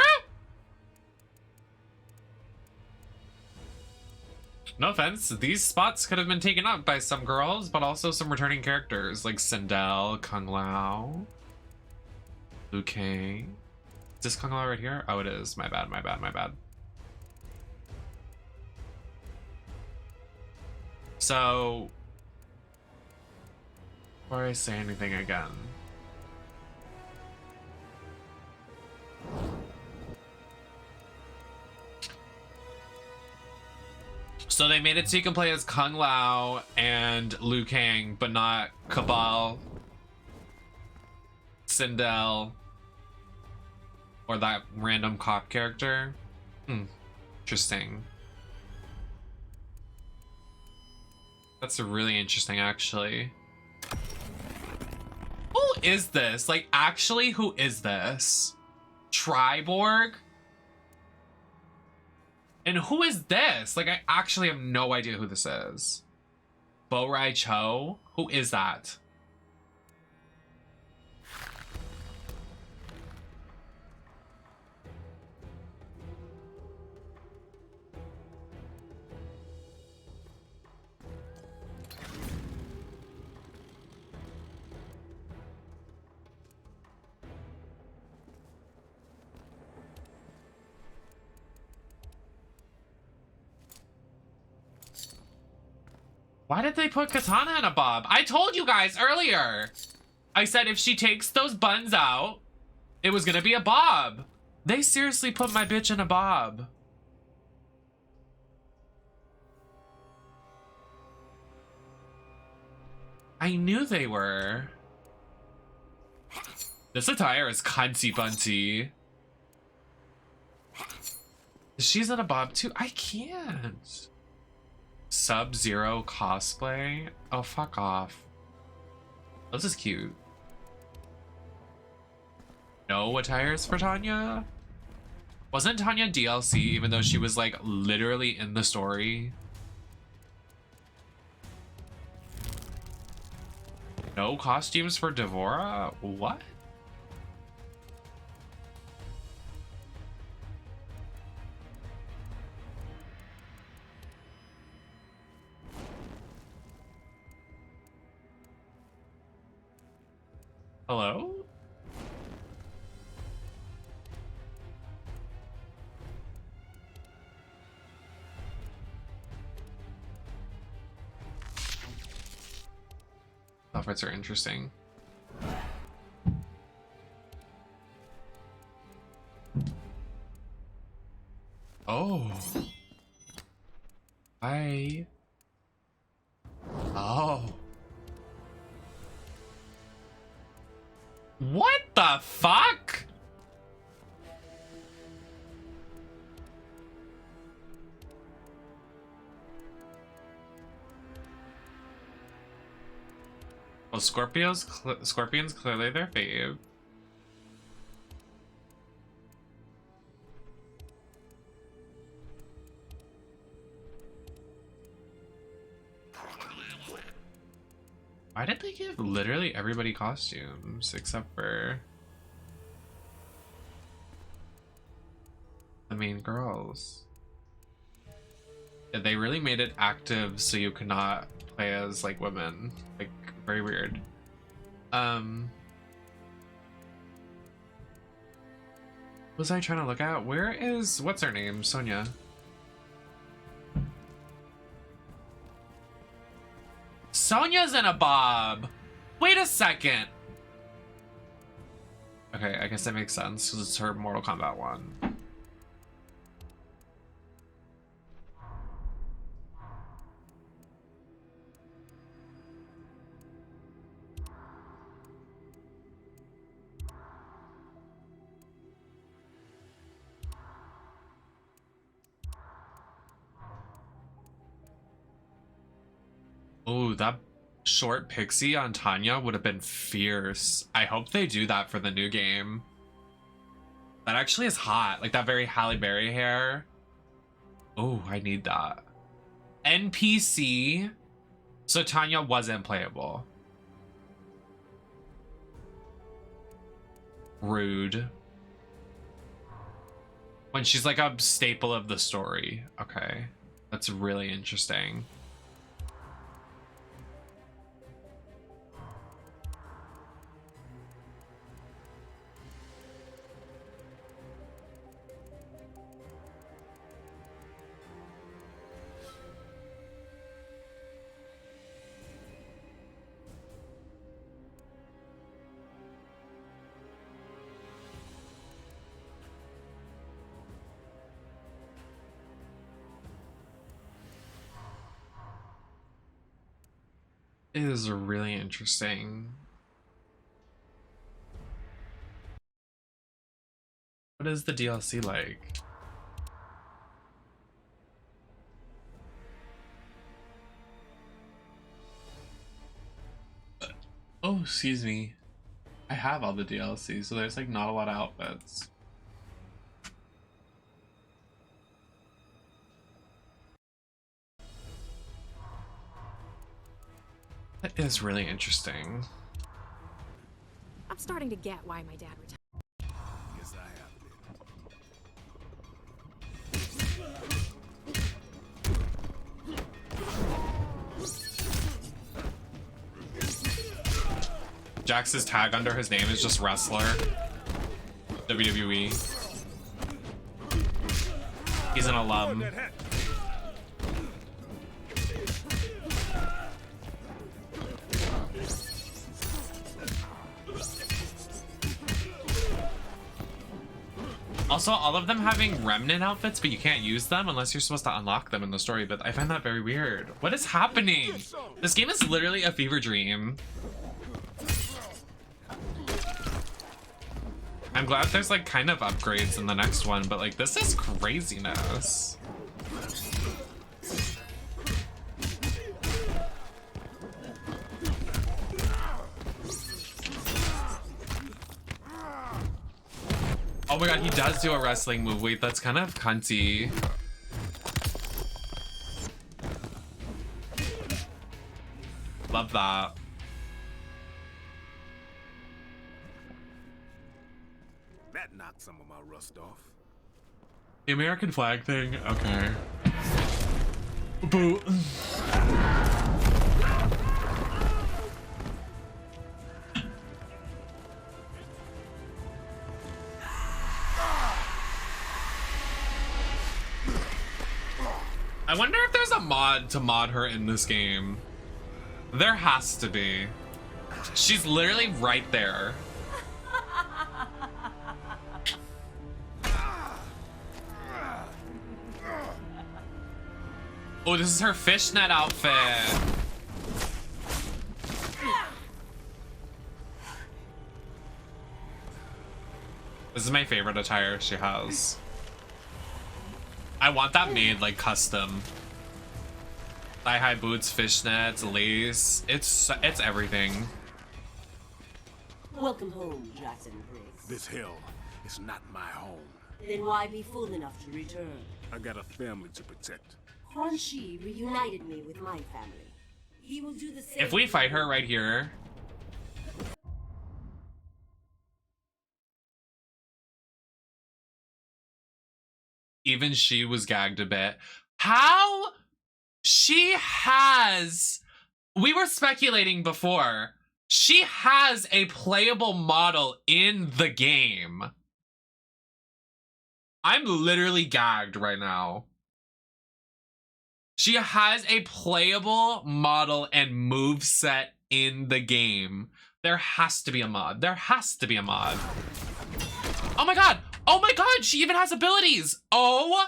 No offense, these spots could have been taken up by some girls, but also some returning characters like Sindel, Kung Lao, Liu Kang. Is this Kung Lao right here? Oh, it is. My bad, my bad, my bad. So, before I say anything again, so they made it so you can play as Kung Lao and Liu Kang, but not Cabal, Sindel, or that random cop character. Interesting. That's really interesting, actually. Who is this? Like, actually, who is this? Triborg? And who is this? Like, I actually have no idea who this is. Bo Rai Cho? Who is that? Why did they put Katana in a bob? I told you guys earlier. I said if she takes those buns out, it was gonna be a bob. They seriously put my bitch in a bob. I knew they were. This attire is cunty bunty. She's in a bob too? I can't. Sub-Zero cosplay? Oh, fuck off. This is cute. No attires for Tanya? Wasn't Tanya DLC even though she was like literally in the story? No costumes for Devora? What? Hello? Outfits are interesting. Oh. Hi. Oh. What the fuck? Well, Scorpions clearly their fave. Why did they give literally everybody costumes except for the main girls? Yeah, they really made it active so you could not play as like women. Like, very weird. What was I trying to look at? Where is, what's her name? Sonia. Sonia's in a bob. Wait a second. Okay, I guess that makes sense because it's her Mortal Kombat 1. Oh, that short pixie on Tanya would have been fierce. I hope they do that for the new game. That actually is hot. Like that very Halle Berry hair. Oh, I need that. NPC. So Tanya wasn't playable. Rude. When she's like a staple of the story. Okay. That's really interesting. It is really interesting. What is the DLC like? Oh, excuse me. I have all the DLC, so there's like not a lot of outfits. That is really interesting. I'm starting to get why my dad retired. Guess I have Jax's tag under his name is just wrestler. WWE. He's an alum. Also, all of them having remnant outfits, but you can't use them unless you're supposed to unlock them in the story, but I find that very weird. What is happening? This game is literally a fever dream. I'm glad there's like kind of upgrades in the next one, but like this is craziness. Oh my god, he does do a wrestling move. Wait, that's kind of cunty. Love that. that. Knocked some of my rust off. The American flag thing? Okay. Boo. I wonder if there's a mod to mod her in this game. There has to be. She's literally right there. Oh, this is her fishnet outfit. This is my favorite attire she has. I want that made like custom. Thigh-high boots, fishnets, lace. It's everything. Welcome home, Jackson Briggs. This hell is not my home. Then why be fool enough to return? I got a family to protect. Quan Chi reunited me with my family. He will do the same. If we fight her right here. Even she was gagged a bit. How? She has... We were speculating before. She has a playable model in the game. I'm literally gagged right now. She has a playable model and moveset in the game. There has to be a mod. There has to be a mod. Oh my god! Oh my god! She even has abilities! Oh!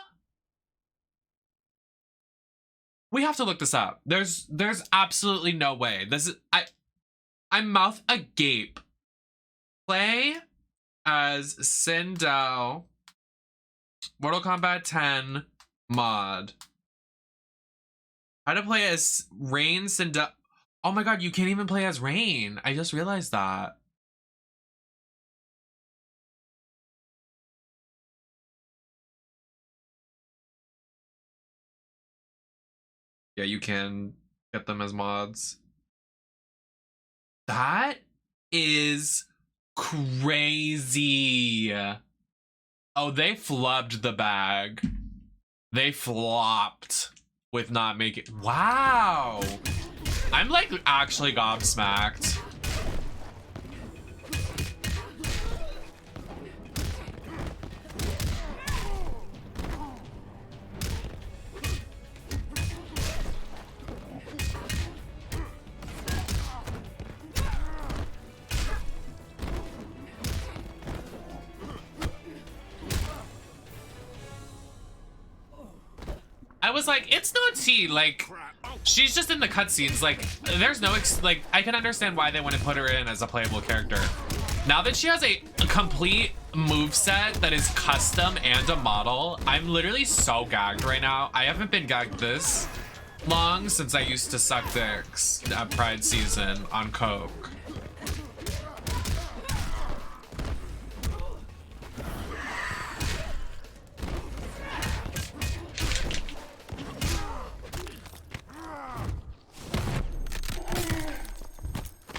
We have to look this up. There's absolutely no way. This is... I'm mouth agape. Play as Sindel. Mortal Kombat 10 mod. How to play as Rain Sindel. Oh my god, you can't even play as Rain. I just realized that. Yeah, you can get them as mods. That is crazy. Oh, they flubbed the bag. They flopped with not making. Wow. I'm like actually gobsmacked. I was like, it's no tea. Like, she's just in the cutscenes. Like, there's no like, I can understand why they wouldn't put her in as a playable character. Now that she has a complete moveset that is custom and a model, I'm literally so gagged right now. I haven't been gagged this long since I used to suck dicks at Pride season on coke.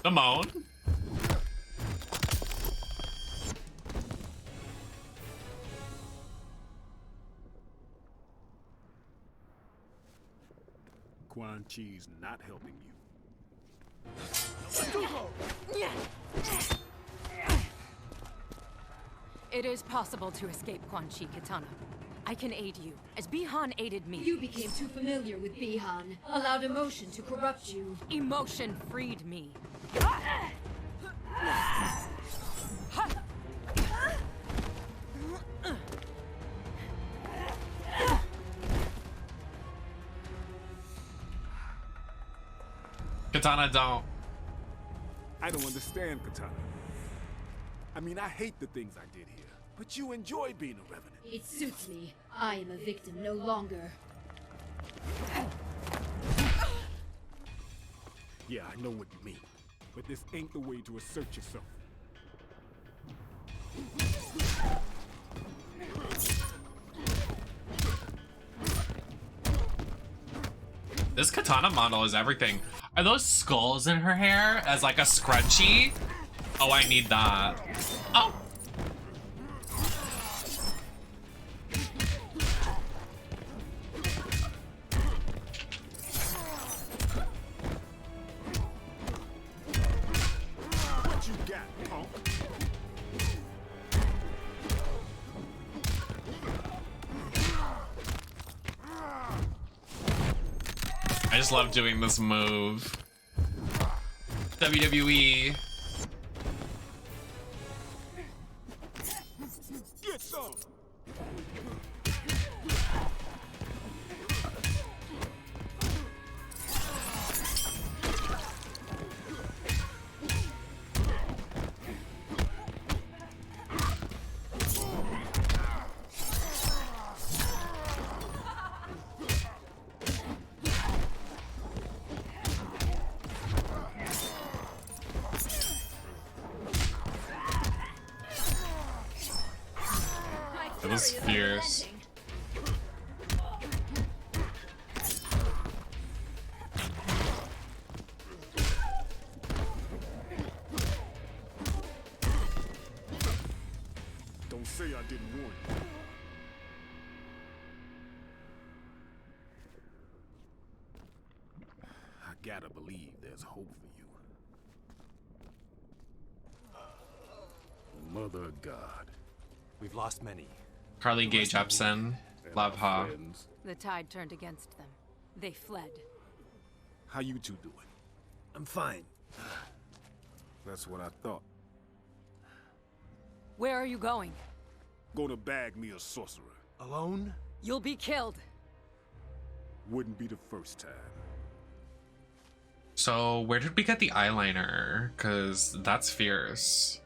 Simone. Quan Chi's not helping you. It is possible to escape Quan Chi, Katana. I can aid you, as Bihan aided me. You became too familiar with Bihan, allowed emotion to corrupt you. Emotion freed me. Katana, don't. I don't understand, Katana. I mean, I hate the things I did here, but you enjoy being a revenant. It suits me. I am a victim no longer. Yeah, I know what you mean, but this ain't the way to assert yourself. This Katana model is everything. Are those skulls in her hair as like a scrunchie? Oh, I need that. Oh. What you got, punk? I just love doing this move. WWE. Get some. It was fierce. Don't say I didn't warn you. I gotta believe there's hope for you. Mother of God. We've lost many. Carly Gay Jepsen. Love her. The tide turned against them. They fled. How you two doing? I'm fine. That's what I thought. Where are you going? Gonna bag me a sorcerer. Alone? You'll be killed. Wouldn't be the first time. So where did we get the eyeliner? Cause that's fierce.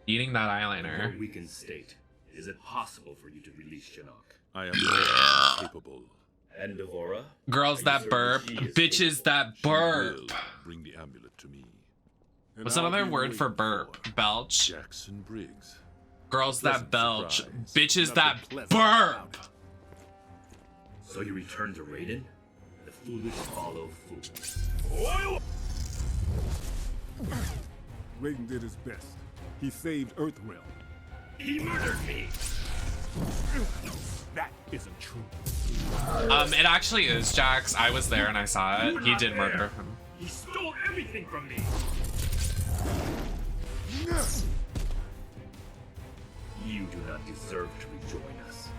Eating that eyeliner. In your weakened state, is it possible for you to release Shinnok? I am more capable. And Devora? Girls that burp, bitches that burp. Bring the amulet to me. What's another word for burp? Belch. Jackson Briggs. Girls that belch, surprise. bitches that burp. So you return to Raiden? The foolish follow fools. Raiden did his best. He saved Earthrealm. He murdered me! That isn't true. It actually is, Jax. I was there and I saw it. He did murder him. He stole everything from me! You do not deserve to rejoin us.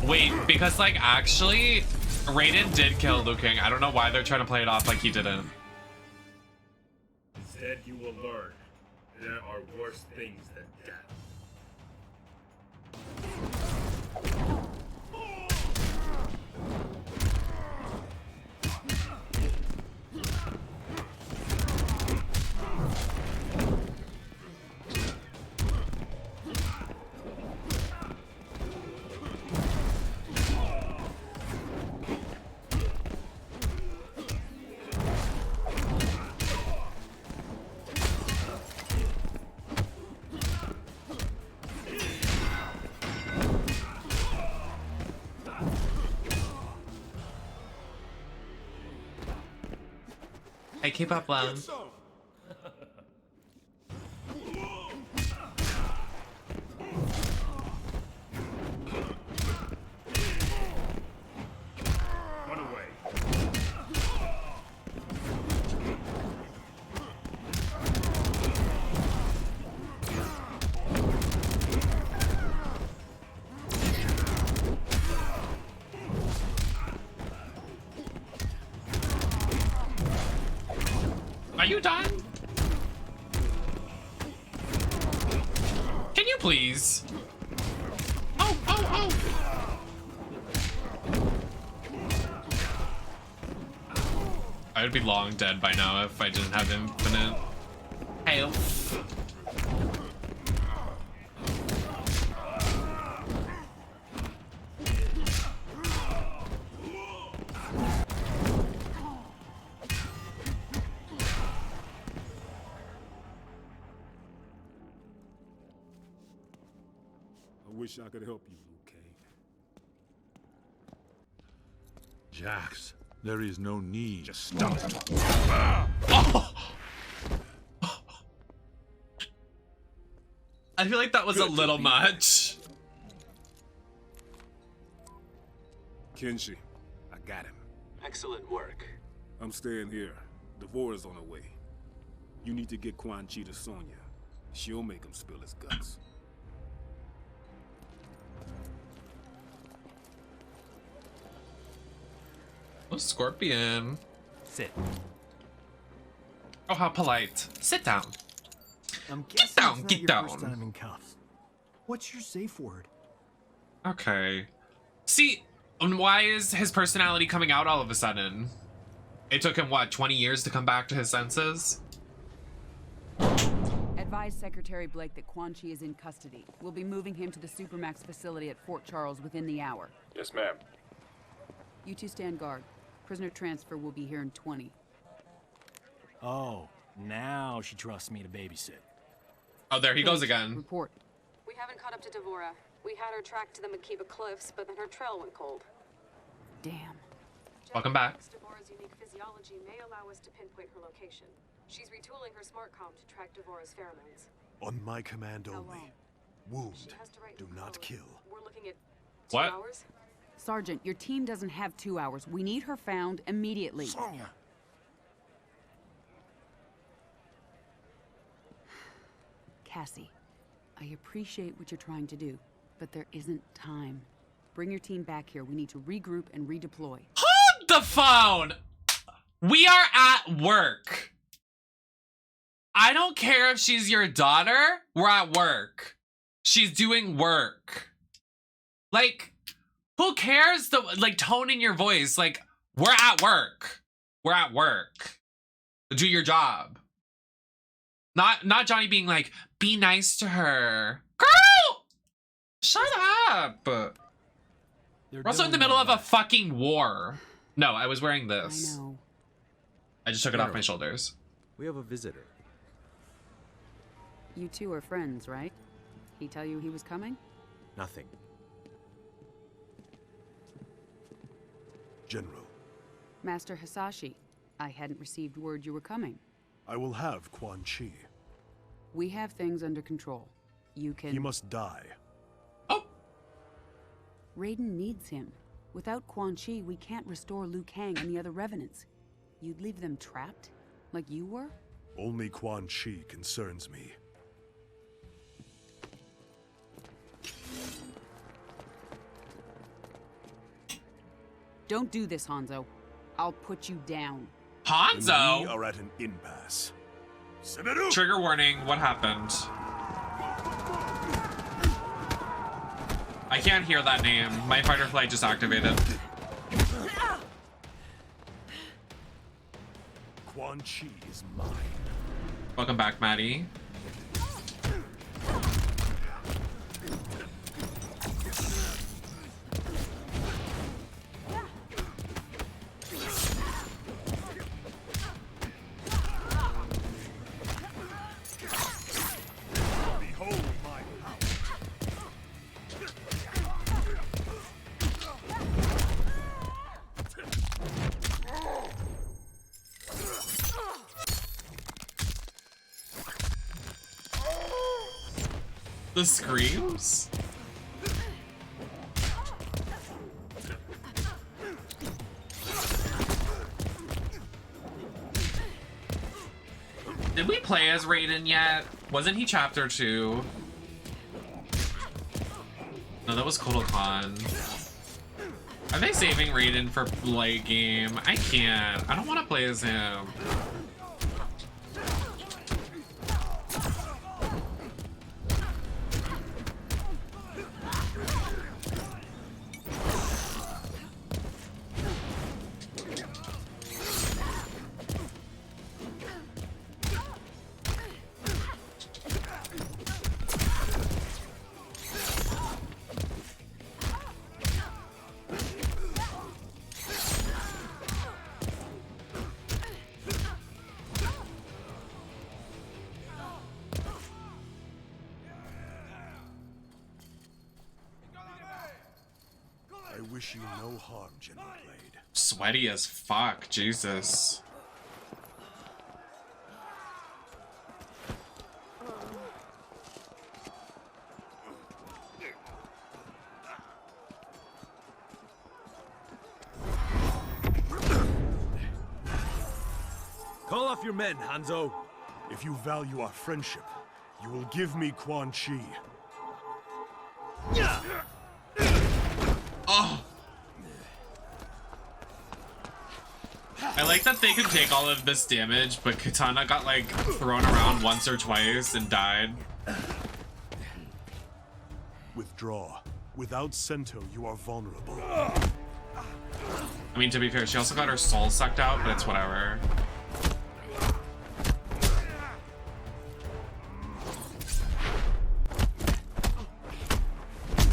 Wait, because like actually, Raiden did kill Liu Kang. I don't know why they're trying to play it off like he didn't. Instead, you will learn there are worse things than death. Hey, keep up, Lone. Run away. Are you done? Can you please? Oh, oh, oh! I would be long dead by now if I didn't have infinite health. I wish I could help you, Liu Kang. Jax, there is no need. Just stop it. I feel like that was a little much. Kenshi, I got him. Excellent work. I'm staying here. Devora's on her way. You need to get Quan Chi to Sonya. She'll make him spill his guts. Oh, Scorpion. Sit. Oh, how polite. Sit down. I'm Get down, it's not get your down. First time in cuffs. What's your safe word? Okay. See, and why is his personality coming out all of a sudden? It took him, what, 20 years to come back to his senses? Advise Secretary Blake that Quan Chi is in custody. We'll be moving him to the Supermax facility at Fort Charles within the hour. Yes, ma'am. You two stand guard. Prisoner transfer will be here in 20. Oh, now she trusts me to babysit. Oh, there he goes again. Report. We haven't caught up to Devora. We had her tracked to the Makiba Cliffs, but then her trail went cold. Damn. Welcome back. Devora's unique physiology may allow us to pinpoint her location. She's retooling her smart comm to track Devora's pheromones. On my command How only. long? Wound. She has to write Do her not code. kill. We're looking at 2 What? hours. Sergeant, your team doesn't have 2 hours. We need her found immediately. Sonya! Cassie, I appreciate what you're trying to do, but there isn't time. Bring your team back here. We need to regroup and redeploy. Hold the phone! We are at work. I don't care if she's your daughter. We're at work. She's doing work. Like, who cares the like tone in your voice? Like, we're at work. We're at work. Do your job. Not Johnny being like, be nice to her. Girl! Shut up. We're also in the middle of a fucking war. No, I was wearing this. I know. I just took it off my shoulders. We have a visitor. You two are friends, right? He tell you he was coming? Nothing. General, Master Hisashi, I hadn't received word you were coming. I will have Quan Chi. We have things under control. You can... He must die. Raiden needs him. Without Quan Chi, we can't restore Liu Kang and the other Revenants. You'd leave them trapped? Like you were? Only Quan Chi concerns me. Don't do this, Hanzo. I'll put you down. Hanzo? We are at an impasse. Trigger warning, what happened? I can't hear that name. My fight or flight just activated. Quan Chi is mine. Welcome back, Maddie. The screams? Did we play as Raiden yet? Wasn't he chapter 2? No, that was Kotal Khan. Are they saving Raiden for late game? I can't. I don't want to play as him. I wish you no harm, General Blade. Sweaty as fuck, Jesus. Call off your men, Hanzo. If you value our friendship, you will give me Quan Chi. Oh! I like that they could take all of this damage, but Katana got like thrown around once or twice and died. Withdraw. Without Sento, you are vulnerable. I mean, to be fair, she also got her soul sucked out, but it's whatever.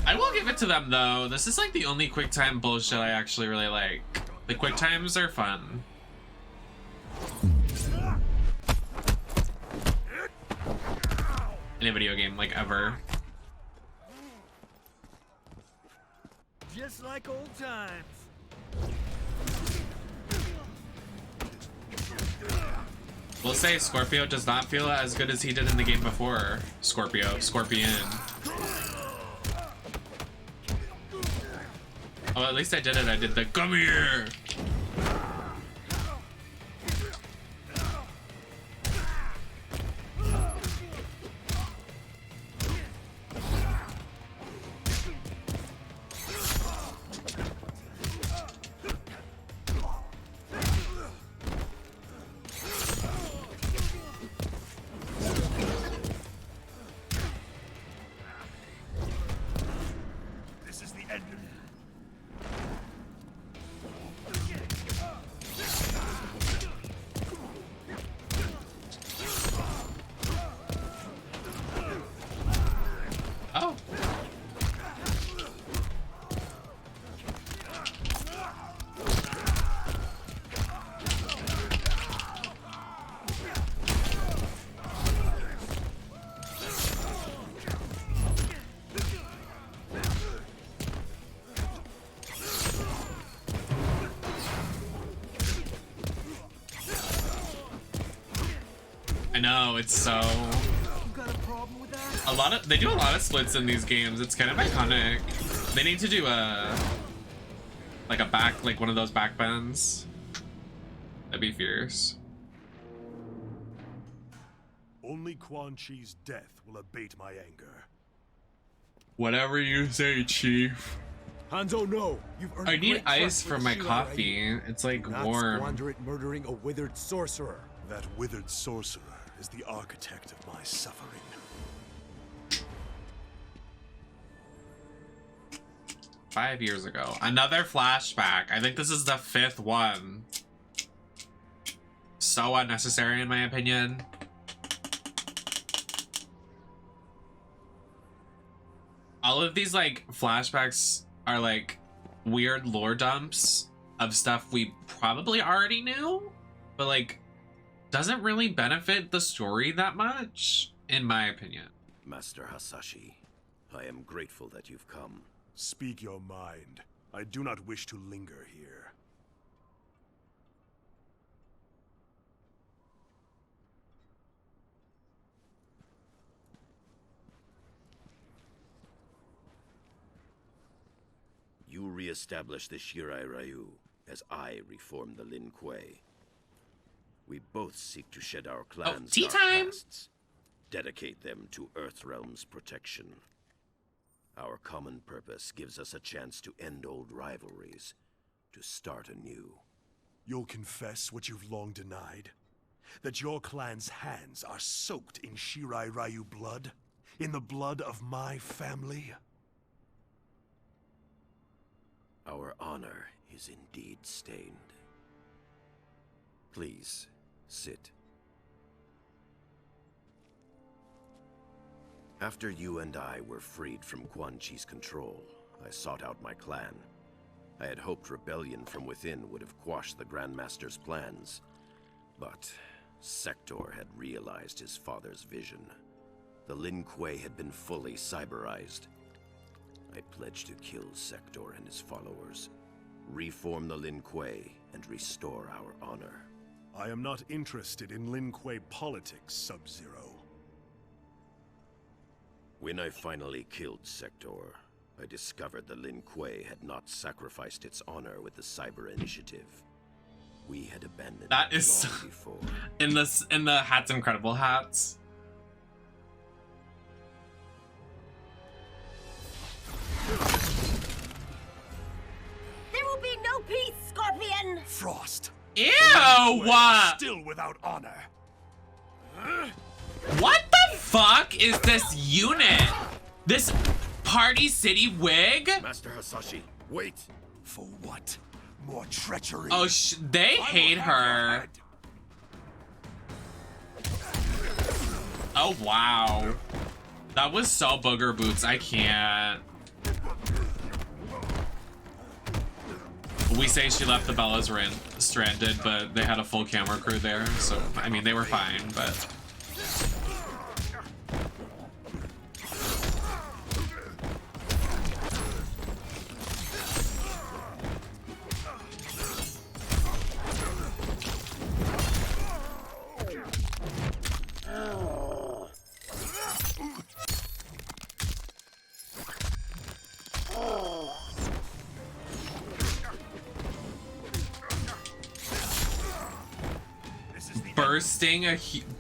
I will give it to them though. This is like the only quick time bullshit I actually really like. The quick times are fun. In a video game, like ever. Just like old times. We'll say Scorpio does not feel as good as he did in the game before. Scorpion. Oh, at least I did it. I did the come here. This is the end of it. Oh. I know, it's so They do a lot of splits in these games. It's kind of iconic. They need to do like one of those back bends. That'd be fierce. Only Quan Chi's death will abate my anger. Whatever you say, Chief. Hanzo, no! You've earned I need great ice trust for with my Shirai coffee. Ryu. It's like Not warm. squander it murdering a withered sorcerer. That withered sorcerer is the architect of my suffering. $5 years ago. Another flashback. I think this is the 5th one. So unnecessary in my opinion. All of these like flashbacks are like weird lore dumps of stuff we probably already knew, but like doesn't really benefit the story that much, in my opinion. Master Hasashi, I am grateful that you've come. Speak your mind. I do not wish to linger here. You re-establish the Shirai Ryu, as I reform the Lin Kuei. We both seek to shed our clans' tea dark time! pasts, dedicate them to Earthrealm's protection. Our common purpose gives us a chance to end old rivalries, to start anew. You'll confess what you've long denied? That your clan's hands are soaked in Shirai Ryu blood? In the blood of my family? Our honor is indeed stained. Please, sit. After you and I were freed from Quan Chi's control, I sought out my clan. I had hoped rebellion from within would have quashed the Grandmaster's plans. But Sector had realized his father's vision. The Lin Kuei had been fully cyberized. I pledged to kill Sector and his followers, reform the Lin Kuei, and restore our honor. I am not interested in Lin Kuei politics, Sub-Zero. When I finally killed Sector, I discovered the Lin Kuei had not sacrificed its honor with the Cyber Initiative. We had abandoned That it is long before. in the Hats Incredible hats. There will be no peace, Scorpion! Frost! Ew! Still without honor. What the fuck is this unit? This Party City wig? Master Hasashi, wait! For what? More treachery? Oh, they hate her. Oh, wow. That was so booger boots. I can't. We say she left the Bellas stranded, but they had a full camera crew there. So, I mean, they were fine, but...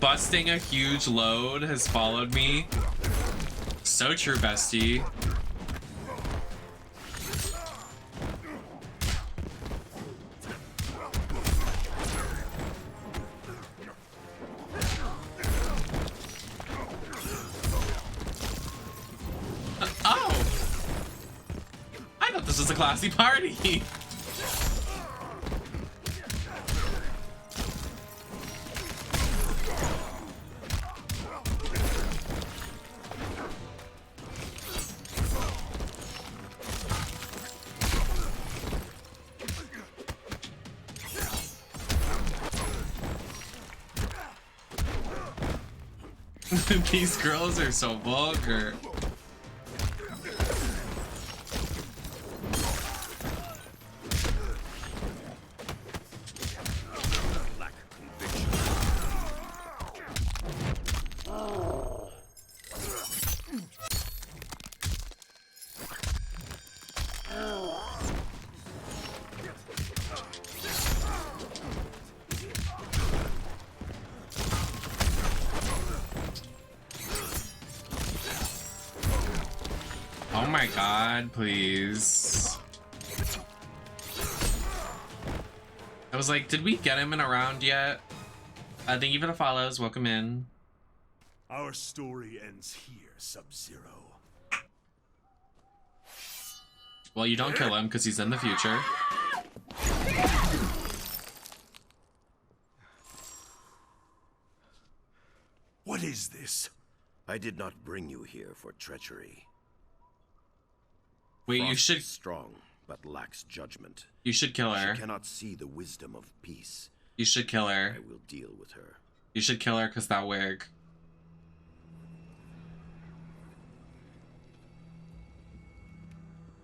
Busting a huge load has followed me. So true, bestie. Oh! I thought this was a classy party. These girls are so vulgar. Oh my god, please. I was like, did we get him in a round yet? Thank you for the follows. Welcome in. Our story ends here, Sub-Zero. Well, you don't kill him because he's in the future. What is this? I did not bring you here for treachery. Wait, Frost you should... is strong, but lacks judgment. You should kill her. She cannot see the wisdom of peace. You should kill her. I will deal with her. You should kill her because that wig.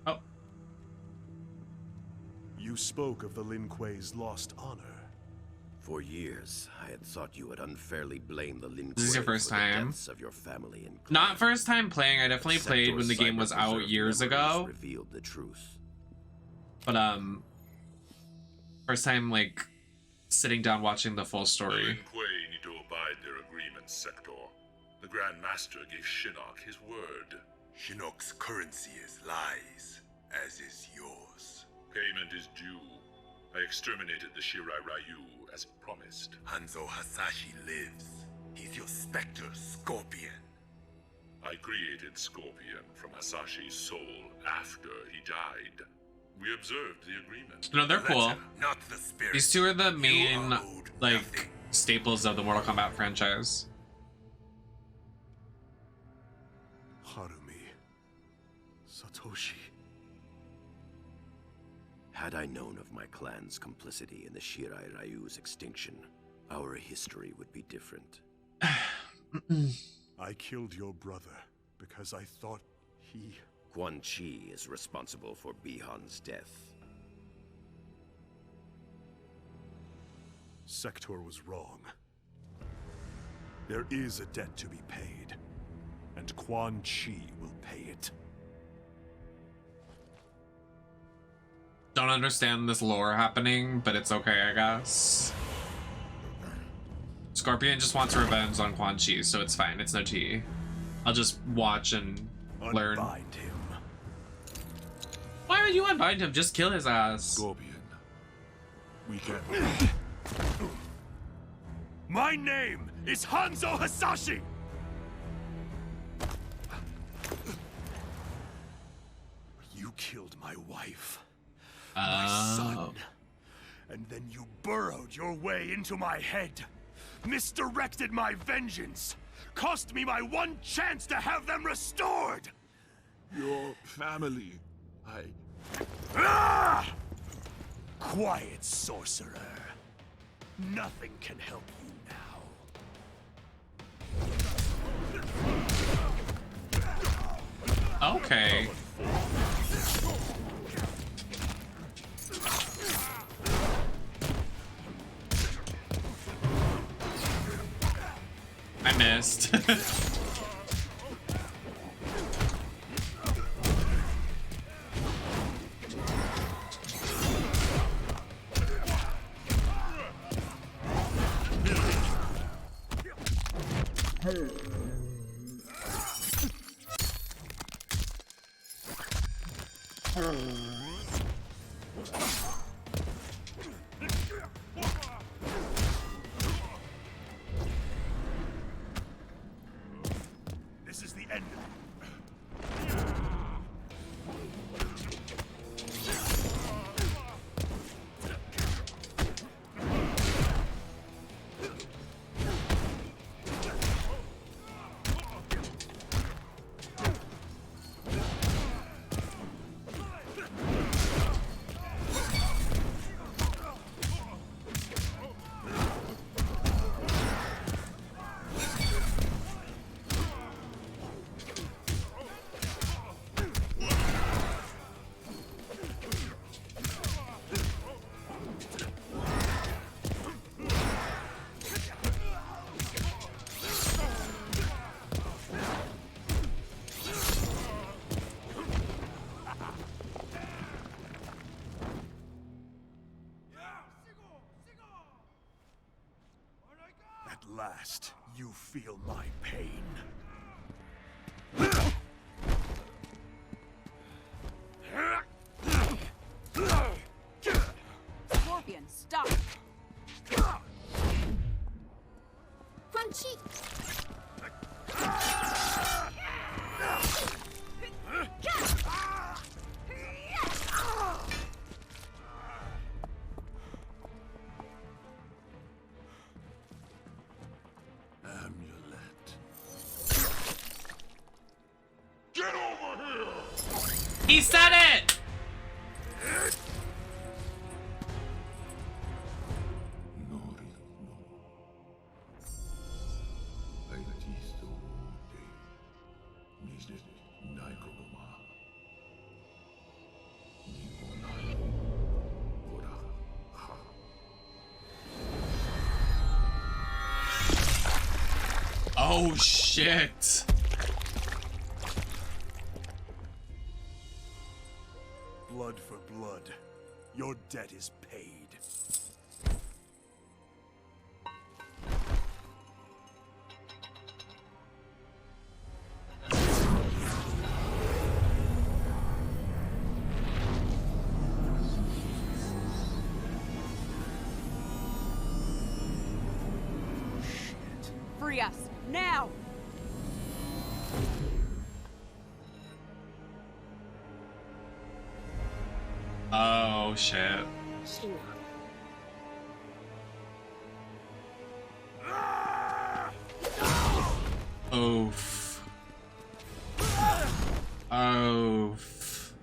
Oh. You spoke of the Lin Kuei's lost honor. For years, I had thought you had unfairly blamed the Lin Kuei This is your first for the time? deaths of your family and Not first time playing. I definitely played when the game was out years ago. Revealed the truth. But first time like sitting down watching the full The story. Lin Kuei need to abide their agreements, Sector. The Grand Master gave Shinnok his word. Shinnok's currency is lies, as is yours. Payment is due. I exterminated the Shirai Ryu as promised. Hanzo Hasashi lives. He's your specter, Scorpion. I created Scorpion from Hasashi's soul after he died. We observed the agreement. No, they're cool. Not the spirit. These two are the main like staples of the Mortal Kombat franchise. Harumi. Satoshi. Had I known of my clan's complicity in the Shirai Ryu's extinction, our history would be different. I killed your brother because I thought he... Quan Chi is responsible for Bihan's death. Sector was wrong. There is a debt to be paid, and Quan Chi will pay it. Don't understand this lore happening, but it's okay, I guess. Scorpion just wants revenge on Quan Chi, so it's fine. It's no tea. I'll just watch and learn. Unbind him. Why would you unbind him? Just kill his ass. Scorpion. We can't. My name is Hanzo Hasashi! You killed my wife, my son, and then you burrowed your way into my head, misdirected my vengeance, cost me my one chance to have them restored! Your family. Ah! Quiet, sorcerer. Nothing can help you now. Okay. I missed. This is the end of it. At last, you feel my pain. He said it! Oh shit. Blood for blood. Your debt is paid. Free us, now! Oh shit. Oof. Oof.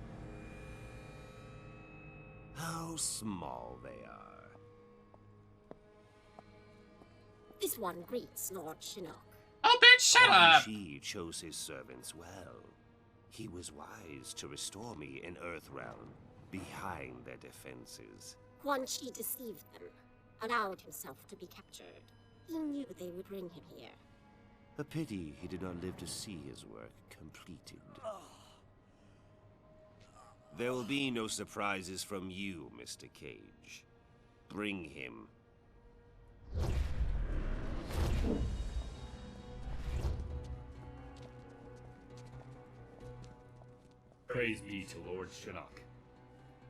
How small they are. This one greets Lord Shinnok. Oh, bitch, shut up! She chose his servants well. He was wise to restore me in Earthrealm, behind their defenses. Quan Chi deceived them, allowed himself to be captured. He knew they would bring him here. A pity he did not live to see his work completed. There will be no surprises from you, Mr. Cage. Bring him. Praise be to Lord Shinnok.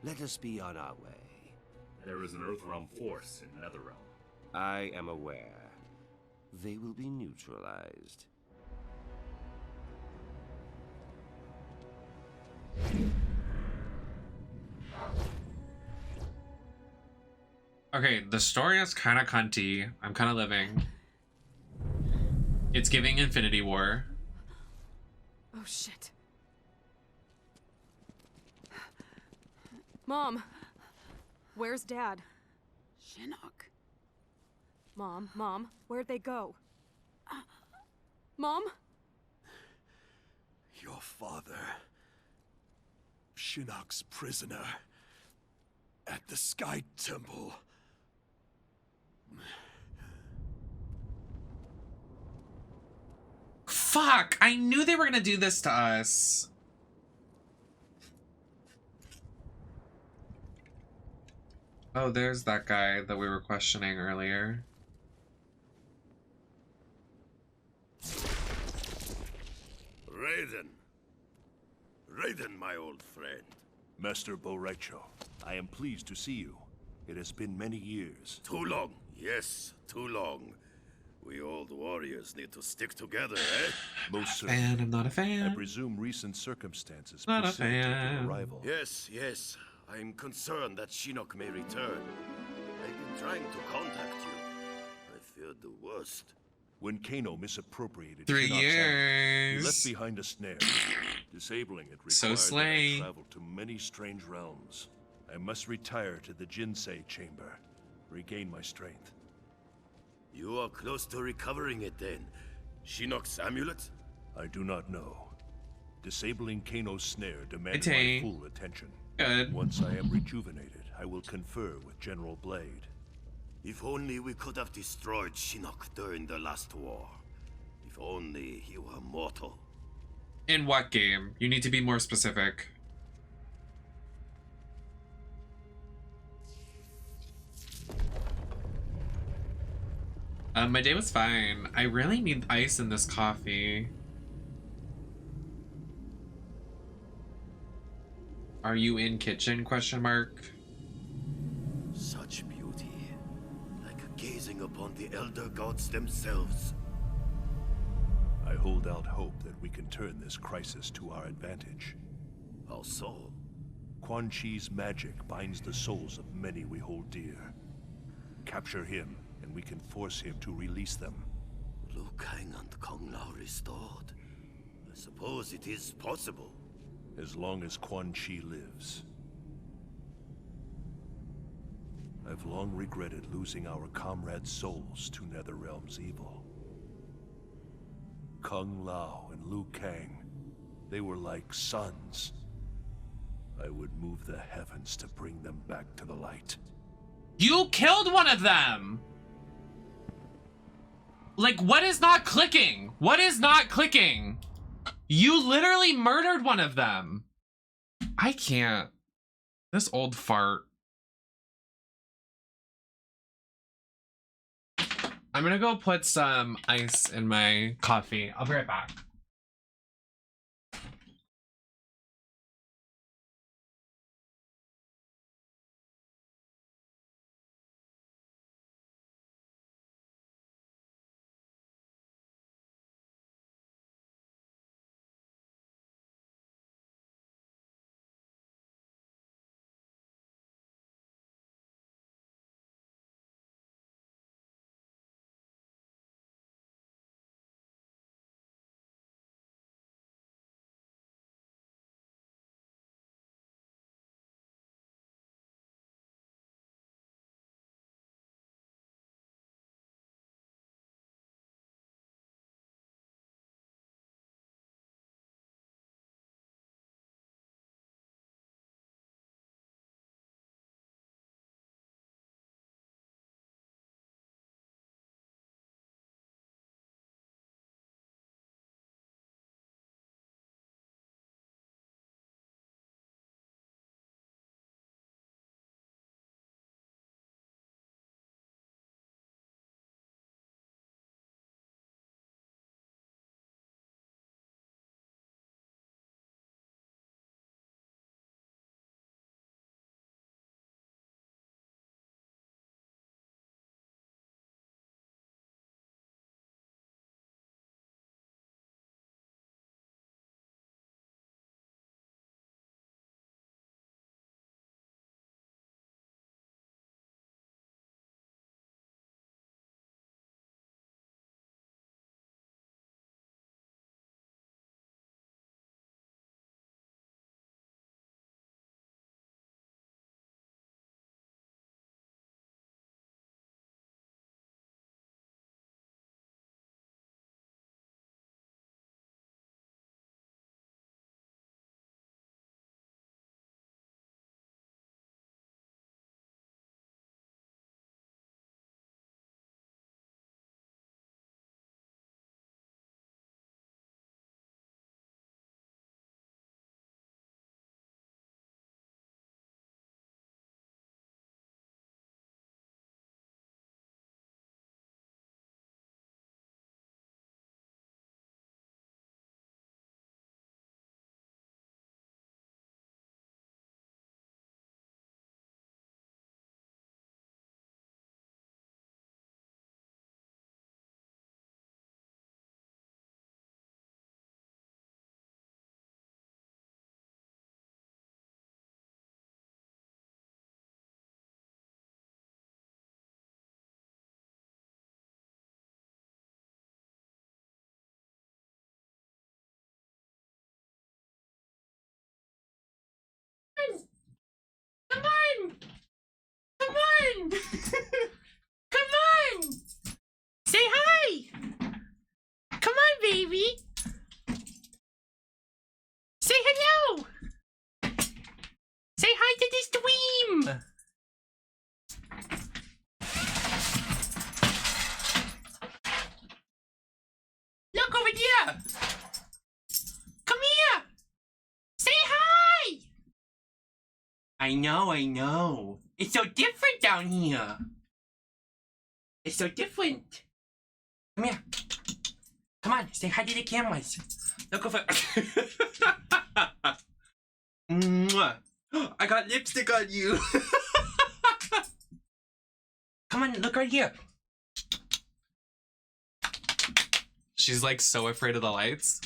Let us be on our way. There is an Earthrealm force in Netherrealm. I am aware. They will be neutralized. Okay, the story is kind of cunty. I'm kind of living. It's giving Infinity War. Oh shit. Mom, where's Dad? Shinnok. Mom, where'd they go? Mom? Your father, Shinnok's prisoner, at the Sky Temple. Fuck! I knew they were gonna do this to us. Oh, there's that guy that we were questioning earlier. Raiden, my old friend. Master Boraicho, I am pleased to see you. It has been many years. Too long. Yes, too long. We old warriors need to stick together, eh? Most Fan, I'm not a fan. I presume recent circumstances Not a precipitated fan. your arrival. Yes. I'm concerned that Shinnok may return. I've been trying to contact you. I feared the worst. When Kano misappropriated 3 Shinnok's years. amulet, he left behind a snare. Disabling it So required that slay. I travel to many strange realms. I must retire to the Jinsei chamber, regain my strength. You are close to recovering it then. Shinnok's amulet? I do not know. Disabling Kano's snare demanded Hey. my full attention. Good. Once I am rejuvenated, I will confer with General Blade. If only we could have destroyed Shinnok during the last war. If only he were mortal. In what game? You need to be more specific. My day was fine. I really need ice in this coffee. Are you in kitchen? Question mark. Such beauty. Like gazing upon the elder gods themselves. I hold out hope that we can turn this crisis to our advantage. How so? Quan Chi's magic binds the souls of many we hold dear. Capture him, and we can force him to release them. Liu Kang and Kung Lao restored. I suppose it is possible. as long as Quan Chi lives. I've long regretted losing our comrades' souls to Netherrealm's evil. Kung Lao and Liu Kang, they were like suns. I would move the heavens to bring them back to the light. You killed one of them! Like, what is not clicking? What is not clicking? You literally murdered one of them. I can't. This old fart. I'm gonna go put some ice in my coffee. I'll be right back. Come on! Come on! Come on! Say hi! Come on, baby! Say hello! Say hi to this dweem! Look over there! Come here! Say hi! I know. It's so different down here. It's so different. Come here. Come on, say hi to the cameras. Look over. Mwah. I got lipstick on you. Come on, look right here. She's like so afraid of the lights.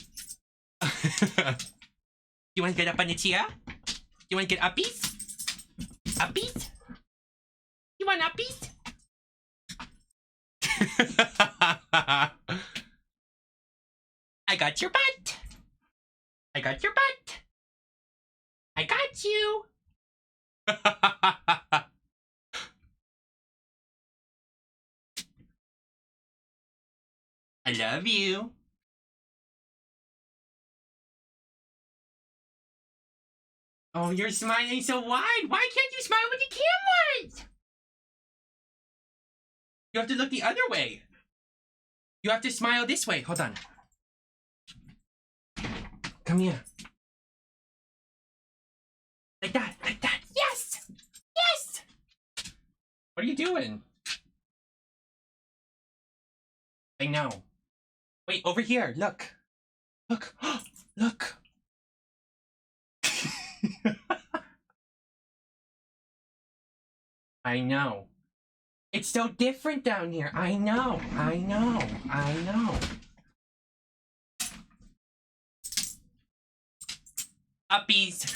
You want to get up on the chair? You want to get uppies? Uppies? You want uppies? I got your butt. I got your butt. got you. I love you. Oh, you're smiling so wide. Why can't you smile with the cameras? You have to look the other way. You have to smile this way. Hold on. Come here. Like that, like that. Yes! Yes! What are you doing? I know. Wait, over here. Look. Look. Look. I know. It's so different down here. I know. I know. I know. Uppies.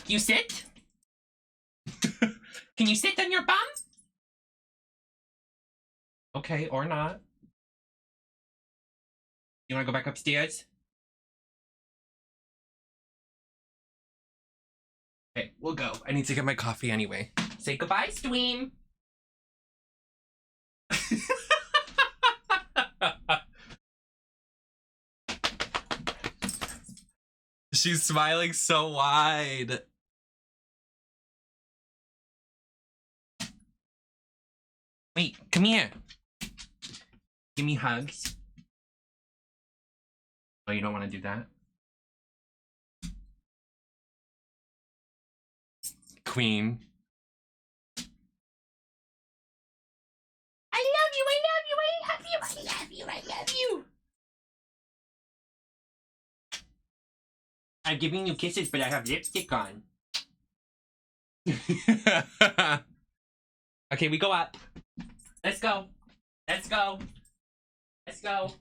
You sit? Can you sit on your bum? Okay, or not. You wanna go back upstairs? Okay, we'll go. I need to get my coffee anyway. Say goodbye, Stream. She's smiling so wide. Wait, come here. Give me hugs. Oh, you don't want to do that? Queen. I love you, I love you, I love you, I love you, I love you. I'm giving you kisses, but I have lipstick on. Okay, we go up. Let's go. Let's go. Let's go.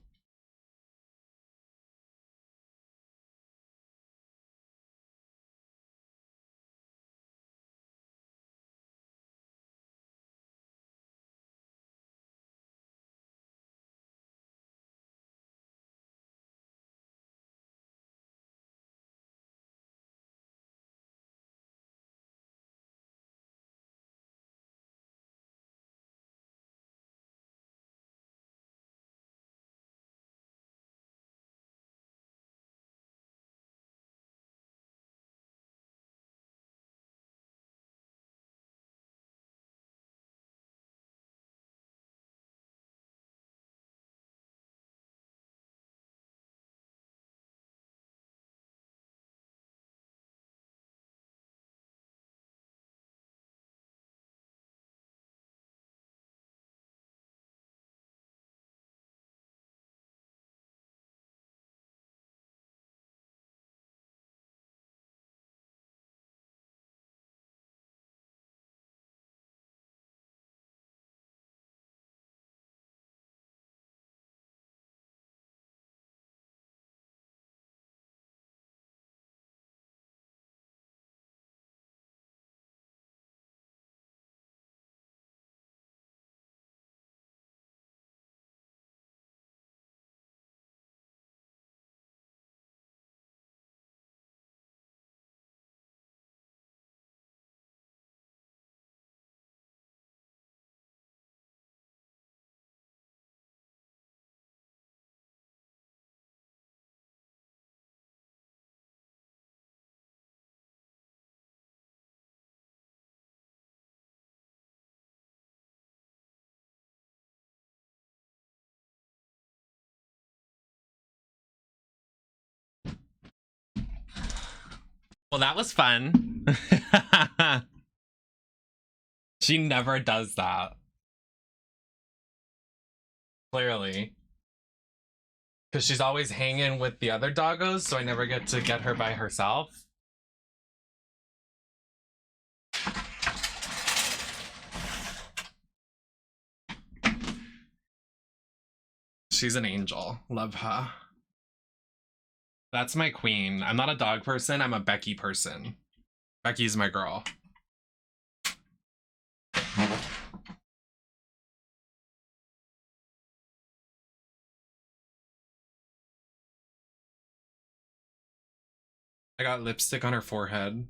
Well, that was fun. She never does that. Clearly. Because she's always hanging with the other doggos, so I never get to get her by herself. She's an angel. Love her. That's my queen. I'm not a dog person, I'm a Becky person. Becky's my girl. I got lipstick on her forehead.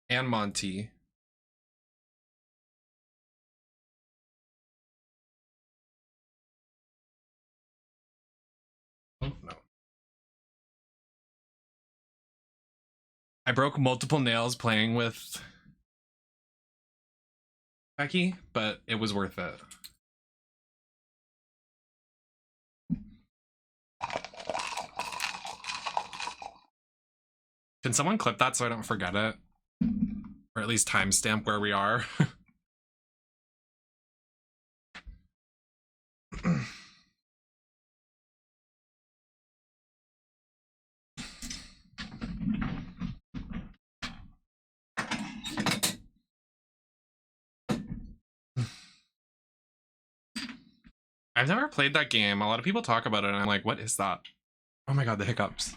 And Monty. Oh, no. I broke multiple nails playing with Becky, but it was worth it. Can someone clip that so I don't forget it? Or at least timestamp where we are? I've never played that game. A lot of people talk about it and I'm like, what is that? Oh my god, the hiccups.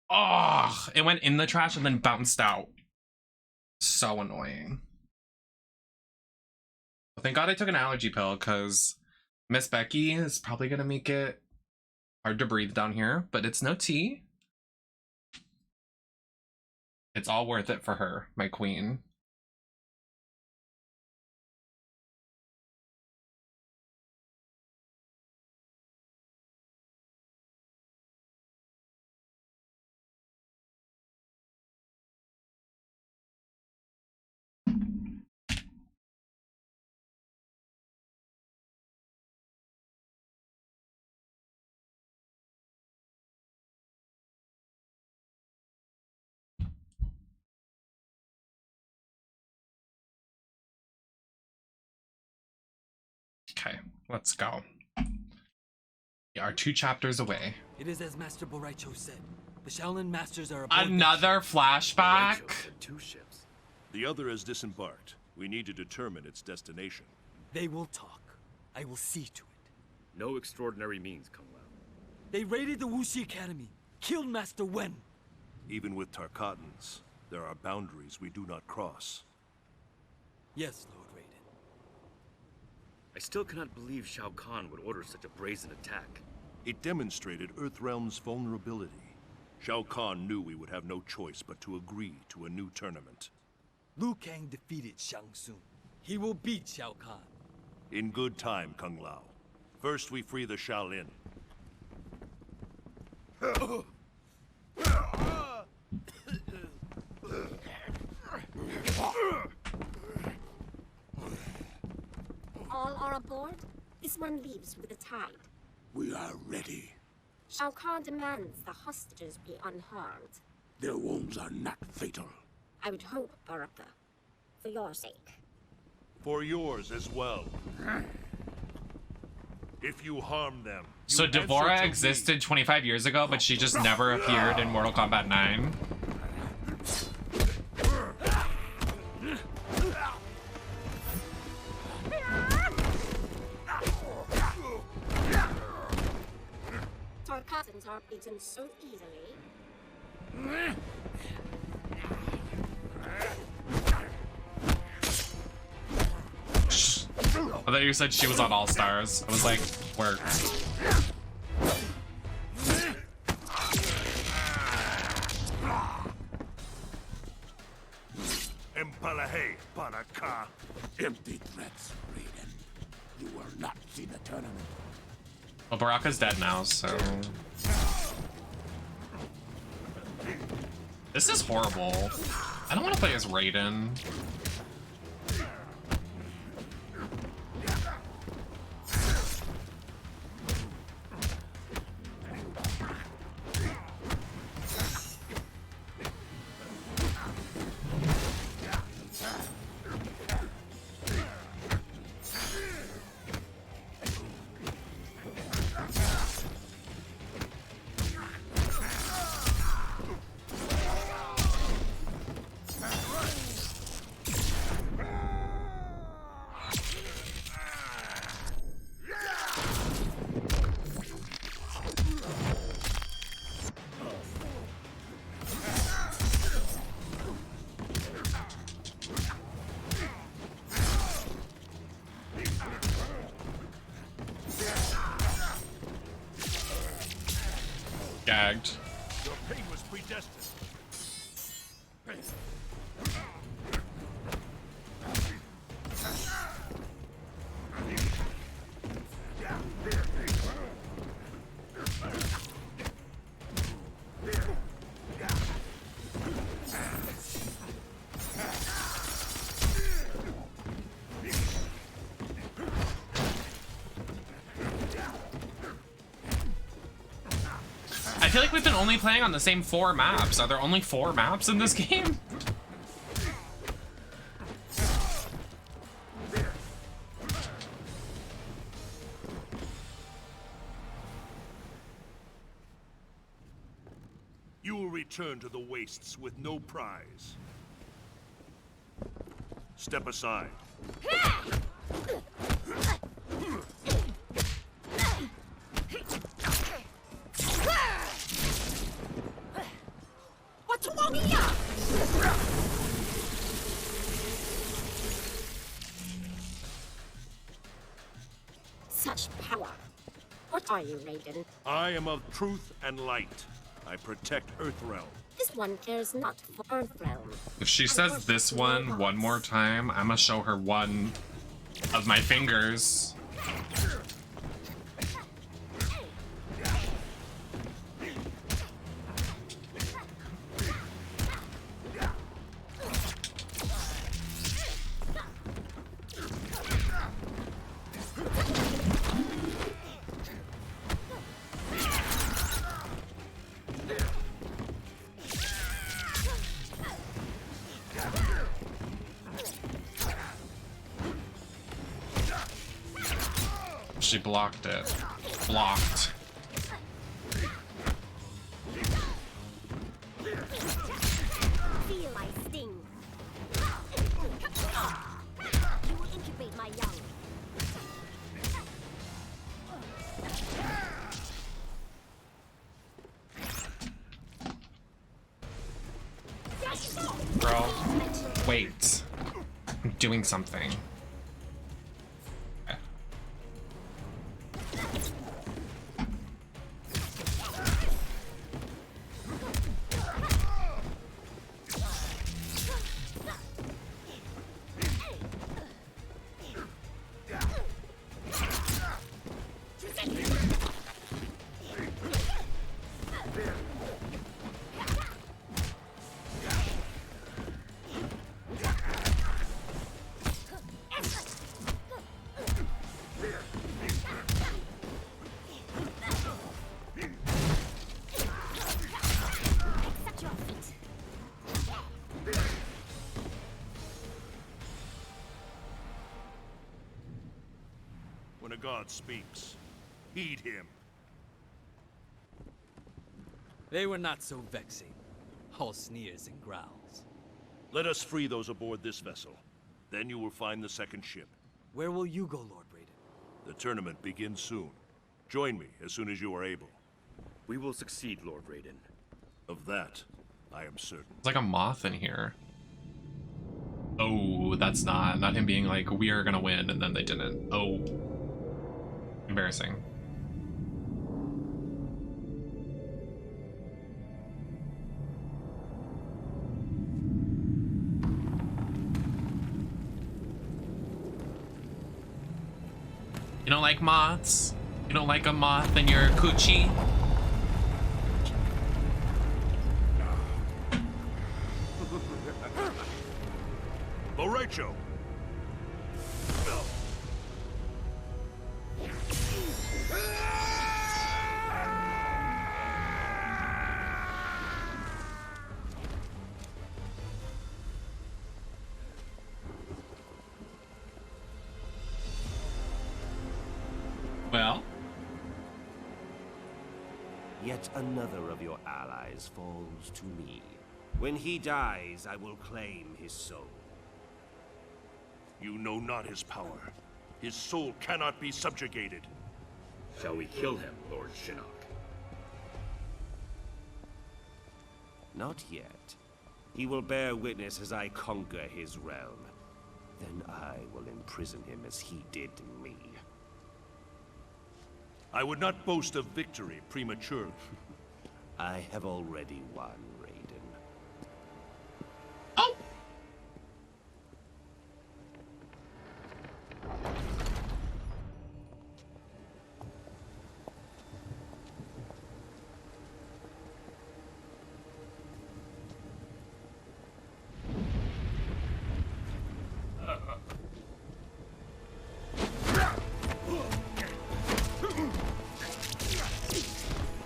Oh, it went in the trash and then bounced out. So annoying. Well, thank god I took an allergy pill because Miss Becky is probably gonna make it hard to breathe down here, but it's no tea. It's all worth it for her, my queen. Okay, let's go. We are 2 chapters away. It is as Master Boraicho said. The Shaolin Masters are Another flashback? Two ships. The other has disembarked. We need to determine its destination. They will talk. I will see to it. No extraordinary means, Kung Lao. They raided the Wuxi Academy, killed Master Wen. Even with Tarkatans, there are boundaries we do not cross. Yes, Lord Raiden. I still cannot believe Shao Kahn would order such a brazen attack. It demonstrated Earthrealm's vulnerability. Shao Kahn knew we would have no choice but to agree to a new tournament. Liu Kang defeated Shang Tsung. He will beat Shao Kahn. In good time, Kung Lao. First we free the Shaolin. All are aboard? This one leaves with the tide. We are ready. Shao Kahn demands the hostages be unharmed. Their wounds are not fatal. I would hope, Baraka. For your sake. For yours as well. If you harm them... So Devora existed 25 years ago, but she just never appeared in Mortal Kombat 9? Tarkatans are beaten so easily. I thought you said she was on All Stars. I was like, work. Empalahe, Baraka. Empty threats, Raiden. You will not see the tournament. Well, Baraka's dead now, so... This is horrible. I don't want to play as Raiden. gagged. Your pain was predestined. I feel like we've been only playing on the same 4 maps. Are there only 4 maps in this game? You will return to the wastes with no prize. Step aside. What's wrong here? Such power. What are you, Raiden? I am of truth and light. I protect Earthrealm. This one cares not for Earthrealm. If she says this one more time, I'm gonna show her one of my fingers. She blocked it. Blocked. Feel my sting. You will incubate my young. Girl, wait. I'm doing something. When a god speaks, heed him. They were not so vexing. All sneers and growls. Let us free those aboard this vessel. Then you will find the second ship. Where will you go, Lord Raiden? The tournament begins soon. Join me as soon as you are able. We will succeed, Lord Raiden. Of that, I am certain. It's like a moth in here. Oh, that's not him being like, we are gonna win, and then they didn't. Oh. Embarrassing. You don't like moths? You don't like a moth in your coochie? Lorecho! Well? Yet another of your allies falls to me. When he dies, I will claim his soul. You know not his power. His soul cannot be subjugated. Shall we kill him, Lord Shinnok? Not yet. He will bear witness as I conquer his realm. Then I will imprison him as he did me. I would not boast of victory prematurely. I have already won, Raiden. Oh!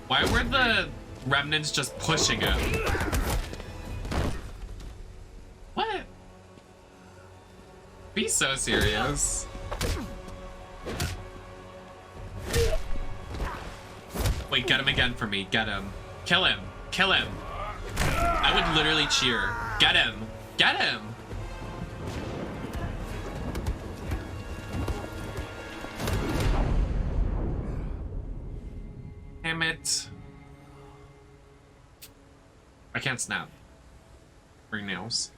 Why were the remnants just pushing him? What? Be so serious. Wait, get him again for me. Get him. Kill him. Kill him. I would literally cheer. Get him. Get him. Damn it. I can't snap. Ring nails.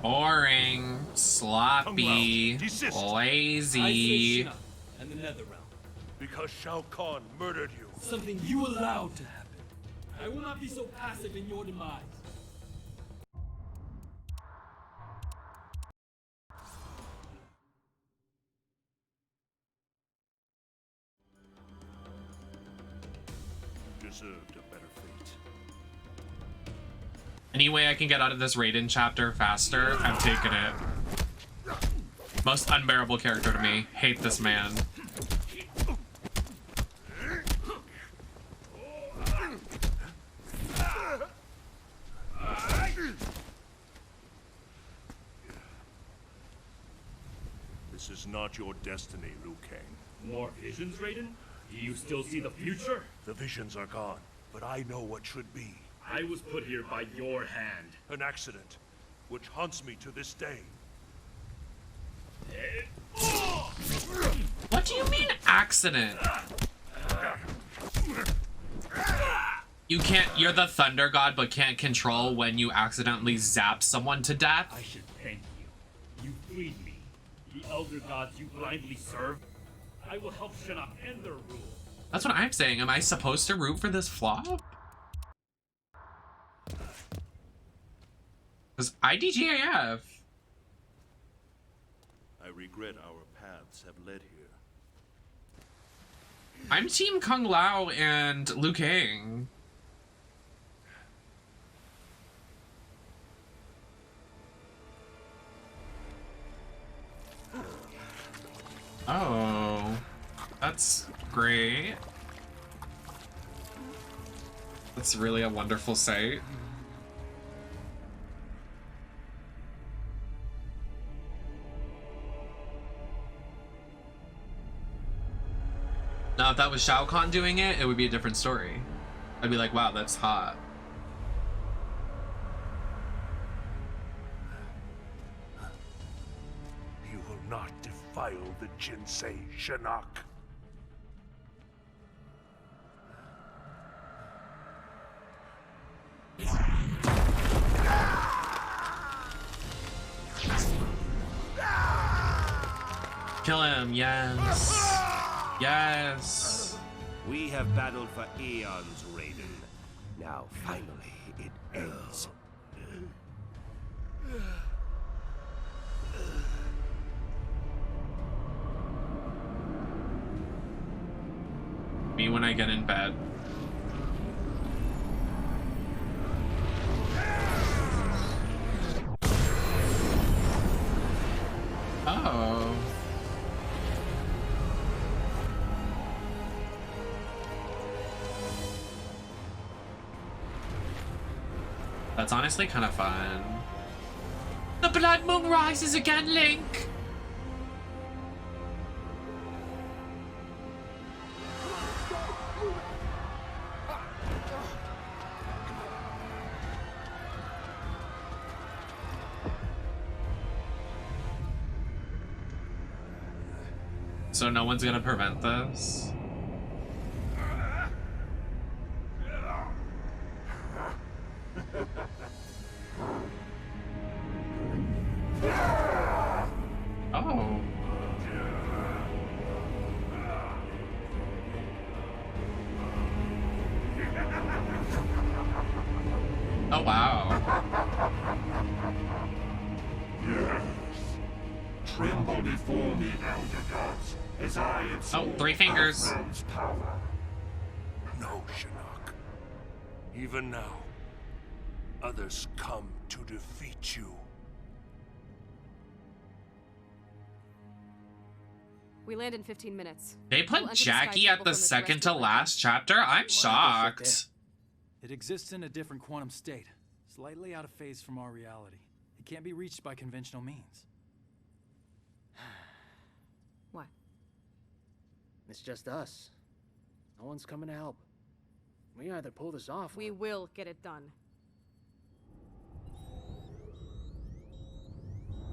Boring, sloppy, lazy. And the Netherrealm. Because Shao Kahn murdered you. Something you allowed to happen. I will not be so passive in your demise. You deserved a better fate. Any way I can get out of this Raiden chapter faster, I'm taking it. Most unbearable character to me. Hate this man. This is not your destiny, Liu Kang. More visions, Raiden? Do you still see the future? The visions are gone, but I know what should be. I was put here by your hand. An accident, which haunts me to this day. What do you mean accident? You can't, you're the Thunder God, but can't control when you accidentally zap someone to death? I should thank you. You freed me. The Elder Gods you blindly serve. I will help Shinnok end their rule. That's what I'm saying. Am I supposed to root for this flop? Because IDGAF. I regret our paths have led here. I'm Team Kung Lao and Liu Kang. Oh, that's great. That's really a wonderful sight. Now, if that was Shao Kahn doing it, it would be a different story. I'd be like, wow, that's hot. You will not defile the Jinsei, Shinnok. Kill him, yes. Yes. We have battled for eons, Raiden. Now, finally, it ends. Me when I get in bed. Oh. That's honestly kind of fun. The blood moon rises again, Link! So no one's gonna prevent this? Oh. Oh, wow. Yes. Tremble before me, Elder Gods, as I absorb 3 fingers. Earthrealm's power. No, Shinnok. Even now, others come to defeat you. We land in 15 minutes. They We'll put enter the Jackie sky at the temple from its second rest to of the last chapter? I'm shocked. It exists in a different quantum state, slightly out of phase from our reality. It can't be reached by conventional means. What? It's just us. No one's coming to help. We either pull this off We will get it done.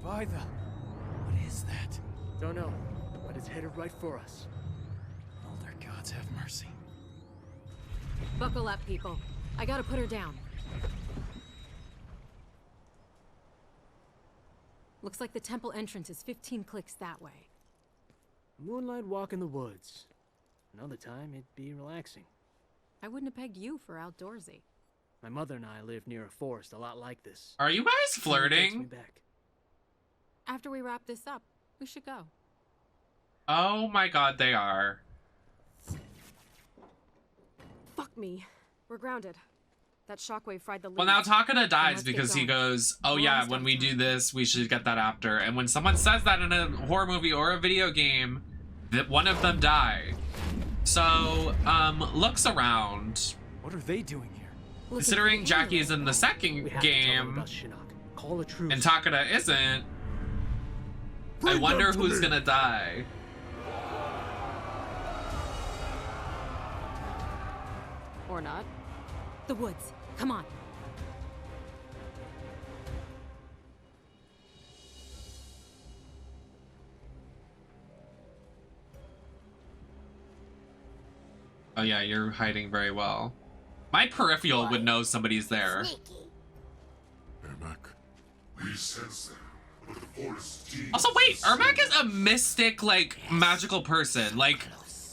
By the... What is that? Don't know, but it's headed right for us. Elder gods have mercy. Buckle up, people. I gotta put her down. Looks like the temple entrance is 15 clicks that way. Moonlight walk in the woods. Another time, it'd be relaxing. I wouldn't have pegged you for outdoorsy. My mother and I live near a forest a lot like this. Are you guys Someone takes me flirting? back. After we wrap this up, we should go. Oh my god, they are. Fuck me. We're grounded. That shockwave fried the Well, now leaves. Takada Then dies let's get because he going. goes, oh We're yeah, almost when out we of do time. this, we should get that after. And when someone says that in a horror movie or a video game, that one of them die. So, looks around. What are they doing here? Considering Jackie is in the second game, Call a truce. and Takada isn't, I Bring wonder them to who's me. gonna die. Or not. The woods. Come on. Oh yeah, you're hiding very well. My peripheral would know somebody's there. Ermac. We sense them, but the forest teems Also, wait, with Ermac is a mystic, like, magical person. Like,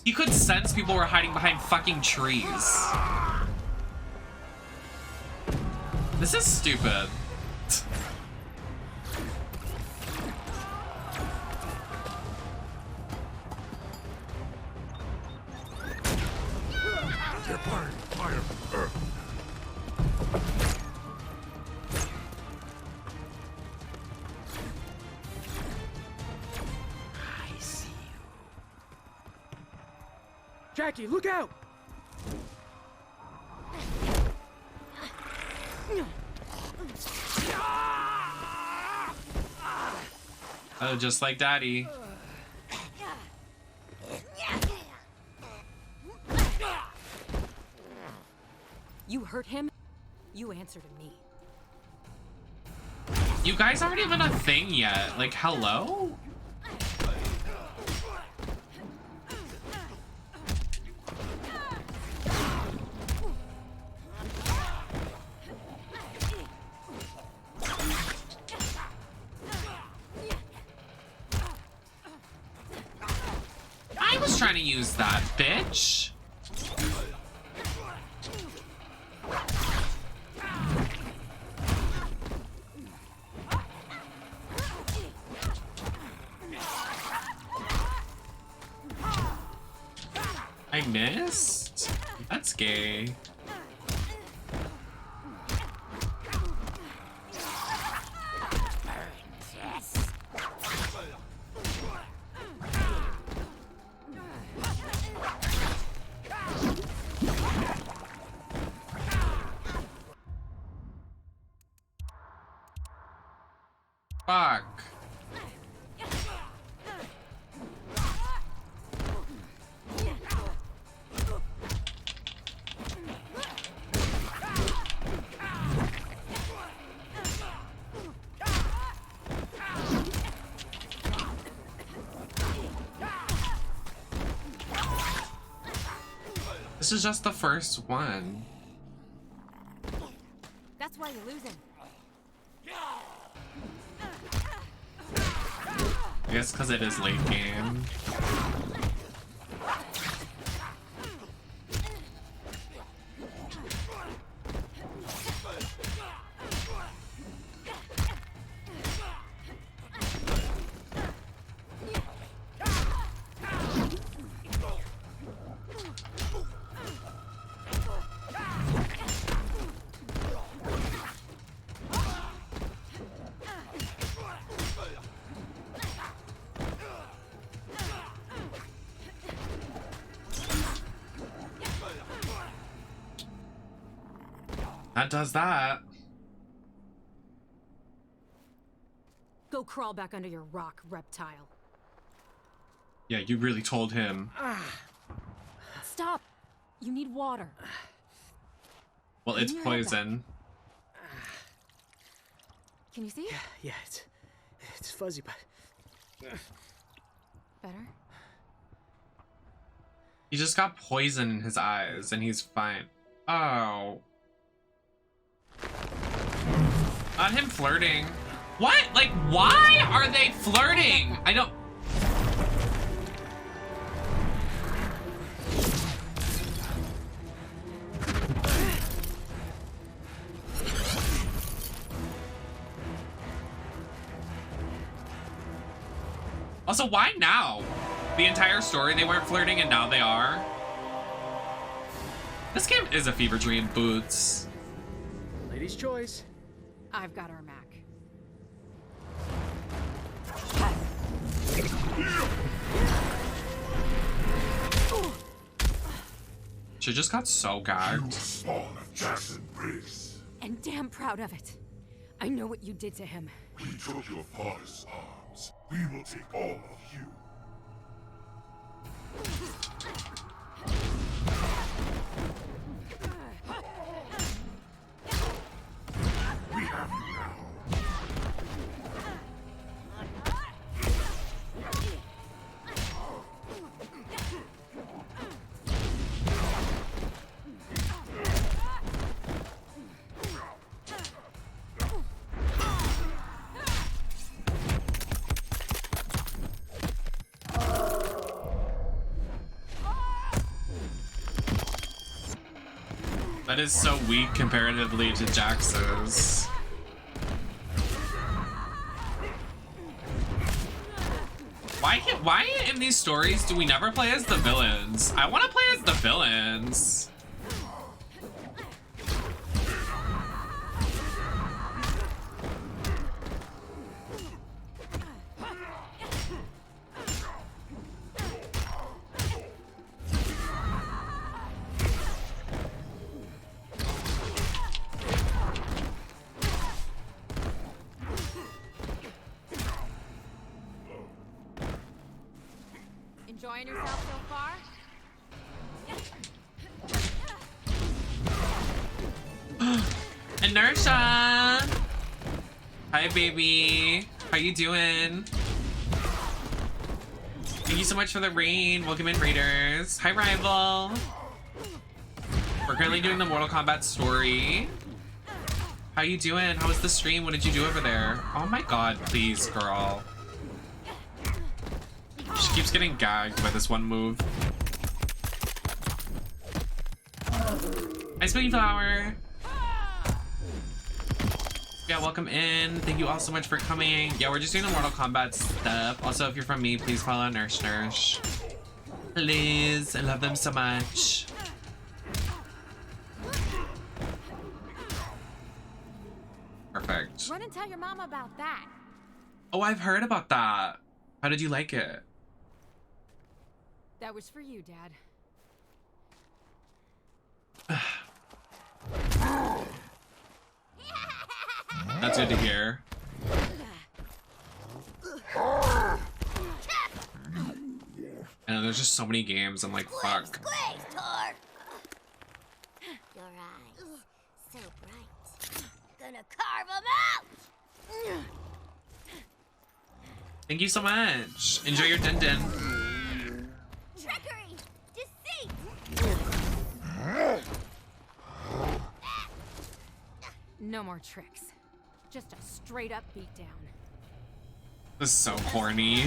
he could sense people were hiding behind fucking trees. This is stupid. They're firing fire from Earth. I see you. Jackie, look out! Oh, just like Daddy. You hurt him? You answer to me. You guys aren't even a thing yet. Like, hello? I was trying to use that, bitch. I missed? That's gay. Fuck. This is just the first one. That's why you're losing. I guess because it is late game. That does that. Go crawl back under your rock, reptile. Yeah, you really told him. Stop! You need water. Well, it's poison. Can you see? Yeah, it's fuzzy, but better. He just got poison in his eyes, and he's fine. Oh. Not him flirting. What? Like, why are they flirting? I don't... Also, why now? The entire story they weren't flirting and now they are? This game is a fever dream, Boots. Lady's choice. I've got our Mac. She just got so gagged. You spawn of Jackson Briggs. And damn proud of it. I know what you did to him. We took your father's arms. We will take all of you. We have you now. That is so weak comparatively to Jax's. Why in these stories do we never play as the villains? I want to play as the villains. Enjoying yourself so far? Inertia! Hi, baby. How you doing? Thank you so much for the raid. Welcome in, raiders. Hi, rival. We're currently doing the Mortal Kombat story. How you doing? How was the stream? What did you do over there? Oh my god, please, girl. She keeps getting gagged by this one move. Hi, Spooky Flower. Yeah, welcome in. Thank you all so much for coming. Yeah, we're just doing the Mortal Kombat stuff. Also, if you're from me, please follow Nurse. Please, I love them so much. Perfect. Run and tell your mama about that. Oh, I've heard about that. How did you like it? That was for you, Dad. That's good to hear. I know there's just so many games. I'm like, fuck. Your eyes, so bright. Gonna carve them out! Thank you so much. Enjoy your din din. Trickery! Deceit! No more tricks. Just a straight-up beatdown. This is so corny.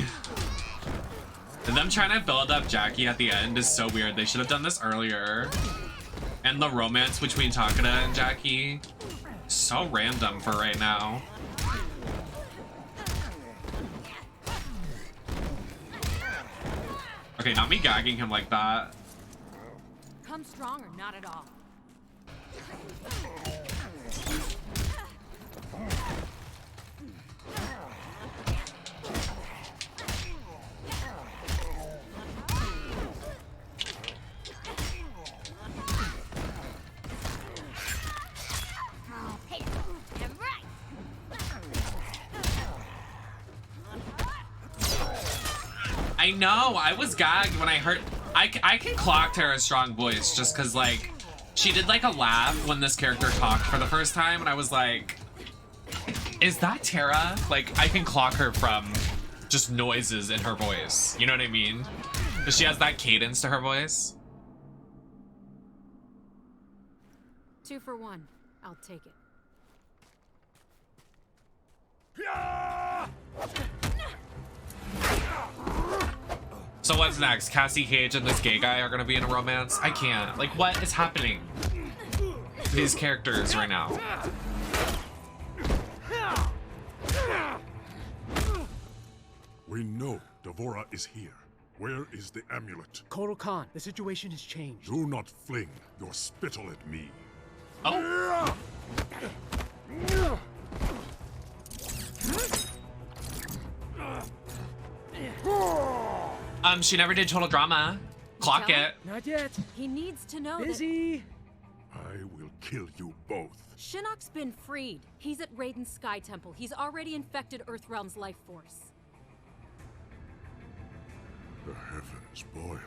And them trying to build up Jackie at the end is so weird. They should have done this earlier. And the romance between Takeda and Jackie, so random for right now. Okay, not me gagging him like that. Come strong or not at all. I know, I was gagged when I heard. I can clock Tara's strong voice just because, like, she did like a laugh when this character talked for the first time, and I was like, is that Tara? Like, I can clock her from just noises in her voice. You know what I mean? Because she has that cadence to her voice. 2 for 1. I'll take it. So what's next? Cassie Cage and this gay guy are gonna be in a romance? I can't. Like, what is happening to these characters right now? We know Devora is here. Where is the amulet? Kotal Khan, the situation has changed. Do not fling your spittle at me. Oh. She never did total drama. Clock it. Not yet. He needs to know Busy. I will kill you both. Shinnok's been freed. He's at Raiden's Sky Temple. He's already infected Earthrealm's life force. The heavens boil.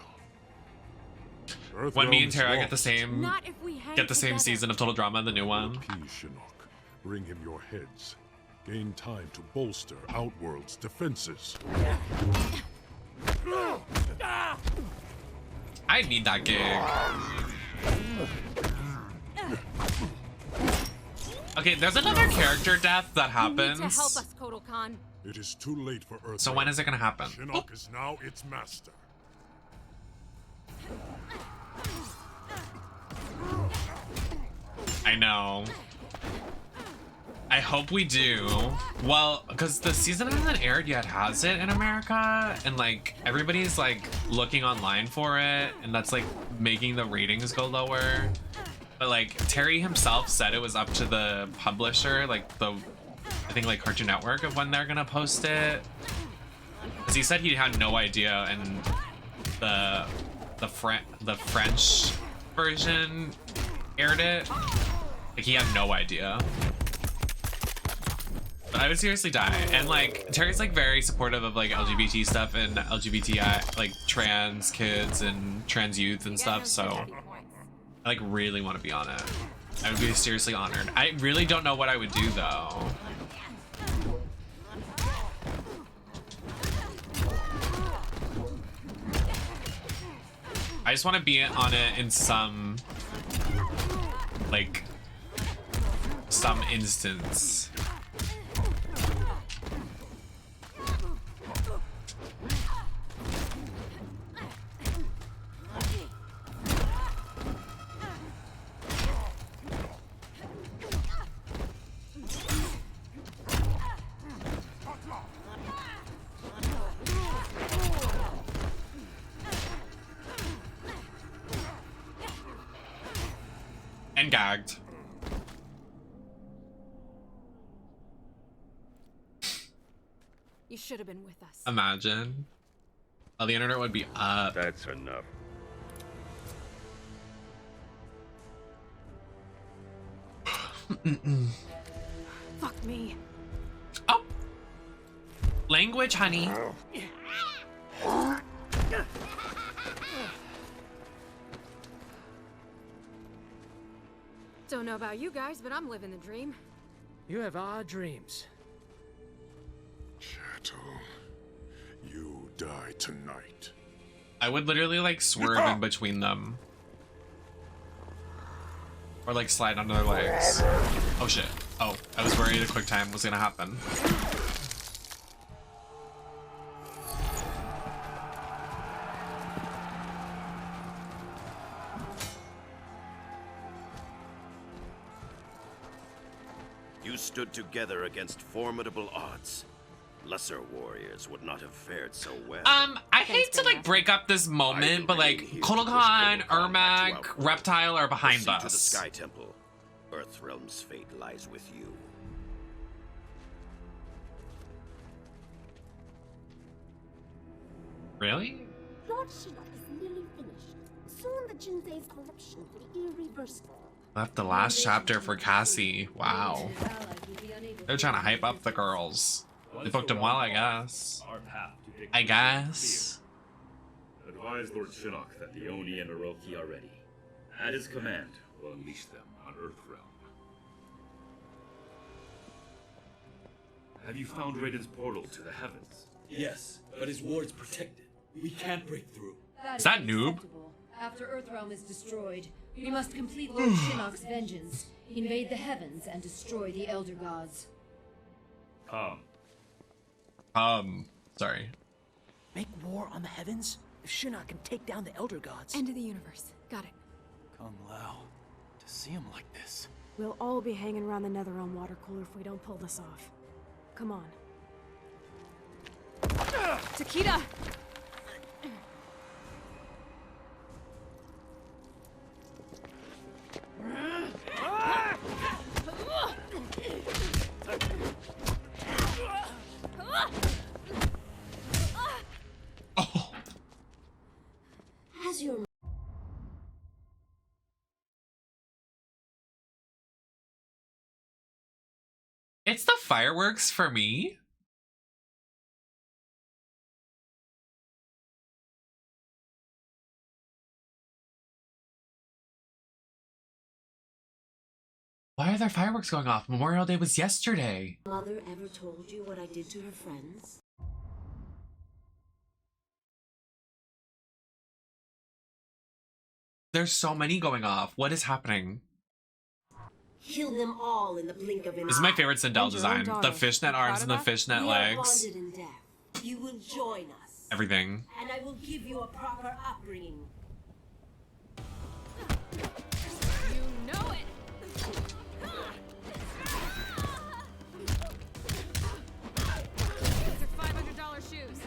When me and Tara Earthrealm's get the same, Not if we hang same together. season of Total Drama, the new one. Peace, Shinnok. Bring him your heads. Gain time to bolster Outworld's defenses. I need that gig. Okay, there's another character death that happens. You need to help us, Kotal Khan. It is too late for Earth. So when is it gonna happen? Shinnok is now its master. I know. I hope we do. Well, because the season hasn't aired yet, has it, in America? And like everybody's like looking online for it, and that's like making the ratings go lower. But like Terry himself said it was up to the publisher, like I think like Cartoon Network, of when they're gonna post it. Because he said he had no idea, and the French version aired it. Like he had no idea. But I would seriously die. And like Terry's like very supportive of like LGBT stuff and LGBTI, like trans kids and trans youth and stuff, so I like really want to be on it. I would be seriously honored. I really don't know what I would do though. I just want to be on it in some instance. And gagged. You should have been with us. Imagine. Oh, the internet would be up. That's enough. Fuck me. Oh. Language, honey. Don't know about you guys, but I'm living the dream. You have odd dreams. Chattel, you die tonight. I would literally like swerve in between them. Or like slide under their legs. Oh shit. Oh, I was worried a quick time was gonna happen. You stood together against formidable odds. Lesser warriors would not have fared so well. I hate to like break up this moment, but like Konohan, Ermac, Reptile are behind Proceed to the us. Sky Temple. Earthrealm's fate lies with you. Really? Lord Shinnok is nearly finished. Soon the Jinsei's corruption will be irreversible. Left the last chapter for Cassie. Wow. They're trying to hype up the girls. They booked them well, I guess. I guess. Advise Lord Shinnok that the Oni and Orochi are ready. At his command, we'll unleash them on Earthrealm. Have you found Raiden's portal to the heavens? Yes, but his ward's protected. We can't break through. Is that noob? Acceptable. After Earthrealm is destroyed, we must complete Lord Shinnok's vengeance, invade the heavens, and destroy the Elder Gods. Sorry. Make war on the heavens? If Shinnok can take down the Elder Gods. End of the universe. Got it. Kung Lao, to see him like this. We'll all be hanging around the Netherrealm water cooler if we don't pull this off. Come on. Takeda! Has your It's the fireworks for me. Why are there fireworks going off? Memorial Day was yesterday. mother ever told you what I did to her friends? There's so many going off. What is happening? Kill them all in the blink of an eye. This is my favorite Sindel design. The fishnet arms and the fishnet We are legs. bonded in death. You will join us, Everything. and I will give you a proper upbringing. You know it! These are $500 shoes.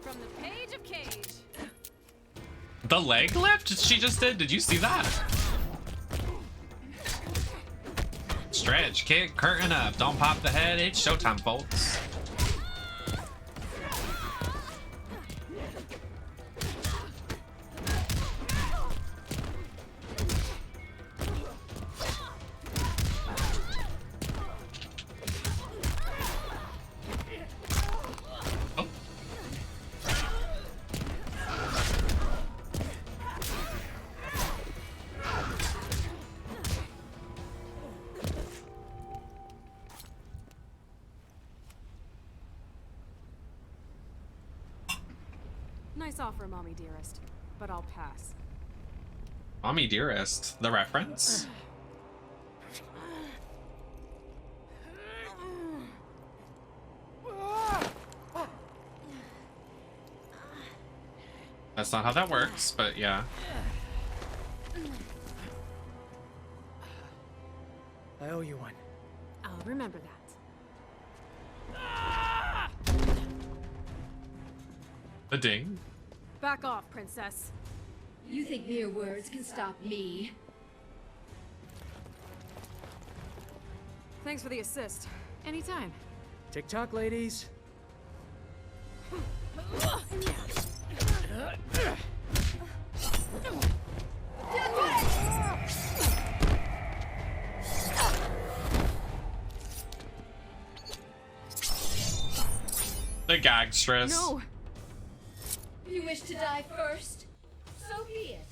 From the page of Cage. The leg lift she just did? Did you see that? Stretch, kick, curtain up. Don't pop the head. It's showtime, folks. Nice offer, Mommy Dearest, but I'll pass. Mommy Dearest. The reference? That's not how that works, but yeah. I owe you one. I'll remember that. A ding. Back off, Princess. You think mere words can stop me? Thanks for the assist. Anytime. TikTok, ladies. gagstress. No. You wish to die first? So be it.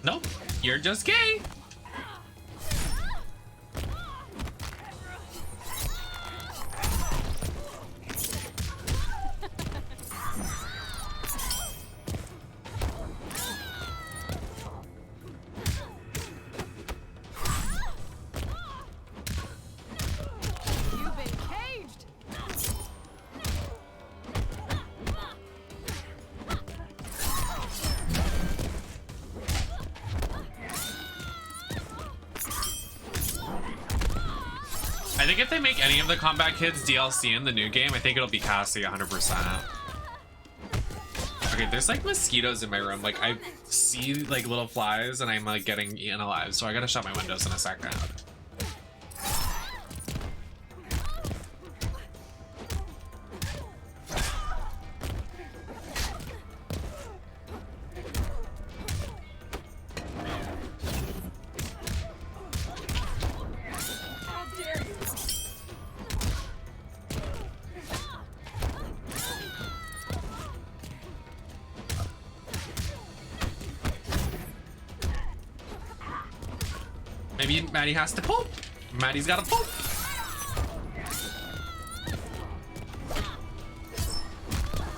Nope, you're just gay. You've been caged. I think if they make any of the Kombat Kids DLC in the new game, I think it'll be Cassie 100%. Okay, there's like mosquitoes in my room. Like I see like little flies and I'm like getting eaten alive. So I gotta shut my windows in a second. Maybe Maddie has to poop. Maddie's gotta poop.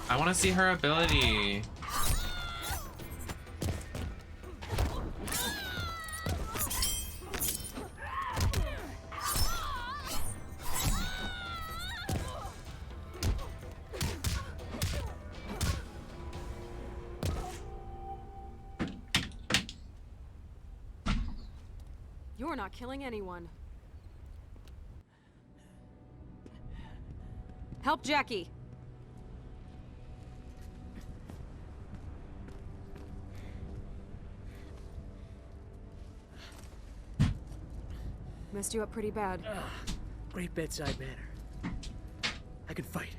I wanna see her ability. You're not killing anyone. Help Jackie. Messed you up pretty bad. Great bedside manner. I can fight.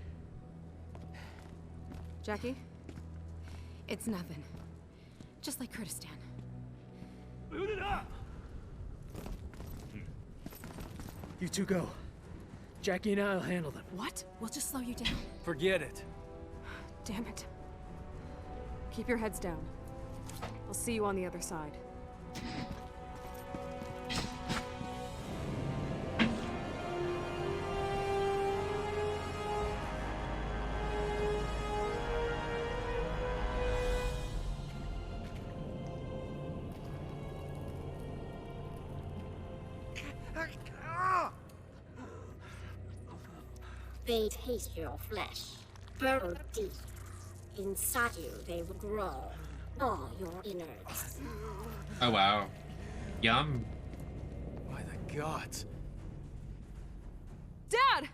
Jackie? It's nothing. Just like Kurdistan. Boot it up! You two go. Jackie and I'll handle them. What? We'll just slow you down. Forget it. Damn it. Keep your heads down. I'll see you on the other side. They taste your flesh, burrow deep. Inside you, they will grow, all your innards. Oh wow. Yum. By the gods. Dad!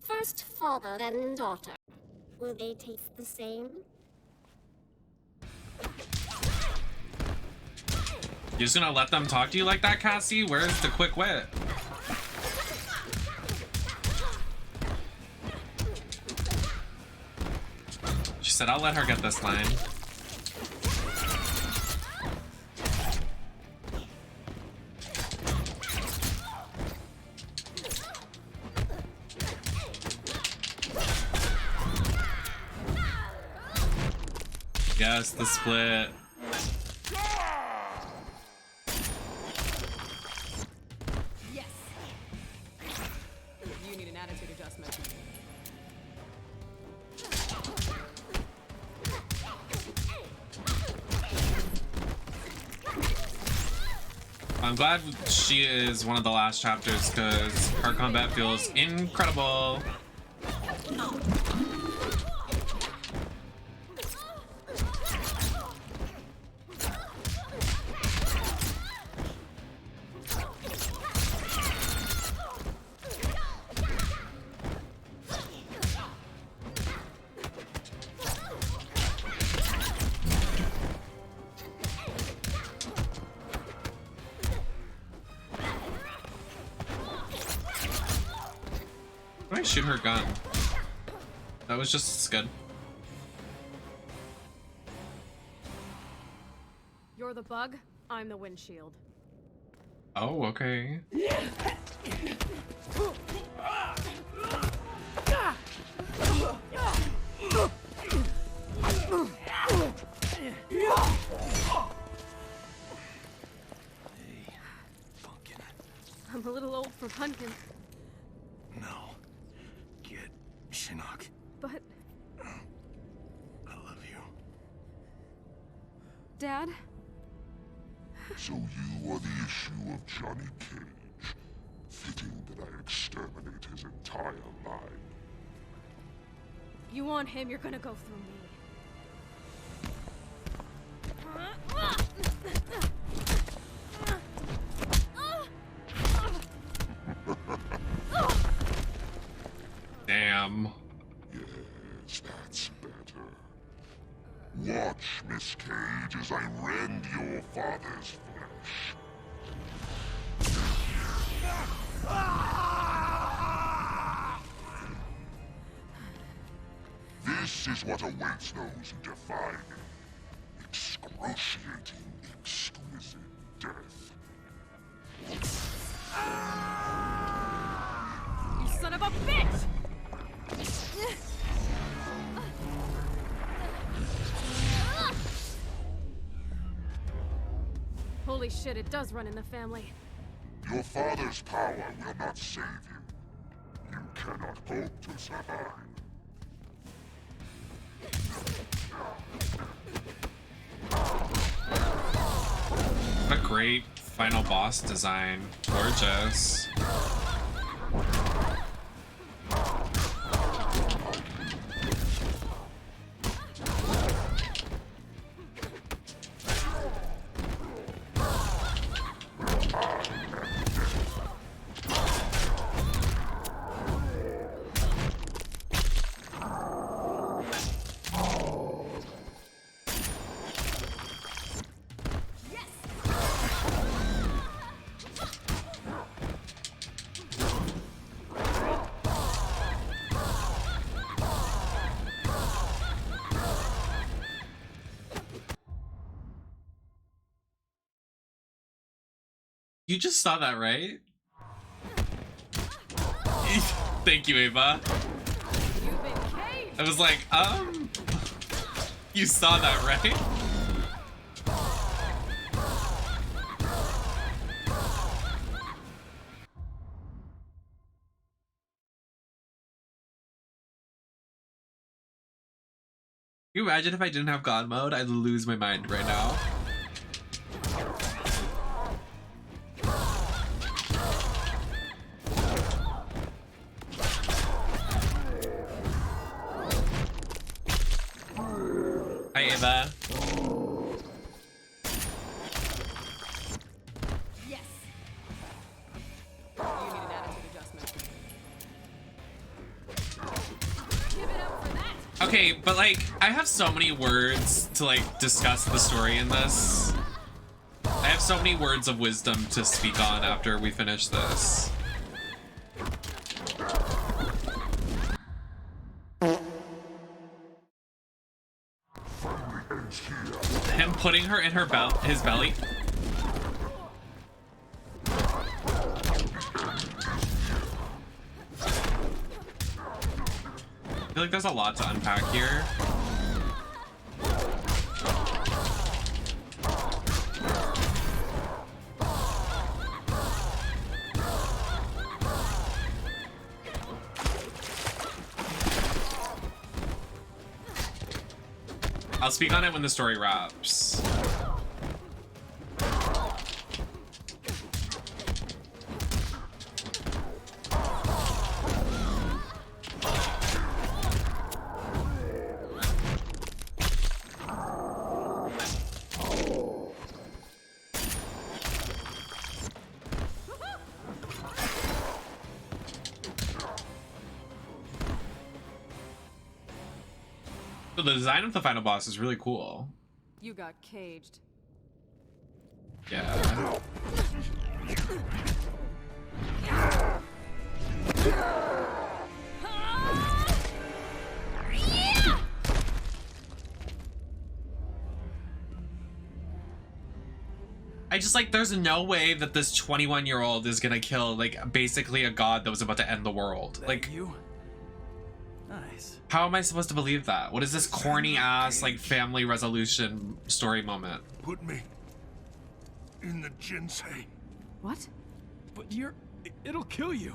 First father, then daughter. Will they taste the same? You're just gonna let them talk to you like that, Cassie? Where's the quick wit? She said, I'll let her get this line. Yes, the split. Yes. You need an attitude adjustment. I'm glad she is one of the last chapters because her combat feels incredible. I shoot her gun? That was just as good. You're the bug, I'm the windshield. Oh, okay. I'm a little old for pumpkin. No. Get Shinnok. But... I love you. Dad? So you are the issue of Johnny Cage. Fitting that I exterminate his entire line. You want him, you're gonna go through me. Damn. Yes, that's better. Watch, Miss Cage, as I rend your father's flesh. This is what awaits those who defy me. Excruciating, exquisite death. You son of a bitch! Holy shit, it does run in the family. Your father's power will not save you. You cannot hope to survive. What a great final boss design. Gorgeous. You just saw that, right? Thank you, Ava. I was like, you saw that, right? Can you imagine if I didn't have God mode? I'd lose my mind right now. Hi, Ava. Yes. You need an attitude adjustment. Give it up for that. Okay, but like, I have so many words to like discuss the story in this. I have so many words of wisdom to speak on after we finish this. Him putting her in her his belly. I feel like there's a lot to unpack here. I'll speak on it when the story wraps. So the design of the final boss is really cool. You got caged. Yeah. I just like, there's no way that this 21-year-old is gonna kill like basically a god that was about to end the world. Like, you? Nice. how am I supposed to believe that? What is this corny ass like family resolution story moment? Put me in the ginseng. What? But it'll kill you.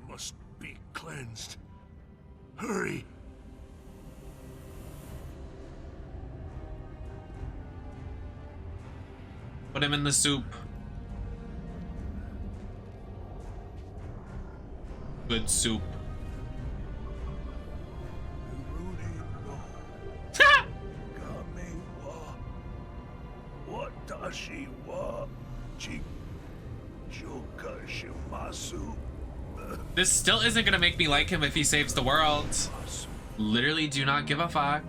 Must be cleansed. Hurry. Put him in the soup. Good soup. Watashi wa Chijoka Shimasu. This still isn't gonna make me like him if he saves the world. Literally do not give a fuck.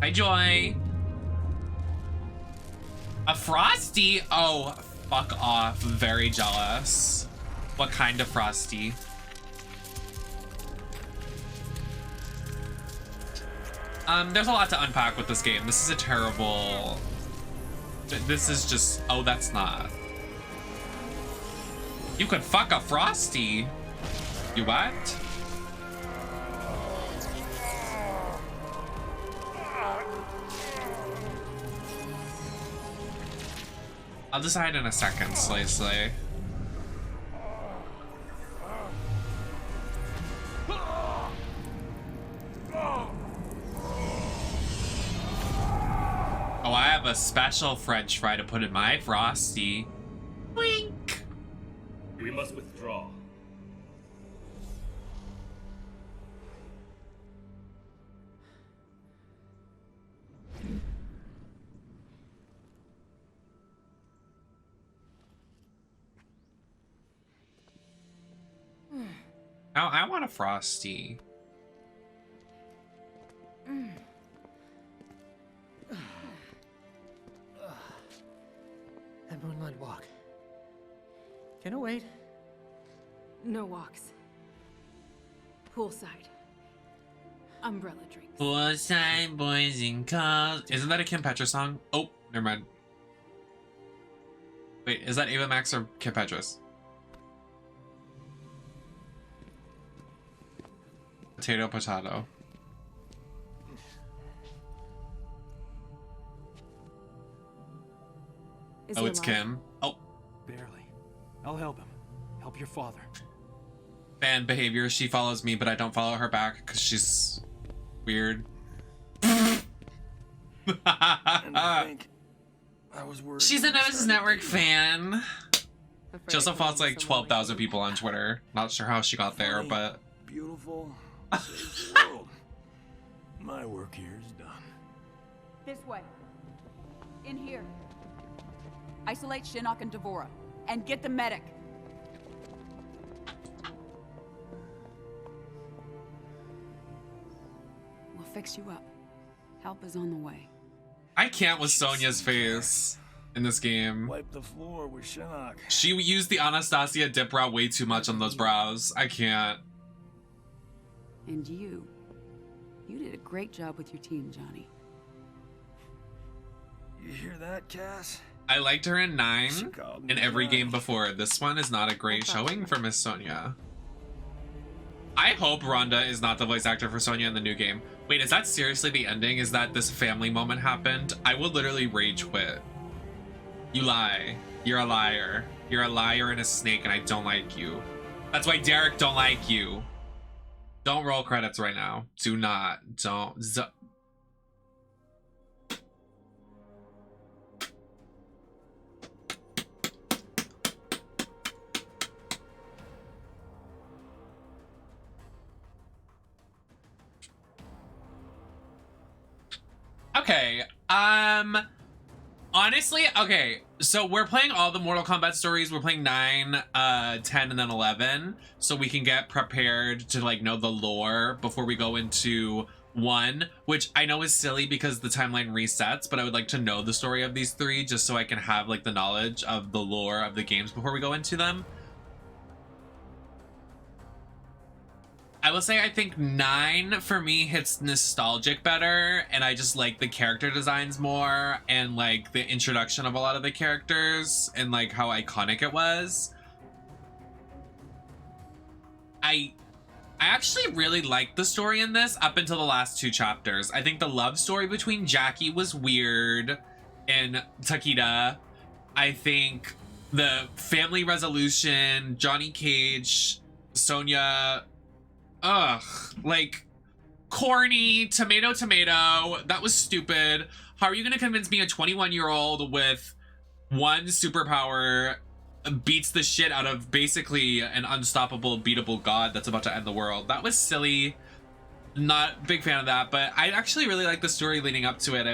Hi, Joy. A Frosty? Oh, fuck off. Very jealous. What kind of Frosty? There's a lot to unpack with this game. This is a terrible... This is just... Oh, that's not. You could fuck a Frosty. You what? I'll decide in a second, Slay Slay. Oh, I have a special French fry to put in my Frosty. Wink. We must withdraw. Oh, I want a Frosty. That moonlight walk. Can it wait? No walks. Poolside. Umbrella drinks. Poolside boys in cars. Isn't that a Kim Petras song? Oh, never mind. Wait, is that Ava Max or Kim Petras? Potato, potato. Oh, it's Kim. Oh. Barely. I'll help him. Help your father. Fan behavior. She follows me, but I don't follow her back because she's weird. She's a Nemesis Network fan. She also follows like 12,000 people on Twitter. Not sure how she got there, but... Beautiful. Saves the world. My work here is done. This way. In here. Isolate Shinnok and Devora. And get the medic. We'll fix you up. Help is on the way. I can't with Sonya's face in this game. Wipe the floor with Shinnok. She used the Anastasia dip brow way too much on those brows. I can't. And you did a great job with your team, Johnny. You hear that, Cass? I liked her in 9 in every game before. This one is not a great showing for Miss Sonya. I hope Rhonda is not the voice actor for Sonya in the new game. Wait, is that seriously the ending? Is that this family moment happened? I will literally rage quit. You lie. You're a liar. You're a liar and a snake, and I don't like you. That's why Derek don't like you. Don't roll credits right now. Do not. Don't. Okay, honestly, okay, so we're playing all the Mortal Kombat stories. We're playing 9, 10, and then 11, so we can get prepared to, like, know the lore before we go into 1, which I know is silly because the timeline resets, but I would like to know the story of these 3 just so I can have, like, the knowledge of the lore of the games before we go into them. I will say I think 9 for me hits nostalgic better, and I just like the character designs more and like the introduction of a lot of the characters and like how iconic it was. I actually really liked the story in this up until the last 2 chapters. I think the love story between Jackie was weird and Takeda. I think the family resolution, Johnny Cage, Sonya, like corny, tomato. That was stupid. How are you gonna convince me a 21-year-old with 1 superpower beats the shit out of basically an unstoppable, beatable god that's about to end the world? That was silly. Not a big fan of that, but I actually really liked the story leading up to it.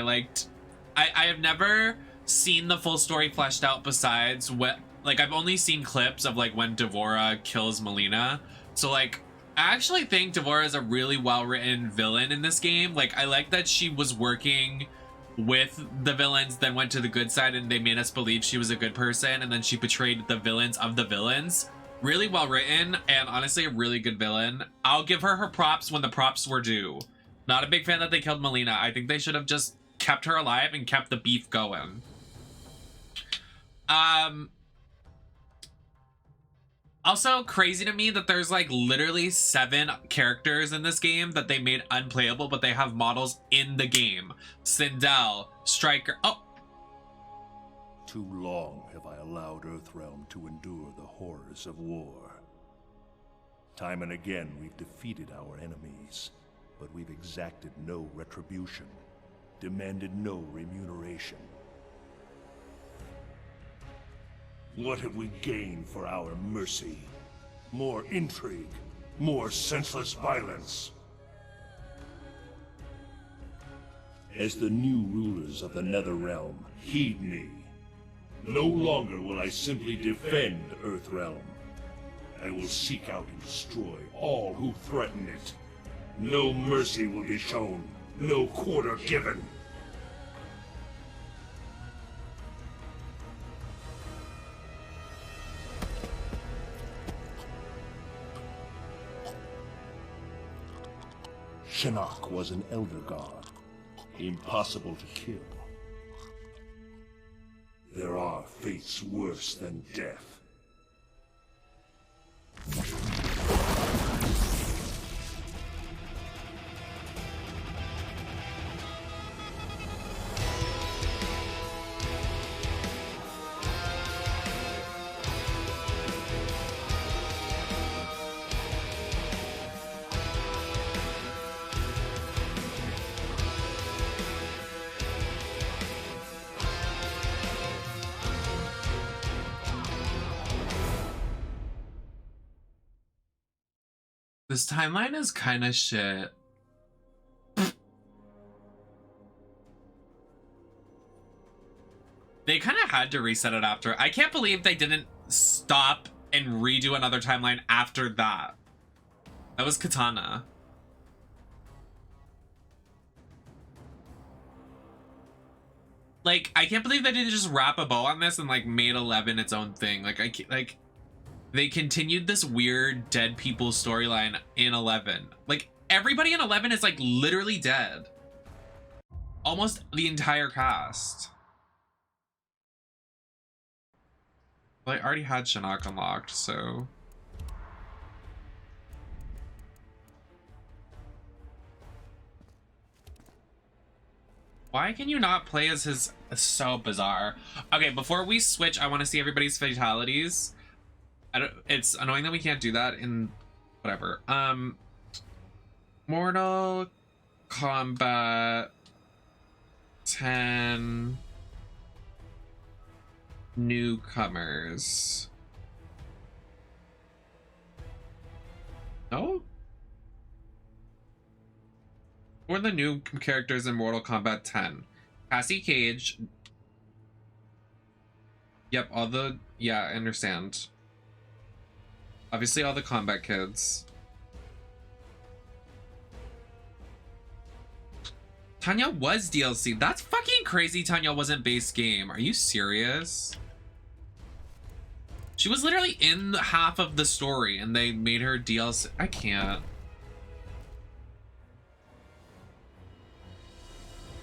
I have never seen the full story fleshed out besides what, like, I've only seen clips of like when Devora kills Melina. So like, I actually think Devora is a really well-written villain in this game. Like, I like that she was working with the villains, then went to the good side, and they made us believe she was a good person, and then she betrayed the villains of the villains. Really well written, and honestly a really good villain. I'll give her props when the props were due. Not a big fan that they killed Melina. I think they should have just kept her alive and kept the beef going. Also crazy to me that there's like literally 7 characters in this game that they made unplayable, but they have models in the game. Sindel, Stryker. Oh, Too long have I allowed Earthrealm to endure the horrors of war. Time and again we've defeated our enemies, but we've exacted no retribution, demanded no remuneration. What have we gained for our mercy? More intrigue, more senseless violence. As the new rulers of the Netherrealm, heed me. No longer will I simply defend Earthrealm. I will seek out and destroy all who threaten it. No mercy will be shown, no quarter given. Shinnok was an elder god, impossible to kill. There are fates worse than death. this timeline is kind of shit. They kind of had to reset it after. I can't believe they didn't stop and redo another timeline after that. That was Katana. Like, I can't believe they didn't just wrap a bow on this and like made 11 its own thing. Like, they continued this weird dead people storyline in 11. Like, everybody in 11 is like literally dead. Almost the entire cast. Well, I already had Shinnok unlocked, so... Why can you not play as his... It's so bizarre. Okay, before we switch, I want to see everybody's fatalities. It's annoying that we can't do that in... Whatever. Mortal Kombat 10... Newcomers. No? Who are the new characters in Mortal Kombat 10? Cassie Cage. Yep, all the... Yeah, I understand. Obviously all the combat kids. Tanya was DLC. That's fucking crazy. Tanya wasn't base game. Are you serious? She was literally in half of the story and they made her DLC. I can't.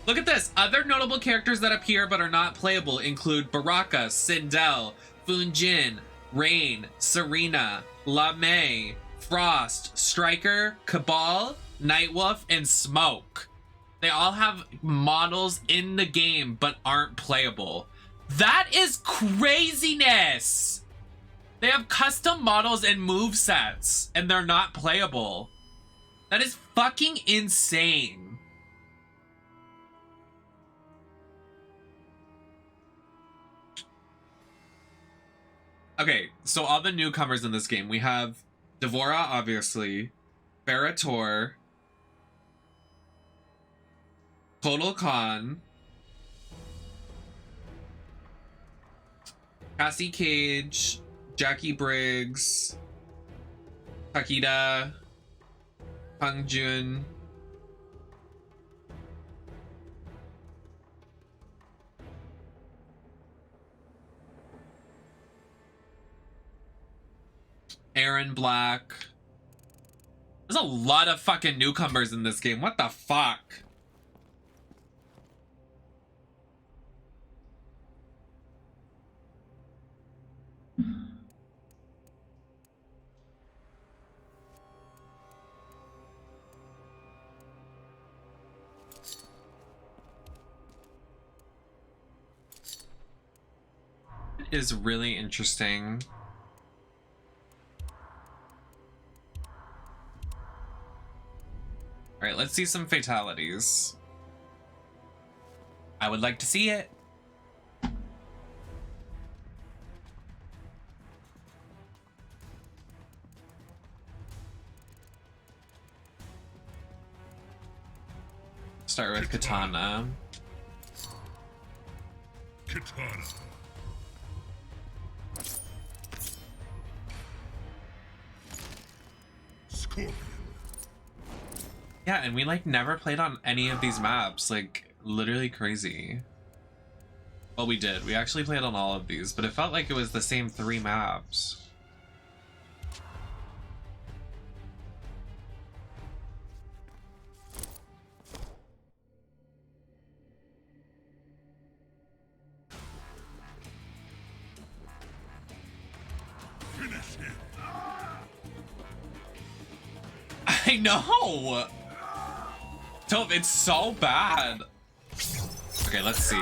Look at this. Other notable characters that appear but are not playable include Baraka, Sindel, Funjin, Rain, Serena, LaMay, Frost, Striker, Cabal, Nightwolf, and Smoke. They all have models in the game but aren't playable. That is craziness! They have custom models and movesets and they're not playable. That is fucking insane. Okay, so all the newcomers in this game, we have Devora, obviously, Ferrator, Total Khan, Cassie Cage, Jackie Briggs, Takeda, Pang Jun, Aaron Black. There's a lot of fucking newcomers in this game. What the fuck? It is really interesting. All right, let's see some fatalities. I would like to see it. Start with Katana. Katana. Scorpion. Yeah, and we like never played on any of these maps. Like, literally crazy. Well, we did. We actually played on all of these, but it felt like it was the same 3 maps. Finish him. I know! Toph, it's so bad. Okay, let's see.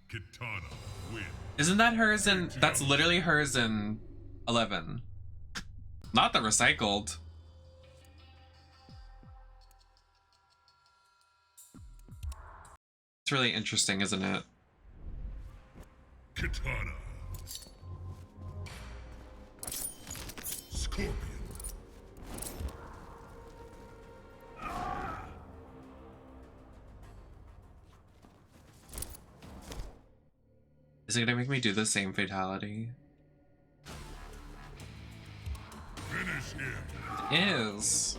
Katana win. Isn't that hers in... That's literally hers in 11. Not the recycled. It's really interesting, isn't it? Katana. Scorpion. Is it gonna make me do the same fatality? Finish him. It is.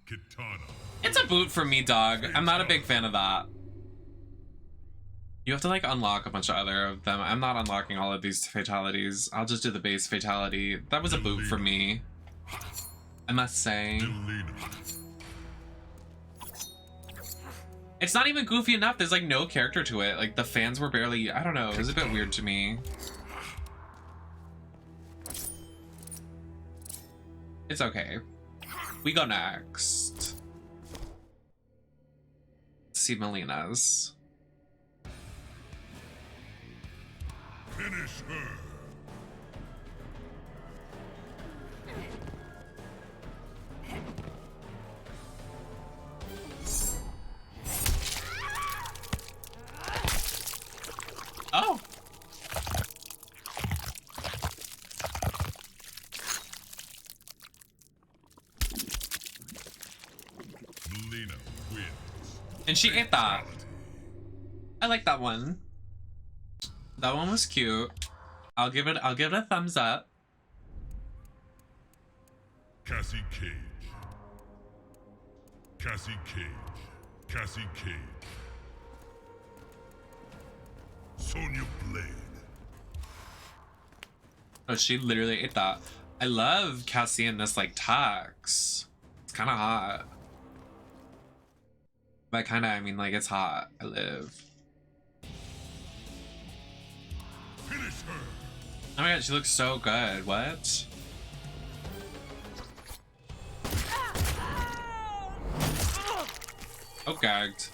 Katana. It's a boot for me, dog. I'm not a big fan of that. You have to like unlock a bunch of other of them. I'm not unlocking all of these fatalities. I'll just do the base fatality. That was a boot for me, I must say. It's not even goofy enough. There's like no character to it. Like the fans were barely, I don't know. It was a bit weird to me. It's okay. We go next. Let's see Melina's. Finish her. Oh. Melina wins. And she ate that. I like that one. That one was cute. I'll give it a thumbs up. Cassie Cage. Cassie Cage. Cassie Cage. Sonya Blade. Oh, she literally ate that. I love Cassie in this like tux. It's kind of hot. By kind of, I mean like it's hot. I live. Finish her. Oh my god, she looks so good. What? Oh, gagged.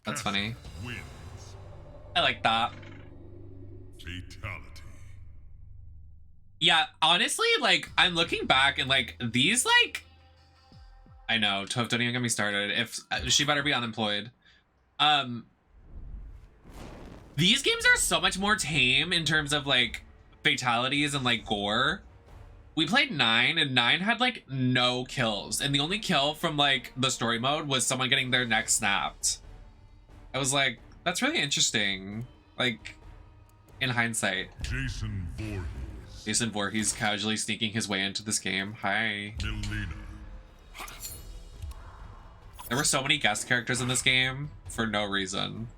That's funny. Wins. I like that. Fatality. Yeah, honestly, like, I'm looking back and, like, these, like... I know, Toph, don't even get me started. If she better be unemployed. These games are so much more tame in terms of, like, fatalities and, like, gore. We played 9, and 9 had, like, no kills. And the only kill from, like, the story mode was someone getting their neck snapped. I was like, that's really interesting. Like, in hindsight. Jason Voorhees. Jason Voorhees casually sneaking his way into this game. Hi. Melina. There were so many guest characters in this game for no reason.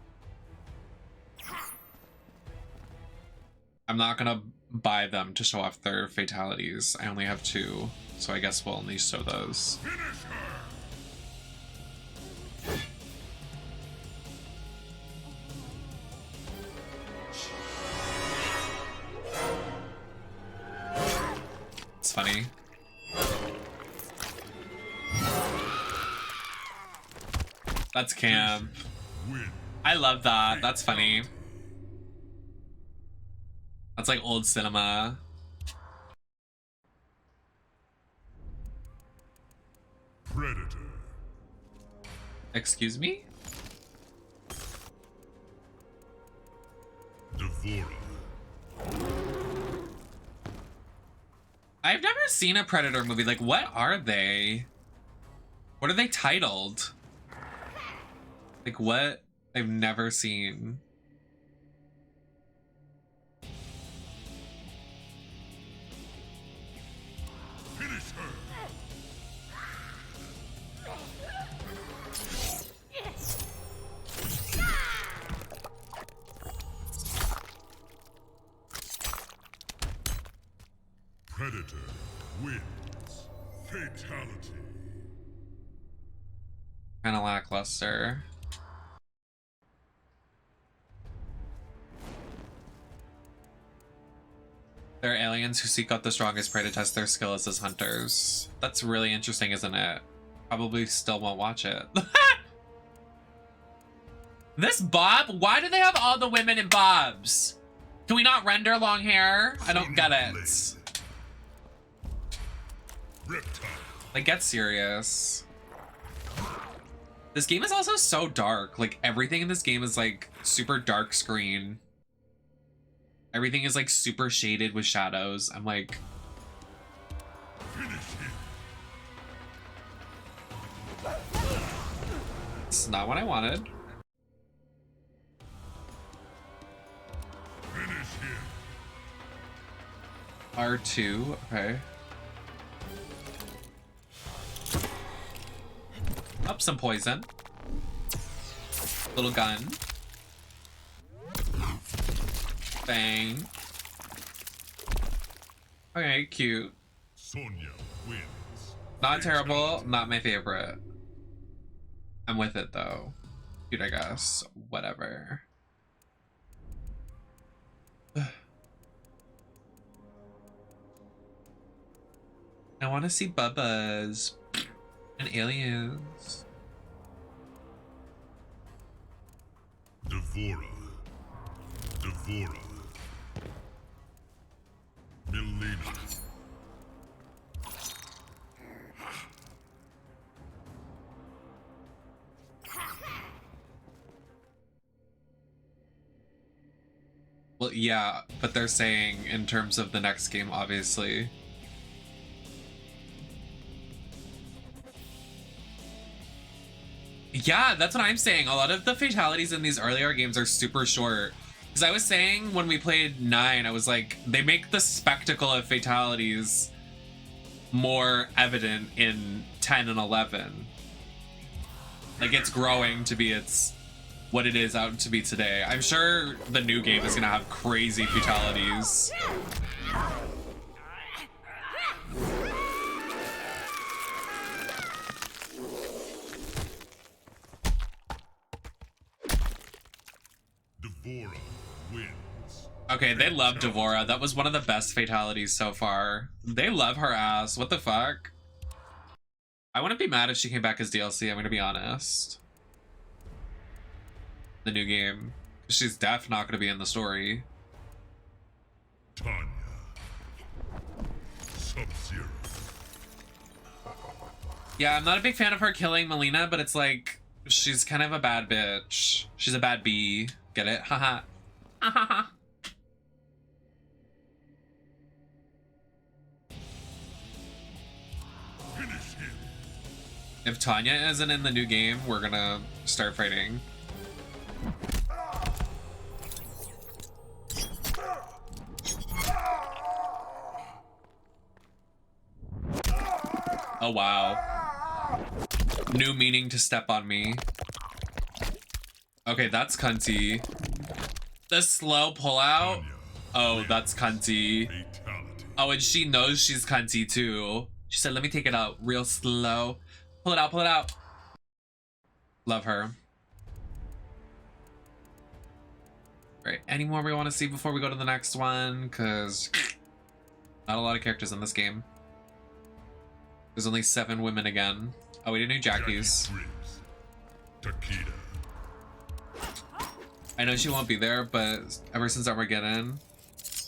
I'm not gonna buy them to show off their fatalities. I only have 2, so I guess we'll only show those. Finish her. It's funny. That's camp. I love that. That's funny. That's like old cinema. Predator. Excuse me? Devora. I've never seen a Predator movie. Like, what are they? What are they titled? Like, what? I've never seen. Finish her. Predator wins. Fatality. Kind of lackluster. There are aliens who seek out the strongest prey to test their skills as hunters. That's really interesting, isn't it? Probably still won't watch it. This bob? Why do they have all the women in bobs? Can we not render long hair? I don't get it. Like, get serious. This game is also so dark. Like, everything in this game is like super dark screen. Everything is like super shaded with shadows. I'm like, it's not what I wanted. R2, okay. Up some poison. Little gun. Bang. Okay, cute. Sonya wins. Not terrible, not my favorite. I'm with it though. Cute, I guess. Whatever. I want to see Bubbas and aliens. Devora. Devora. Melina. Well, yeah, but they're saying in terms of the next game, obviously. Yeah, that's what I'm saying. A lot of the fatalities in these earlier games are super short. Because I was saying when we played 9, I was like, they make the spectacle of fatalities more evident in 10 and 11. Like, it's growing to be what it is out to be today. I'm sure the new game is gonna have crazy fatalities. Devora wins. Okay, they love Devora. That was one of the best fatalities so far. They love her ass. What the fuck? I wouldn't be mad if she came back as DLC, I'm gonna be honest. The new game. She's definitely not gonna be in the story. Tanya. Sub-Zero. Yeah, I'm not a big fan of her killing Melina, but it's like, she's kind of a bad bitch. She's a bad bee. Get it? Haha. Haha. If Tanya isn't in the new game, we're gonna start fighting. Oh wow. New meaning to step on me. Okay, that's cunty. The slow pullout? Oh, that's cunty. Oh, and she knows she's cunty too. She said, let me take it out real slow. Pull it out, pull it out. Love her. Right, any more we want to see before we go to the next one? Because not a lot of characters in this game. There's only 7 women again. Oh, we didn't do Jackie's. Takeda. I know she won't be there, but ever since Armageddon,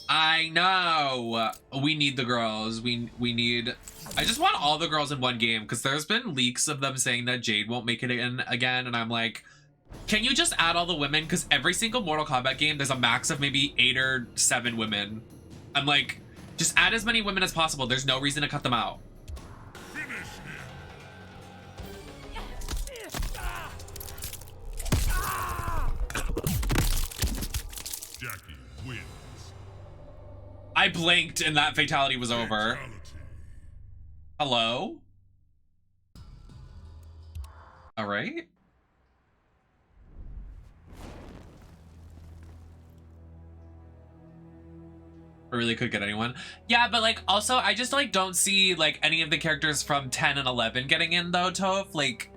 I know we need the girls. We need. I just want all the girls in one game because there's been leaks of them saying that Jade won't make it in again, and I'm like, can you just add all the women? Because every single Mortal Kombat game, there's a max of maybe 8 or 7 women. I'm like, just add as many women as possible. There's no reason to cut them out. Jackie wins. I blinked and that fatality was over. Hello? All right. I really could get anyone. Yeah, but like also I just like don't see like any of the characters from 10 and 11 getting in though, Toph. Like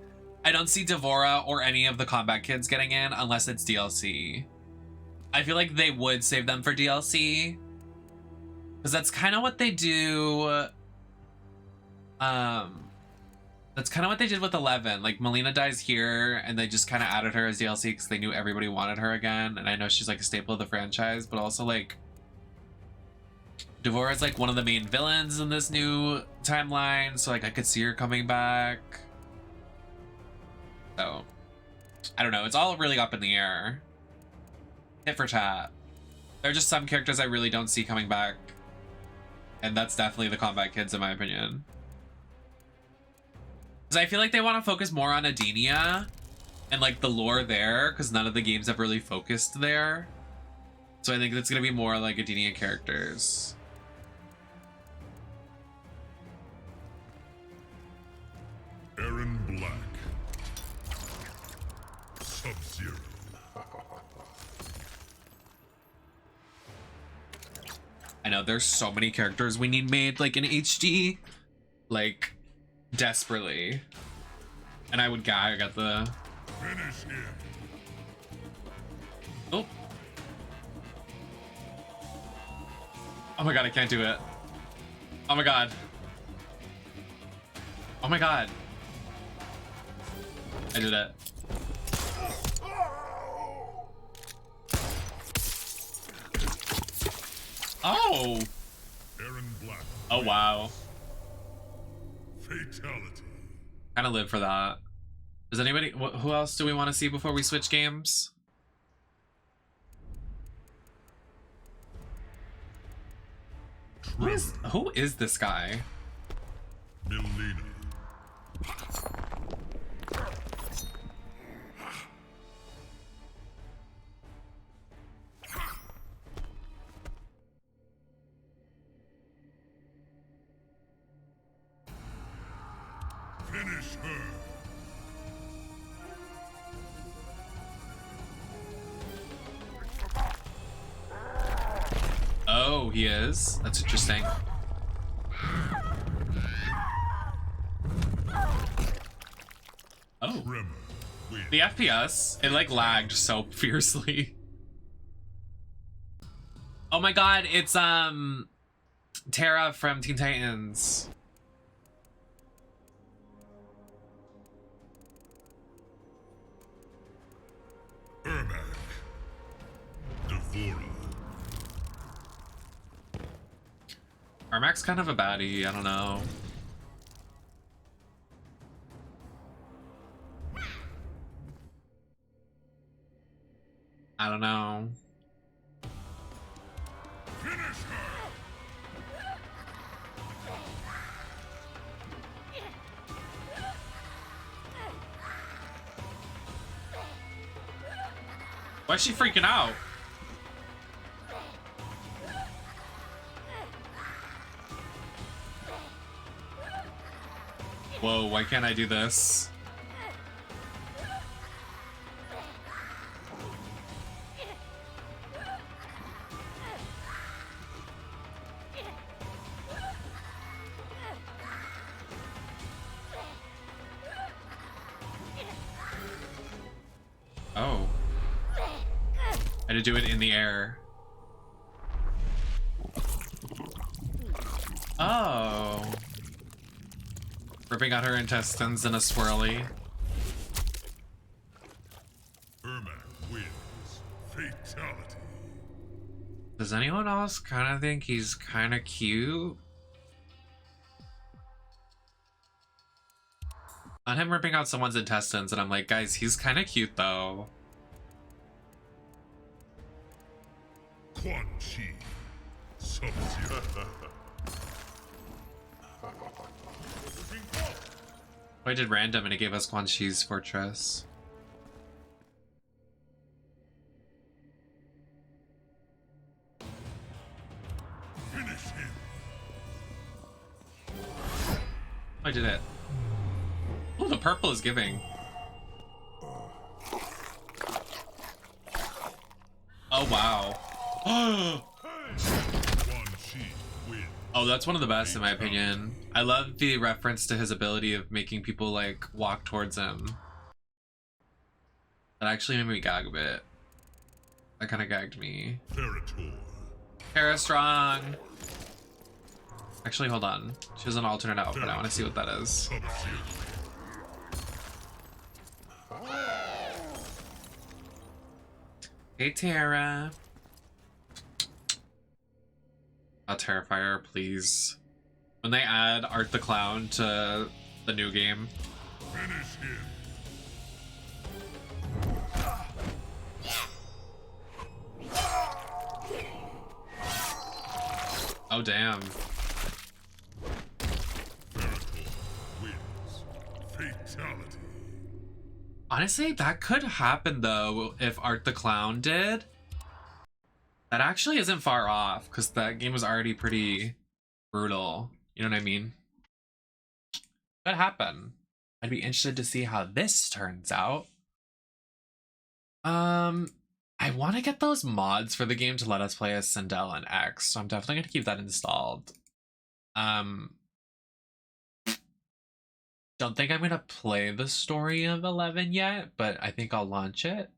I don't see Devora or any of the Kombat kids getting in unless it's DLC. I feel like they would save them for DLC. Because that's kind of what they do. That's kind of what they did with 11. Like Melina dies here and they just kind of added her as DLC because they knew everybody wanted her again. And I know she's like a staple of the franchise, but also like Devora is like one of the main villains in this new timeline. So like I could see her coming back. So I don't know. It's all really up in the air. Hit for chat. There are just some characters I really don't see coming back. And that's definitely the Kombat kids in my opinion. Because I feel like they want to focus more on Adenia and like the lore there, because none of the games have really focused there. So I think it's going to be more like Adenia characters. Aaron Black. Sub-Zero. I know there's so many characters we need made like in HD, like desperately. And I would gag at the Finish him. Oh. Oh my god, I can't do it. Oh my god. Oh my god. I did it. Oh. Aaron Black. Oh wow. Fatality. Kind of live for that. Does anybody? Who else do we want to see before we switch games? Who is this guy? Melina. Finish her. Oh, he is? That's interesting. Oh. The FPS, it like lagged so fiercely. Oh my god, it's Terra from Teen Titans. Ermac. Devora. Ermac's kind of a baddie, I don't know. I don't know. Finish her. Why is she freaking out? Whoa, why can't I do this? Oh. I had to do it in the air. Oh. Ripping out her intestines in a swirly. Ermac wins. Fatality. Does anyone else kind of think he's kind of cute? On him ripping out someone's intestines, and I'm like, guys, he's kind of cute though. Quan Chi. Sub-Zero. I did random and it gave us Quan Chi's fortress. Finish him. I did it. Oh, the purple is giving. Oh, wow. Oh, that's one of the best in my opinion. I love the reference to his ability of making people like walk towards him. That actually made me gag a bit. That kind of gagged me. Terra strong. Actually, hold on. She has an alternate outfit. I want to see what that is. Hey, Terra. A Terrifier, please. When they add Art the Clown to the new game. Finish him. Oh, damn. Wins. Fatality. Honestly, that could happen though if Art the Clown did. That actually isn't far off because that game was already pretty brutal. You know what I mean? Could happen. I'd be interested to see how this turns out. I want to get those mods for the game to let us play as Sindel and X, so I'm definitely going to keep that installed. Don't think I'm going to play the story of 11 yet, but I think I'll launch it.